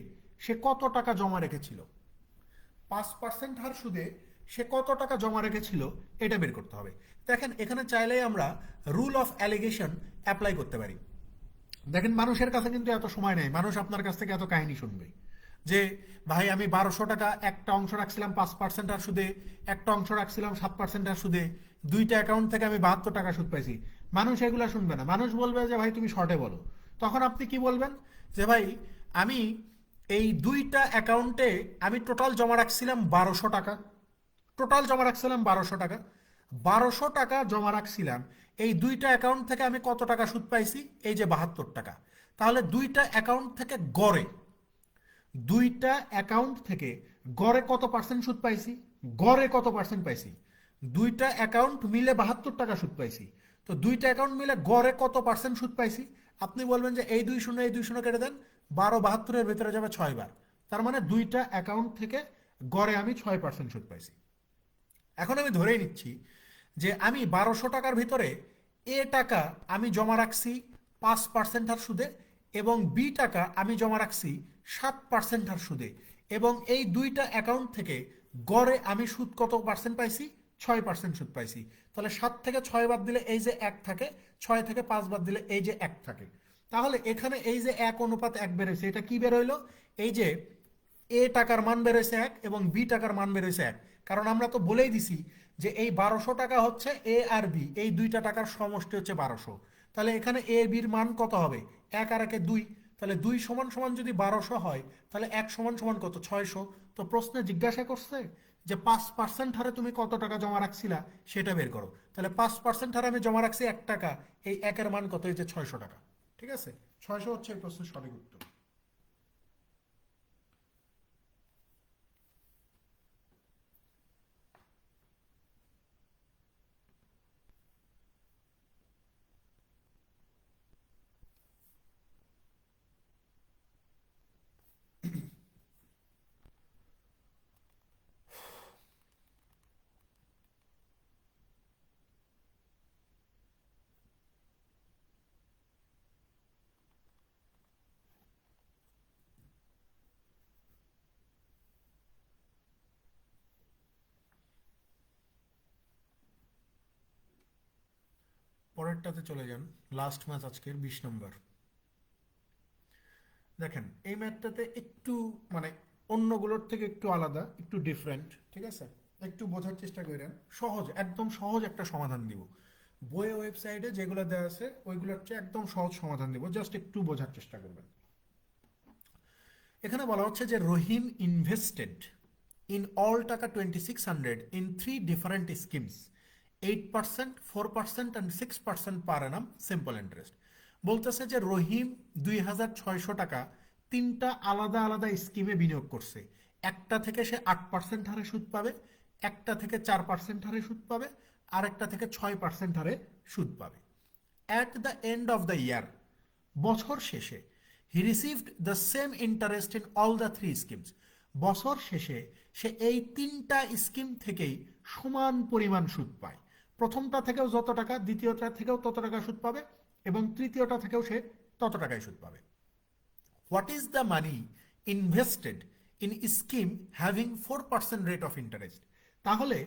[SPEAKER 2] সে কত টাকা জমা রেখেছিল, 5% হার সুদে সে কত টাকা জমা রেখেছিল এটা বের করতে হবে। দেখেন এখানে চাইলেই আমরা রুল অফ অ্যালিগেশন অ্যাপ্লাই করতে পারি। দেখেন মানুষের কাছে কিন্তু এত সময় নেই, মানুষ আপনার কাছ থেকে এত কাহিনী শুনবে যে ভাই আমি 1200 টাকা একটা অংশ রাখছিলাম 5% আর সুদে, একটা অংশ রাখছিলাম 7% আর সুদে, দুইটা অ্যাকাউন্ট থেকে আমি 72 টাকা সুদ পাইছি। মানুষ এগুলা শুনবে না, মানুষ বলবে যে ভাই তুমি শর্টে বলো। তখন আপনি কি বলবেন যে ভাই আমি এই দুইটা অ্যাকাউন্টে আমি টোটাল জমা রাখছিলাম 1200 টাকা, 1200 টাকা জমা রাখছিলাম, এই দুইটা অ্যাকাউন্ট থেকে আমি কত টাকা সুদ পাইছি, এই যে 72 টাকা। তাহলে দুইটা অ্যাকাউন্ট থেকে গড়ে কত পার্সেন্ট সুদ পাইছি, দুইটা অ্যাকাউন্ট মিলে 72 টাকা সুদ পাইছি। তো দুইটা অ্যাকাউন্ট মিলে গড়ে কত পার্সেন্ট সুদ পাইছি, আপনি বলবেন যে এই 2 শূন্য কেটে দেন, 12 72-এর ভিতরে যাবে 6 বার, তার মানে দুইটা অ্যাকাউন্ট থেকে গড়ে আমি 6% সুদ পাইছি। এখন আমি ধরেই নিচ্ছি যে আমি 1200 টাকার ভিতরে এ টাকা আমি জমা রাখছি 5% হার সুদে, এবং বি টাকা আমি জমা রাখছি 7% হার সুদে, এবং এই দুইটা অ্যাকাউন্ট থেকে গড়ে আমি সুদ কত পার্সেন্ট পাইছি? 6% সুদ পাইছি। তাহলে 7 থেকে 6 বাদ দিলে এই যে 1 থাকে, 6 থেকে 5 বাদ দিলে এই যে 1 থাকে। তাহলে এখানে এই যে 1:1 বেরোইছে, এটা কি বের হইলো? এই যে এ টাকার মান বেরোইছে 1 এবং বি টাকার মান বেরোইছে 1। কারণ আমরা তো বলেই দিছি যে এই 1200 টাকা হচ্ছে এ আর বি, এই দুইটা টাকার সমষ্টি হচ্ছে 1200। তাহলে এখানে এ বির মান কত হবে? 1 আর 1 2। তাহলে 2 সমান সমান যদি 1200 হয়, তাহলে 1 সমান সমান কত? 600। তো প্রশ্নে জিজ্ঞাসা করছে যে 5% হারে তুমি কত টাকা জমা রাখছিলা সেটা বের করো। তাহলে 5% হারে আমি জমা রাখছি 1 টাকা, এই 1 এর মান কত? এই যে 600 টাকা। ঠিক আছে, 600 হচ্ছে এই প্রশ্নের সঠিক উত্তর। পরেরটাতে চলে যান, লাস্ট ম্যাচ আজকের 20 নম্বর। দেখেন এই ম্যাথটাতে একটু মানে অন্যগুলোর থেকে একটু আলাদা, একটু ডিফারেন্ট। ঠিক আছে, একটু বোঝার চেষ্টা করেন। সহজ, একদম সহজ একটা সমাধান দিব। বইয়ে ওয়েবসাইটে যেগুলো দেওয়া আছে ওইগুলোর চেয়ে একদম সহজ সমাধান দিব, জাস্ট একটু বোঝার চেষ্টা করবেন। এখানে বলা হচ্ছে যে রহিম ইনভেস্টেড ইন অল টাকা 2600 in 3 different schemes, 8%, 4% and 6% per annum simple interest. বলতেছে যে রহিম 2600 টাকা 3টা আলাদা আলাদা স্কিমে বিনিয়োগ করছে। একটা থেকে সে 8% হারে সুদ পাবে, একটা থেকে 4% হারে সুদ পাবে, আর একটা থেকে 6% হারে সুদ পাবে। At the end of the year, বছর শেষে, হি received the same interest in all the 3 schemes. বছর শেষে সে এই 3টা স্কিম থেকেই সমান পরিমাণ সুদ পায়। প্রথমটা থেকেও যত টাকা, দ্বিতীয়টা থেকেও তত টাকা সুদ পাবে, এবং তৃতীয়টা থেকেও সে তত টাকাই সুদ পাবে। What is the money invested in scheme having 4% rate of interest? তাহলে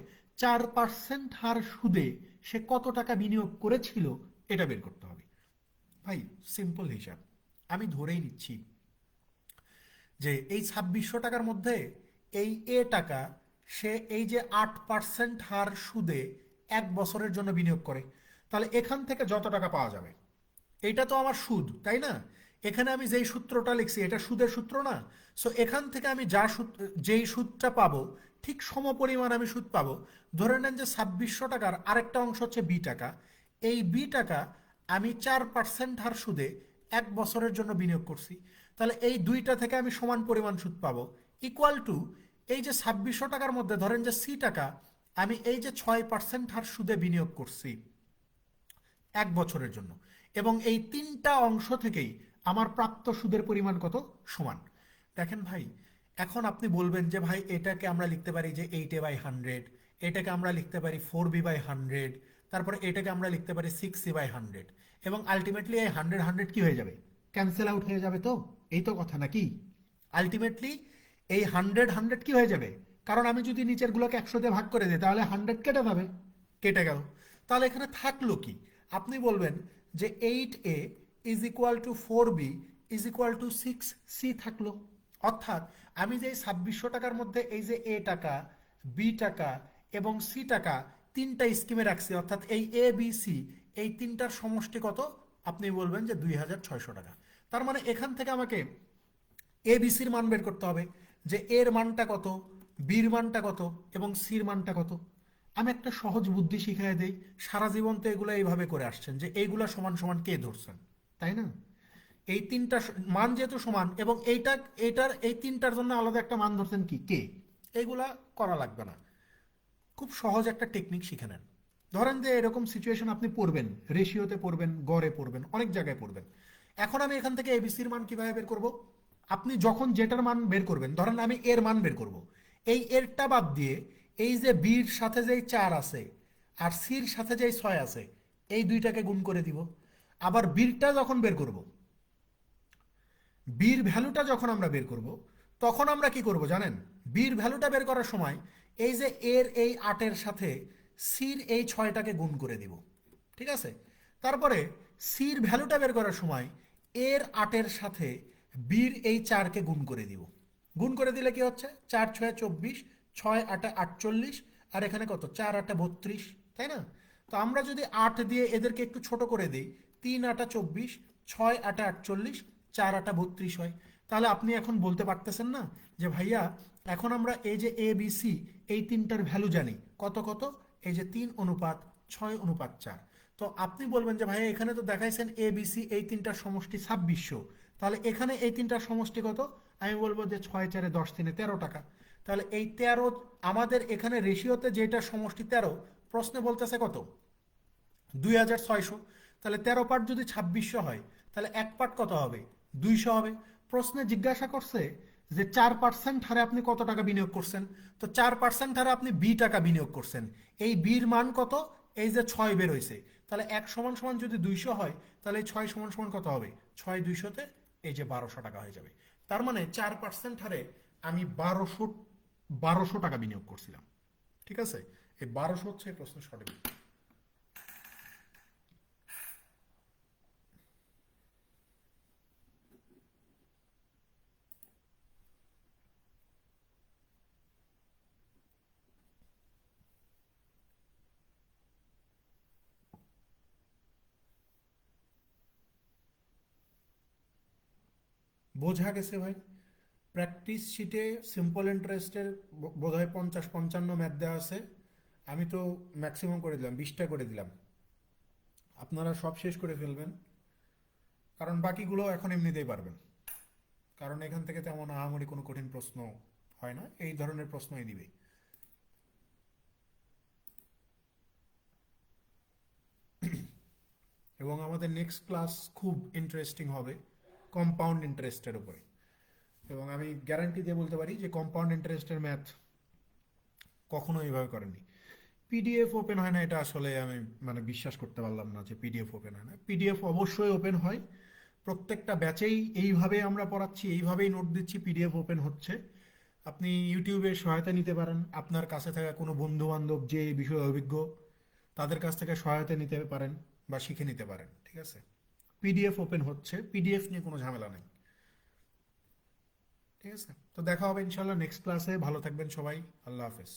[SPEAKER 2] 4% হার সুদে সে কত টাকা বিনিয়োগ করেছিল এটা বের করতে হবে। ভাই সিম্পল হিসাব, আমি ধরেই নিচ্ছি যে এই 2600 টাকার মধ্যে এই এ টাকা সে এই যে 8% হার সুদে 1 বছরের জন্য বিনিয়োগ করে। তাহলে এখান থেকে যত টাকা পাওয়া যাবে, এইটা তো আমার সুদ, তাই না? এখানে আমি যেই সূত্রটা লিখছি এটা সুদের সূত্র না? সো এখান থেকে আমি যেই সুদটা পাবো ঠিক সমপরিমাণ আমি সুদ পাবো। ধরে নেন যে 2600 টাকার আরেকটা অংশ হচ্ছে বি টাকা। এই বি টাকা আমি 4% হার সুদে 1 বছরের জন্য বিনিয়োগ করছি। তাহলে এই দুইটা থেকে আমি সমান পরিমাণ সুদ পাবো, ইকুয়াল টু এই যে 2600 টাকার মধ্যে ধরেন যে সি টাকা আমি এই যে 6% হার সুদে বিনিয়োগ করছি 1 বছরের জন্য, এবং এই 3টা অংশ থেকেই আমার প্রাপ্ত সুদের পরিমাণ কত? সমান। দেখেন ভাই, এখন আপনি বলবেন যে ভাই এটাকে আমরা লিখতে পারি যে 8a/100, এটাকে আমরা লিখতে পারি 4b/100, তারপরে এটাকে আমরা লিখতে পারি 6c/100, এবং আলটিমেটলি এই 100 কি হয়ে যাবে? ক্যান্সেল আউট হয়ে যাবে। তো এই তো কথা নাকি? আলটিমেটলি এই 100 কি হয়ে যাবে? কারণ আমি যদি নিচের গুলোকে 100 দিয়ে ভাগ করে দিই তাহলে 100 কেটে যাবে, কেটে গেল। তাহলে এখানে থাকলো কি? আপনি বলবেন যে 8a is equal two 4b is equal two 6c থাকলো। অর্থাৎ আমি যে 2600 টাকার মধ্যে এই যে এ টাকা, বি টাকা এবং সি টাকা 3টা স্কিমে রাখছি, অর্থাৎ এই এ বি সি এই 3টার সমষ্টি কত? আপনি বলবেন যে 2600 টাকা। তার মানে এখান থেকে আমাকে এ বি সির মান বের করতে হবে, যে এর মানটা কত, বির মানটা কত এবং সির মানটা কত। আমি একটা সহজ বুদ্ধি শিখাই দেই, সারা জীবন তো এগুলো এইভাবে করে আসছেন যে এইগুলা সমান সমান কে ধরছেন, তাই না? এই 3টা মান যেহেতু সমান, এবং এইটার এই 3টার জন্য আলাদা একটা মান ধরছেন কি, কে। এইগুলা করা লাগবে না, খুব সহজ একটা টেকনিক শিখে নেন। ধরেন যে এরকম সিচুয়েশন আপনি পড়বেন, রেশিওতে পড়বেন, গড়ে পড়বেন, অনেক জায়গায় পড়বেন। এখন আমি এখান থেকে এবিসির মান কিভাবে বের করব? আপনি যখন যেটার মান বের করবেন, ধরেন আমি এর মান বের করব, এই এরটা বাদ দিয়ে এই যে বির সাথে যেই 4 আছে আর সির সাথে যেই 6 আছে, এই দুইটাকে গুণ করে দিব। আবার বিরটা যখন বের করব, বির ভ্যালুটা যখন আমরা বের করব, তখন আমরা কি করব জানেন? বির ভ্যালুটা বের করার সময় এই যে এর এই 8-এর সাথে সির এই 6টাকে গুণ করে দিব, ঠিক আছে? তারপরে সির ভ্যালুটা বের করার সময় এর 8-এর সাথে বির এই 4কে গুণ করে দিব। গুণ করে দিলে কি হচ্ছে? 4 6 24, 6 8 48, আর এখানে কত? 4 8 32, তাই না? তো আমরা যদি 8 দিয়ে এদেরকে একটু ছোট করে দিই, 3 8 24, 6 8 48, 4 8 32 হয়। তাহলে আপনি এখন বলতে পারতেছেন না যে ভাইয়া এখন আমরা এই যে এ বি সি এই তিনটার ভ্যালু জানি কত কত, এই যে 3:6:4। তো আপনি বলবেন যে ভাইয়া এখানে তো দেখাইছেন এ বি সি এই তিনটার সমষ্টি 2600, তাহলে এখানে এই তিনটার সমষ্টি কত? আমি বলবো যে 6 4 10 3 13 টাকা। তাহলে এই 13 আমাদের এখানে রেশিওতে যেটার সমষ্টি 13, প্রশ্নে বলতেছে কত? 2600। তাহলে 13 পার্ট যদি 2600 হয়, তাহলে এক পার্ট কত হবে? 200 হবে। প্রশ্নে জিজ্ঞাসা করছে যে 4% হারে আপনি কত টাকা বিনিয়োগ করছেন। তো 4% হারে আপনি টাকা বিনিয়োগ করছেন। এই বির মান কত? এই যে 6 বের হয়েছে। তাহলে 1 সমান সমান যদি 200 হয়, তাহলে এই 6 সমান সমান কত হবে? 6 200-তে এই যে 1200 টাকা হয়ে যাবে। তার মানে 4% হারে আমি 1200 টাকা বিনিয়োগ করছিলাম। ঠিক আছে? এই 1200 হচ্ছে এই প্রশ্নের সঠিক উত্তর। বোঝা গেছে ভাই? প্র্যাকটিস শিটে সিম্পল ইন্টারেস্টের বোধহয় 50-55 ম্যাথ দেওয়া আছে। আমি তো ম্যাক্সিমাম করে দিলাম, 20টা করে দিলাম। আপনারা সব শেষ করে ফেলবেন, কারণ বাকিগুলো এখন এমনিতেই পারবেন। কারণ এখান থেকে তেমন আহামরি কোনো কঠিন প্রশ্ন হয় না, এই ধরনের প্রশ্নই দিবে। এবং আমাদের নেক্সট ক্লাস খুব ইন্টারেস্টিং হবে কম্পাউন্ড ইন্টারেস্টের উপরে। এবং আমি গ্যারান্টি দিয়ে বলতে পারি যে কম্পাউন্ড ইন্টারেস্টের ম্যাথ কখনো এইভাবে করেনি। পিডিএফ ওপেন হয় না, এটা আসলে আমি মানে বিশ্বাস করতে পারলাম না যে পিডিএফ ওপেন হয় না। পিডিএফ অবশ্যই ওপেন হয়, প্রত্যেকটা ব্যাচেই এইভাবে আমরা পড়াচ্ছি, এইভাবেই নোট দিচ্ছি, পিডিএফ ওপেন হচ্ছে। আপনি ইউটিউবের সহায়তা নিতে পারেন, আপনার কাছে থাকা কোনো বন্ধু বান্ধব যে এই বিষয়ে অভিজ্ঞ, তাদের কাছ থেকে সহায়তা নিতে পারেন বা শিখে নিতে পারেন। ঠিক আছে? পিডিএফ ওপেন হচ্ছে, পিডিএফ নিয়ে কোনো ঝামেলা নেই। ঠিক আছে? তো দেখা হবে ইনশাল্লাহ নেক্সট ক্লাসে। ভালো থাকবেন সবাই। আল্লাহ হাফেজ।